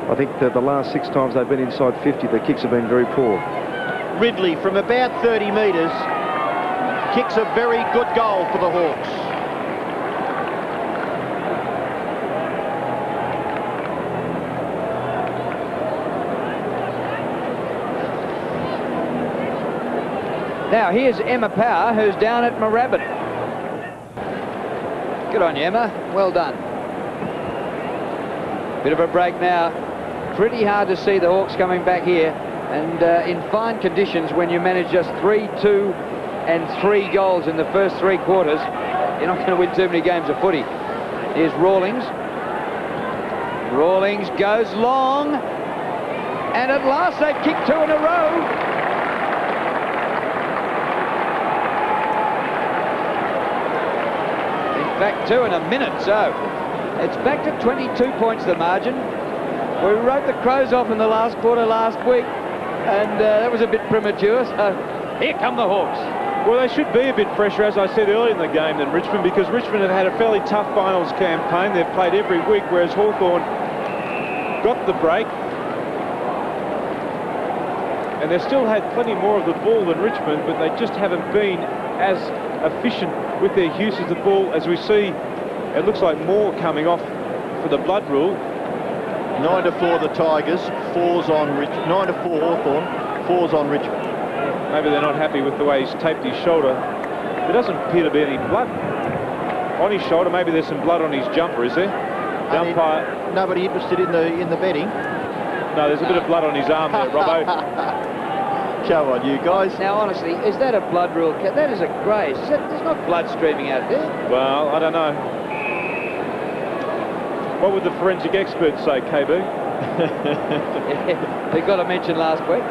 I think that the last 6 times they've been inside 50, the kicks have been very poor. Ridley from about 30 metres kicks a very good goal for the Hawks. Now here's Emma Power, who's down at Moorabbin. Good on you, Emma. Well done. Bit of a break now. Pretty hard to see the Hawks coming back here, and in fine conditions when you manage just 3, 2 and 3 goals in the first 3 quarters, you're not going to win too many games of footy. Here's Rawlings. Rawlings goes long, and at last they've kicked 2 in a row. In fact, 2 in a minute, so it's back to 22 points the margin. We wrote the Crows off in the last quarter last week, and that was a bit premature, so here come the Hawks. Well, they should be a bit fresher, as I said earlier in the game, than Richmond, because Richmond have had a fairly tough finals campaign. They've played every week, whereas Hawthorn got the break. And they've still had plenty more of the ball than Richmond, but they just haven't been as efficient with their use of the ball. As we see, it looks like more coming off for the blood rule. 9-4 the Tigers, 4's on 9-4 Hawthorn, 4's on Richmond. Maybe they're not happy with the way he's taped his shoulder. There doesn't appear to be any blood on his shoulder. Maybe there's some blood on his jumper, is there? The umpire. Nobody interested in the betting? No, there's a bit of blood on his arm there, Robbo. Come on, you guys. Now, honestly, is that a blood rule? That is a graze. There's not blood streaming out there. Well, I don't know. What would the forensic experts say, KB? They got to mention last week.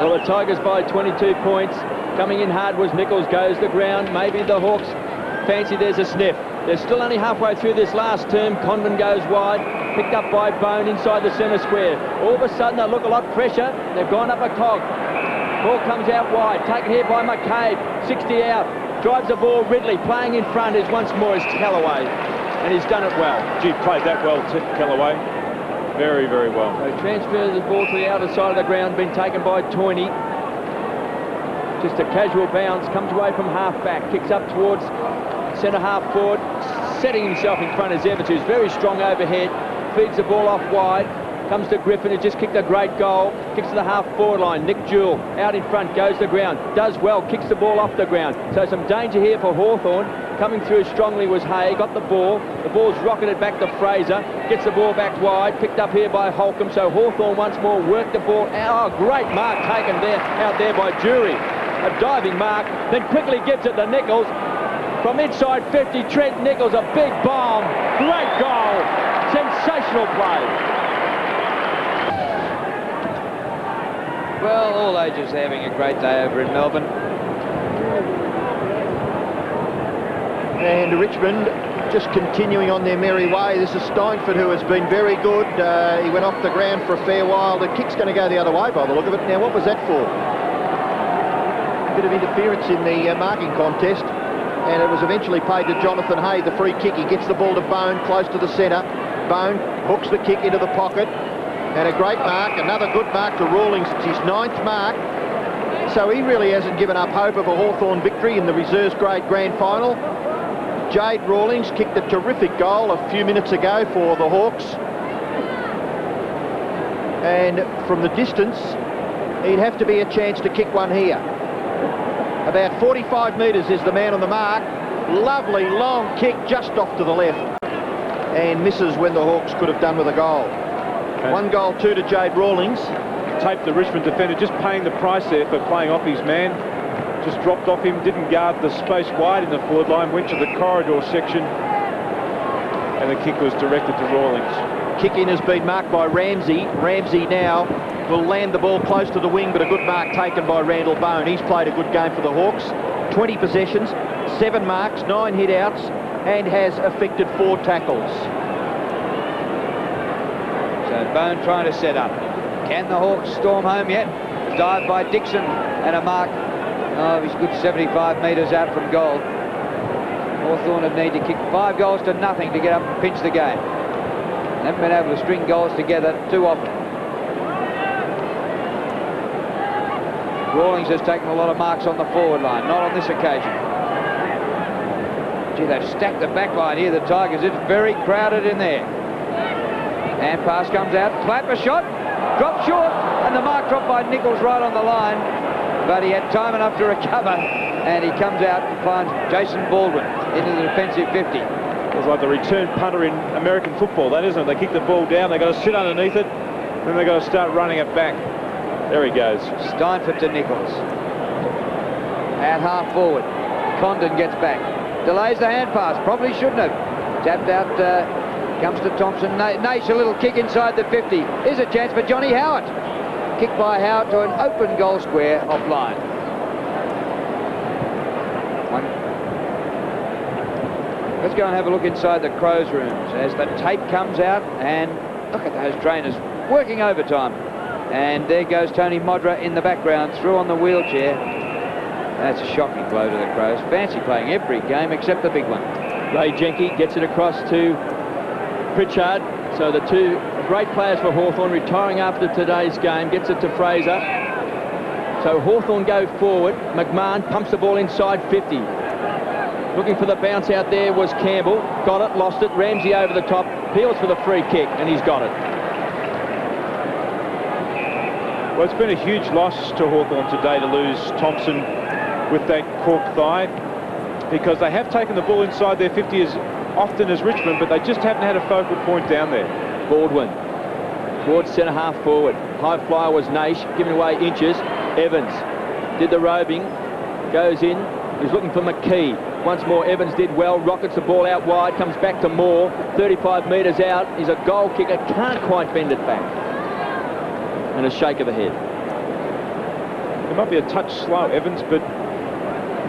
Well, the Tigers by 22 points. Coming in hard was Nichols, goes the ground. Maybe the Hawks fancy there's a sniff. They're still only halfway through this last term. Condon goes wide, picked up by Bone inside the centre square. All of a sudden they look a lot fresher. They've gone up a cog. Ball comes out wide, taken here by McCabe, 60 out, drives the ball, Ridley playing in front is once more is Callaway, and he's done it well. Gee, played that well, Callaway. Very, very well. So transfer the ball to the outer side of the ground, been taken by Toyney. Just a casual bounce, comes away from half-back, kicks up towards centre half forward, setting himself in front of Evans, who's very strong overhead, feeds the ball off wide, comes to Griffin, who just kicked a great goal, kicks to the half-forward line. Nick Jewell out in front, goes to the ground, does well, kicks the ball off the ground. So some danger here for Hawthorn. Coming through strongly was Hay, got the ball's rocketed back to Fraser, gets the ball back wide, picked up here by Holcomb, so Hawthorn once more work the ball. Oh, great mark taken there, out there by Jury. A diving mark, then quickly gives it to Nichols. From inside 50, Trent Nichols, a big bomb, great goal, sensational play. Well, all ages having a great day over in Melbourne. And Richmond just continuing on their merry way. This is Steinford, who has been very good. He went off the ground for a fair while. The kick's going to go the other way by the look of it. Now, what was that for? A bit of interference in the marking contest, and it was eventually paid to Jonathan Hay, the free kick. He gets the ball to Bone, close to the centre. Bone hooks the kick into the pocket, and a great mark, another good mark to Rawlings. It's his 9th mark, so he really hasn't given up hope of a Hawthorn victory in the reserves grade grand final. Jade Rawlings kicked a terrific goal a few minutes ago for the Hawks, and from the distance he'd have to be a chance to kick one here. About 45 metres is the man on the mark. Lovely long kick just off to the left, and misses when the Hawks could have done with a goal. 1-2 to Jade Rawlings. Taped the Richmond defender, just paying the price there for playing off his man. Just dropped off him, didn't guard the space wide in the forward line, went to the corridor section, and the kick was directed to Rawlings. Kick in has been marked by Ramsey. Ramsey now will land the ball close to the wing, but a good mark taken by Randall Bone. He's played a good game for the Hawks. 20 possessions, 7 marks, 9 hit-outs, and has affected 4 tackles. So Bone trying to set up. Can the Hawks storm home yet? Dive by Dixon and a mark. Oh, he's good 75 metres out from goal. Hawthorn would need to kick 5 goals to nothing to get up and pinch the game. They haven't been able to string goals together too often. Rawlings has taken a lot of marks on the forward line, not on this occasion. Gee, they've stacked the back line here, the Tigers. It's very crowded in there. And pass comes out, Plapp a shot, dropped short, and the mark dropped by Nichols right on the line. But he had time enough to recover, and he comes out and finds Jason Baldwin into the defensive 50. It's like the return punter in American football, that isn't it? They kick the ball down, they've got to sit underneath it, then they've got to start running it back. There he goes. Steinford to Nichols. At half forward. Condon gets back. Delays the hand pass. Probably shouldn't have. Tapped out, comes to Thompson. Nash, a little kick inside the 50. Here's a chance for Johnny Howat. Kick by Howat to an open goal square offline. Let's go and have a look inside the Crows rooms as the tape comes out, and look at those trainers working overtime. And there goes Tony Modra in the background, through on the wheelchair. That's a shocking blow to the Crows. Fancy playing every game except the big one. Ray Jenke gets it across to Pritchard. So the 2 great players for Hawthorn retiring after today's game. Gets it to Fraser. So Hawthorn go forward. McMahon pumps the ball inside 50. Looking for the bounce out there was Campbell. Got it, lost it. Ramsey over the top. Peels for the free kick, and he's got it. Well, it's been a huge loss to Hawthorn today to lose Thompson with that cork thigh, because they have taken the ball inside their 50 as often as Richmond, but they just haven't had a focal point down there. Baldwin towards centre half forward. High flyer was Nash, giving away inches. Evans did the roving, goes in. He's looking for McKee. Once more, Evans did well, rockets the ball out wide, comes back to Moore. 35 metres out. He's a goal kicker, can't quite bend it back. And a shake of the head. It might be a touch slow, Evans, but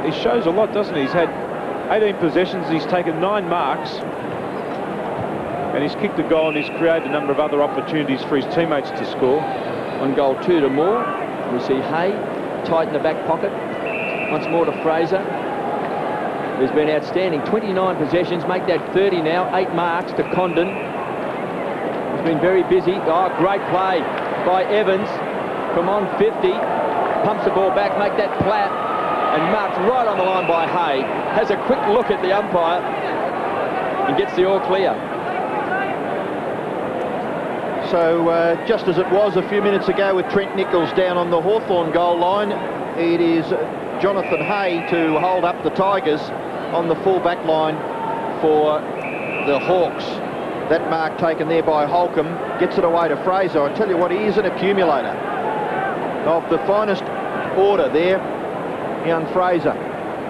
he shows a lot, doesn't he? He's had 18 possessions, he's taken 9 marks, and he's kicked a goal, and he's created a number of other opportunities for his teammates to score. 1-2 to Moore. We see Hay tight in the back pocket. Once more to Fraser, who's been outstanding. 29 possessions, make that 30 now. 8 marks to Condon. He's been very busy. Oh, great play by Evans from on 50. Pumps the ball back, make that Plapp, and marked right on the line by Hay. Has a quick look at the umpire and gets the all clear. So just as it was a few minutes ago with Trent Nichols down on the Hawthorn goal line, it is Jonathan Hay to hold up the Tigers on the full back line for the Hawks. That mark taken there by Holcomb gets it away to Fraser. I tell you what, he is an accumulator of the finest order there, young Fraser.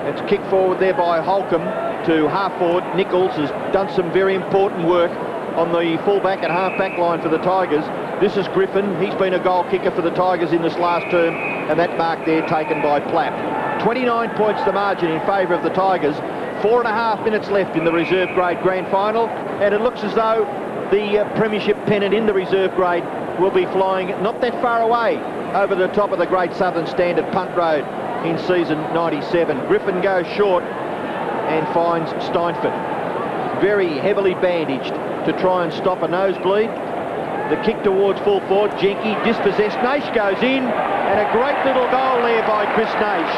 It's kicked forward there by Holcomb to half forward. Nichols has done some very important work on the full-back and half-back line for the Tigers. This is Griffin. He's been a goal kicker for the Tigers in this last term, and that mark there taken by Plapp. 29 points the margin in favour of the Tigers. 4.5 minutes left in the reserve grade grand final, and it looks as though the premiership pennant in the reserve grade will be flying not that far away over the top of the Great Southern Stand at Punt Road in season 97. Griffin goes short and finds Steinfort. Very heavily bandaged to try and stop a nosebleed. The kick towards full forward, Jenke dispossessed. Naish goes in, and a great little goal there by Chris Naish.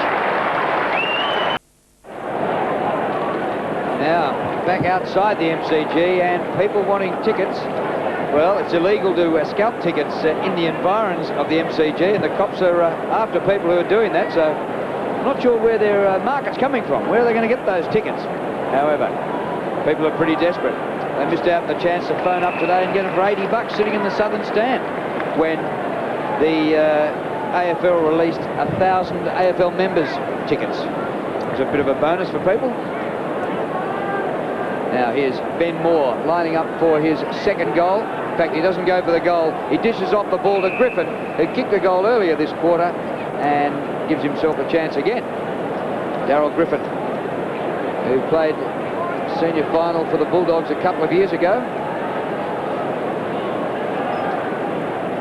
Now, back outside the MCG and people wanting tickets. Well, it's illegal to scalp tickets in the environs of the MCG, and the cops are after people who are doing that, so I'm not sure where their market's coming from. Where are they going to get those tickets? However, people are pretty desperate. They missed out on the chance to phone up today and get them for $80 sitting in the Southern Stand when the AFL released 1,000 AFL members tickets. It's a bit of a bonus for people. Now here's Ben Moore lining up for his second goal. In fact, he doesn't go for the goal. He dishes off the ball to Griffin, who kicked the goal earlier this quarter and gives himself a chance again. Darryl Griffin, who played senior final for the Bulldogs a couple of years ago.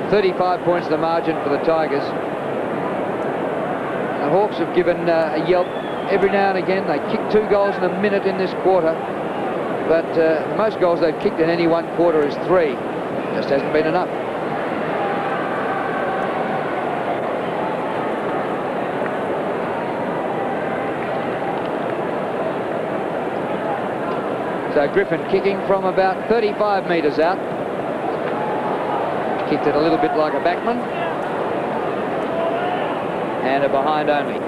35 points the margin for the Tigers. The Hawks have given a yelp every now and again. They kicked 2 goals in a minute in this quarter, but the most goals they've kicked in any one quarter is 3. Just hasn't been enough. So Griffin kicking from about 35 metres out. Kicked it a little bit like a backman. And a behind only.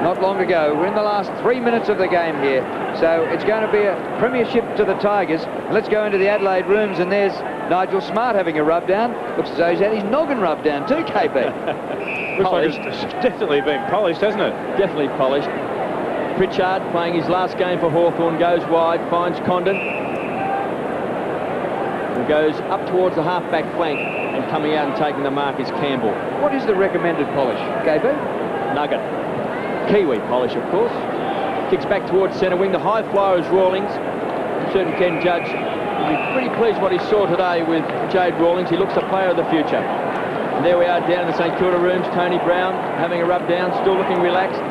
Not long to go. We're in the last 3 minutes of the game here. So it's going to be a premiership to the Tigers. Let's go into the Adelaide rooms, and there's Nigel Smart having a rub down. Looks as though he's had his noggin rubbed down too, KP. Looks like it's definitely been polished, hasn't it? Definitely polished. Pritchard playing his last game for Hawthorn, goes wide, finds Condon, and goes up towards the half-back flank, and coming out and taking the mark is Campbell. What is the recommended polish, KP? Nugget. Kiwi polish, of course. Kicks back towards centre wing. The high flyer is Rawlings. I'm certain Ken Judge will be pretty pleased what he saw today with Jade Rawlings. He looks a player of the future. And there we are down in the St Kilda rooms. Tony Brown having a rub down, still looking relaxed.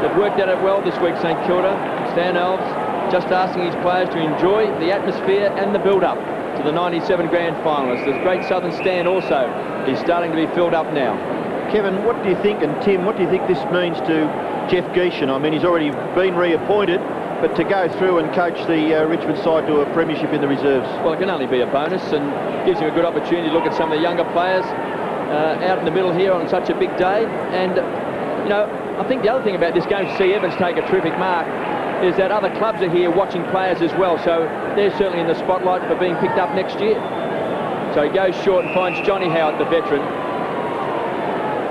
They've worked at it well this week, St Kilda. Stan Alves just asking his players to enjoy the atmosphere and the build-up to the 97 grand finalists. The Great Southern Stand also is starting to be filled up now. Kevin, what do you think, and Tim, what do you think this means to Jeff Gieschen? I mean, he's already been reappointed, but to go through and coach the Richmond side to a premiership in the reserves? Well, it can only be a bonus, and gives him a good opportunity to look at some of the younger players out in the middle here on such a big day. And, you know, I think the other thing about this game, to see Evans take a terrific mark, is that other clubs are here watching players as well, so they're certainly in the spotlight for being picked up next year. So he goes short and finds Johnny Howat, the veteran.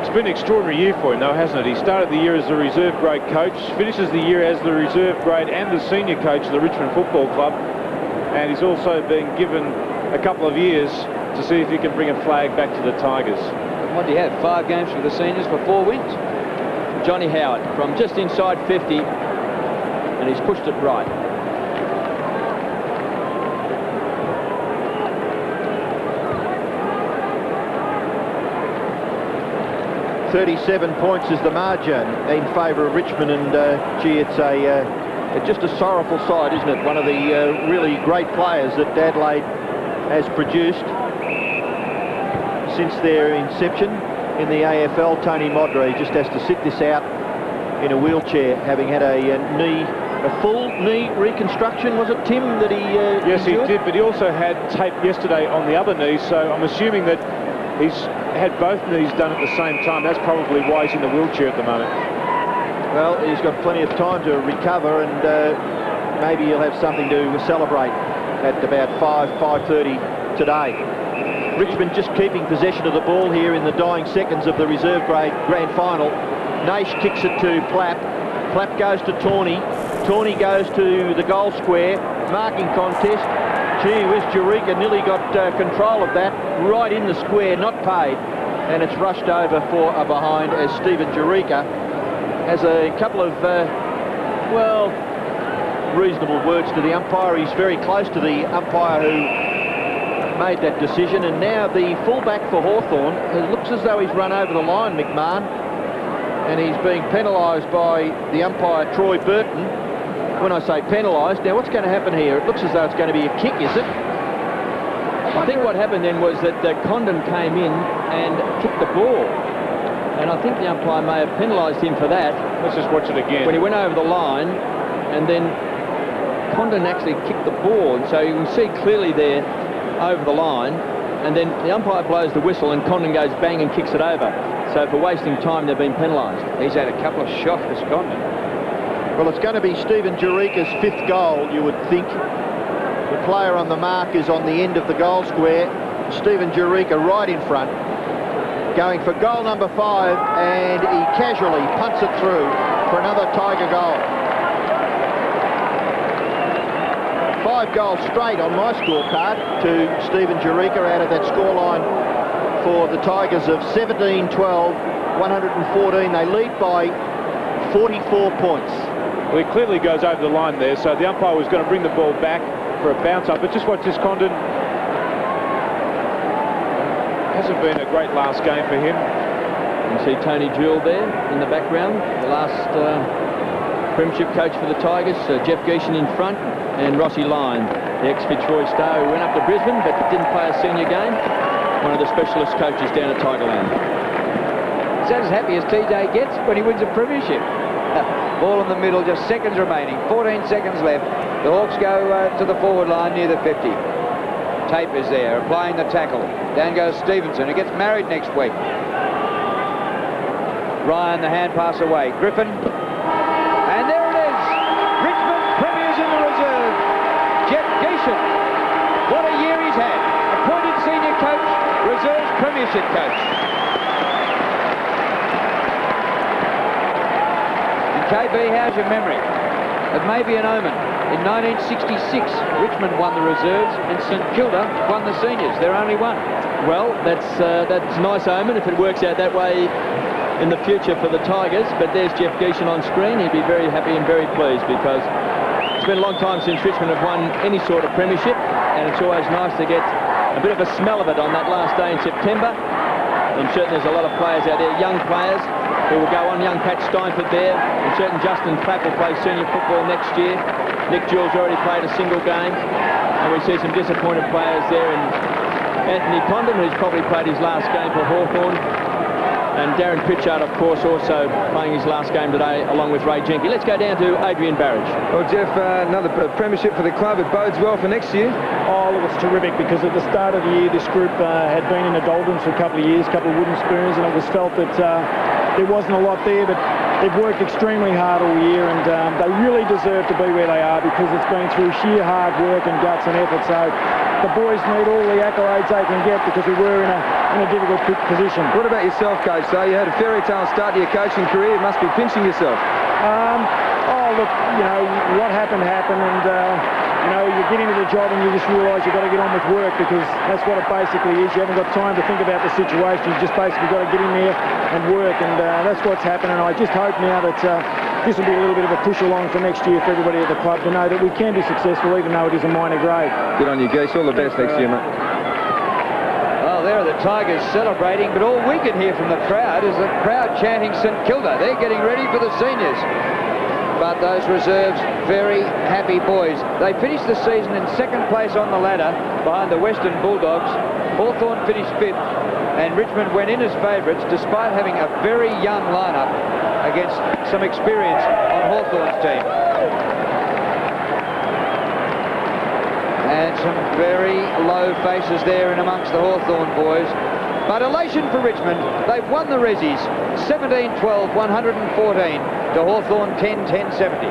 It's been an extraordinary year for him, though, hasn't it? He started the year as the reserve grade coach, finishes the year as the reserve grade and the senior coach of the Richmond Football Club, and he's also been given a couple of years to see if he can bring a flag back to the Tigers. And what do you have? 5 games for the seniors for 4 wins? Johnny Howat from just inside 50, and he's pushed it right. 37 points is the margin in favour of Richmond, and gee, it's just a sorrowful side, isn't it? One of the really great players that Adelaide has produced since their inception in the AFL. Tony Modra just has to sit this out in a wheelchair, having had a full knee reconstruction, was it, Tim, that he Yes, he endured? did, but he also had tape yesterday on the other knee, so I'm assuming that he's had both knees done at the same time. That's probably why he's in the wheelchair at the moment. Well, he's got plenty of time to recover, and maybe he'll have something to celebrate at about 5:30 today. Richmond just keeping possession of the ball here in the dying seconds of the reserve grade grand final. Naish kicks it to Plapp. Plapp goes to Tawney. Tawney goes to the goal square. Marking contest. Gee whiz, Jurica nearly got control of that. Right in the square, not paid. And it's rushed over for a behind as Stephen Jurica has a couple of, well, reasonable words to the umpire. He's very close to the umpire who made that decision. And now the fullback for Hawthorn, it looks as though he's run over the line, McMahon. And he's being penalised by the umpire, Troy Burton. When I say penalised, now what's going to happen here? It looks as though it's going to be a kick, is it? I think what happened then was that Condon came in and kicked the ball. And I think the umpire may have penalised him for that. Let's just watch it again. When he went over the line, and then Condon actually kicked the ball. And so you can see clearly there over the line. And then the umpire blows the whistle and Condon goes bang and kicks it over. So for wasting time, they've been penalised. He's had a couple of shockers, Condon. Well, it's going to be Stephen Jurica's 5th goal, you would think. The player on the mark is on the end of the goal square. Stephen Jurica right in front, going for goal number 5, and he casually punts it through for another Tiger goal. 5 goals straight on my scorecard to Stephen Jurica out of that scoreline for the Tigers of 17-12, 114. They lead by 44 points. Well, he clearly goes over the line there, so the umpire was going to bring the ball back for a bounce up. But just watch this, Condon. Hasn't been a great last game for him. You see Tony Jewell there in the background, the last premiership coach for the Tigers, Jeff Gieschen in front, and Rossi Lyon, the ex-Fitzroy star who went up to Brisbane but didn't play a senior game, one of the specialist coaches down at Tigerland. He's as happy as TJ gets when he wins a premiership. Ball in the middle, just seconds remaining, 14 seconds left. The Hawks go to the forward line near the 50. Tape is there, applying the tackle. Down goes Stevenson, who gets married next week. Ryan, the hand pass away. Griffin. And there it is. Richmond premiers in the reserve. Jeff Gieschen. What a year he's had. Appointed senior coach, reserves premiership coach. And KB, how's your memory? It may be an omen. In 1966, Richmond won the reserves and St Kilda won the seniors. They're only one. Well, that's a nice omen if it works out that way in the future for the Tigers. But there's Jeff Gieschen on screen. He'd be very happy and very pleased because it's been a long time since Richmond have won any sort of premiership, and it's always nice to get a bit of a smell of it on that last day in September. I'm certain there's a lot of players out there, young players, who will go on. Young Pat Steinford there. I'm certain Justin Plapp will play senior football next year. Nick Jewell's already played a single game. And we see some disappointed players there in Anthony Condon, who's probably played his last game for Hawthorn. And Darrin Pritchard, of course, also playing his last game today, along with Ray Jenke. Let's go down to Adrian Barich. Well, Jeff, another premiership for the club. It bodes well for next year. Oh, look, it's terrific because at the start of the year, this group had been in the doldrums for a couple of years, a couple of wooden spoons, and it was felt that there wasn't a lot there, but they've worked extremely hard all year, and they really deserve to be where they are because it's been through sheer hard work and guts and effort. So the boys need all the accolades they can get because we were in a difficult position. What about yourself, Coach? So you had a fairy tale start to your coaching career. You must be pinching yourself. Oh, look, you know, what happened, and, you know, you get into the job and you just realise you've got to get on with work because that's what it basically is. You haven't got time to think about the situation. You've just basically got to get in there and work, and that's what's happened. And I just hope now that this will be a little bit of a push along for next year for everybody at the club to know that we can be successful even though it is a minor grade. Good on you, Geese. All the best next year, mate. Well, there are the Tigers celebrating, but all we can hear from the crowd is the crowd chanting St Kilda. They're getting ready for the seniors. But those reserves, very happy boys. They finished the season in second place on the ladder behind the Western Bulldogs. Hawthorn finished fifth, and Richmond went in as favourites despite having a very young lineup against some experience on Hawthorn's team. And some very low faces there in amongst the Hawthorn boys. But elation for Richmond. They've won the Rezzies 17-12, 114 to Hawthorn 10-10, 70.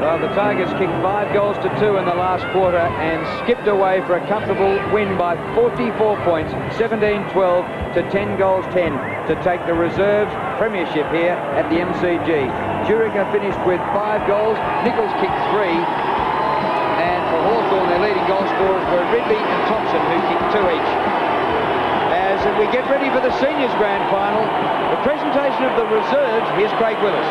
Well, the Tigers kicked 5 goals to 2 in the last quarter and skipped away for a comfortable win by 44 points, 17-12 to 10 goals 10 to take the reserves premiership here at the MCG. Jurica finished with 5 goals, Nichols kicked 3, and for Hawthorn their leading goal scorers were Ridley and Thompson, who kicked 2 each. As we get ready for the seniors grand final, the presentation of the reserves, here's Craig Willis.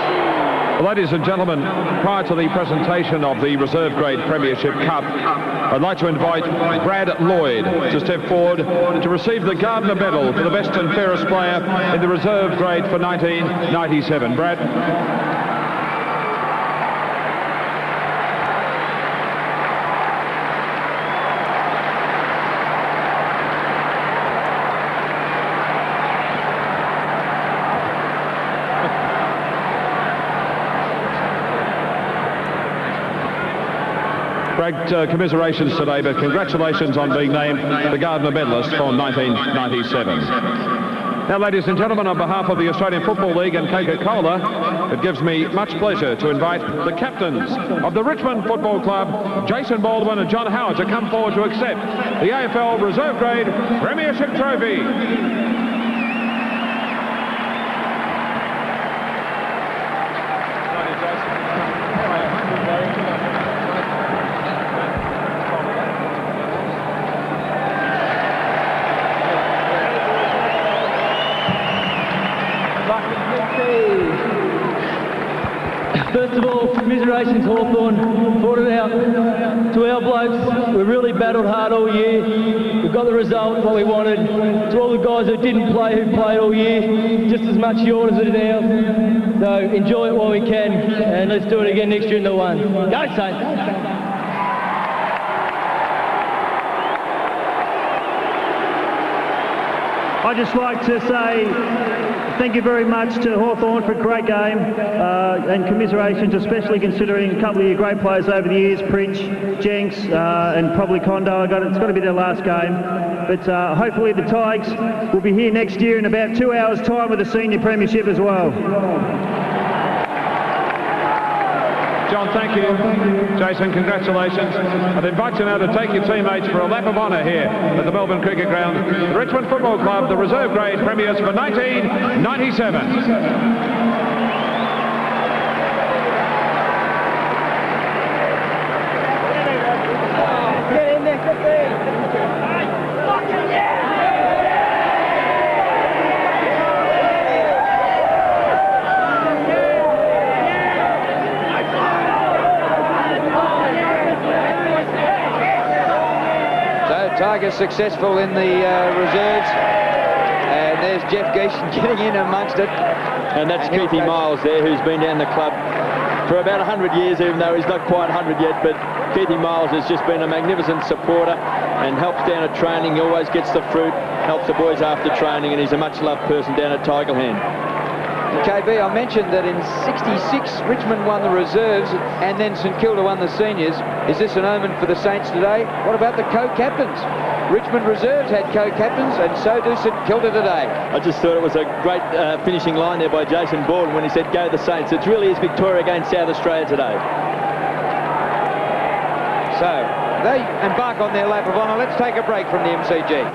Ladies and gentlemen, prior to the presentation of the Reserve Grade Premiership Cup, I'd like to invite Brad Lloyd to step forward to receive the Gardiner Medal for the best and fairest player in the Reserve Grade for 1997. Brad. Great commiserations today, but congratulations on being named the Gardiner Medalist for 1997. Now, ladies and gentlemen, on behalf of the Australian Football League and Coca-Cola, it gives me much pleasure to invite the captains of the Richmond Football Club, Jason Baldwin and John Howat, to come forward to accept the AFL Reserve Grade Premiership Trophy. First of all, commiserations Hawthorn, brought it out to our blokes. We really battled hard all year. We've got the result, what we wanted. To all the guys who didn't play, who played all year, just as much yours as it is ours. So enjoy it while we can, and let's do it again next year in the one. Go Saints! I'd just like to say thank you very much to Hawthorn for a great game, and commiserations, especially considering a couple of your great players over the years, Pritch, Jenks, and probably Condo. It's got to be their last game. But hopefully the Tigers will be here next year in about 2 hours' time with the senior premiership as well. John, thank you. Jason, congratulations. I'd invite you now to take your teammates for a lap of honour here at the Melbourne Cricket Ground. The Richmond Football Club, the Reserve Grade Premiers for 1997. Tigers successful in the reserves, and there's Jeff Gieschen getting in amongst it. And that's Keithy Miles there, who's been down the club for about 100 years, even though he's not quite 100 yet. But Keithy Miles has just been a magnificent supporter and helps down at training. He always gets the fruit, helps the boys after training, and he's a much-loved person down at Tigerland. KB, I mentioned that in '66 Richmond won the reserves and then St Kilda won the seniors. Is this an omen for the Saints today? What about the co-captains? Richmond reserves had co-captains, and so do St Kilda today. I just thought it was a great finishing line there by Jason Baldwin when he said, "Go the Saints." It really is Victoria against South Australia today. So they embark on their lap of honour. Let's take a break from the MCG.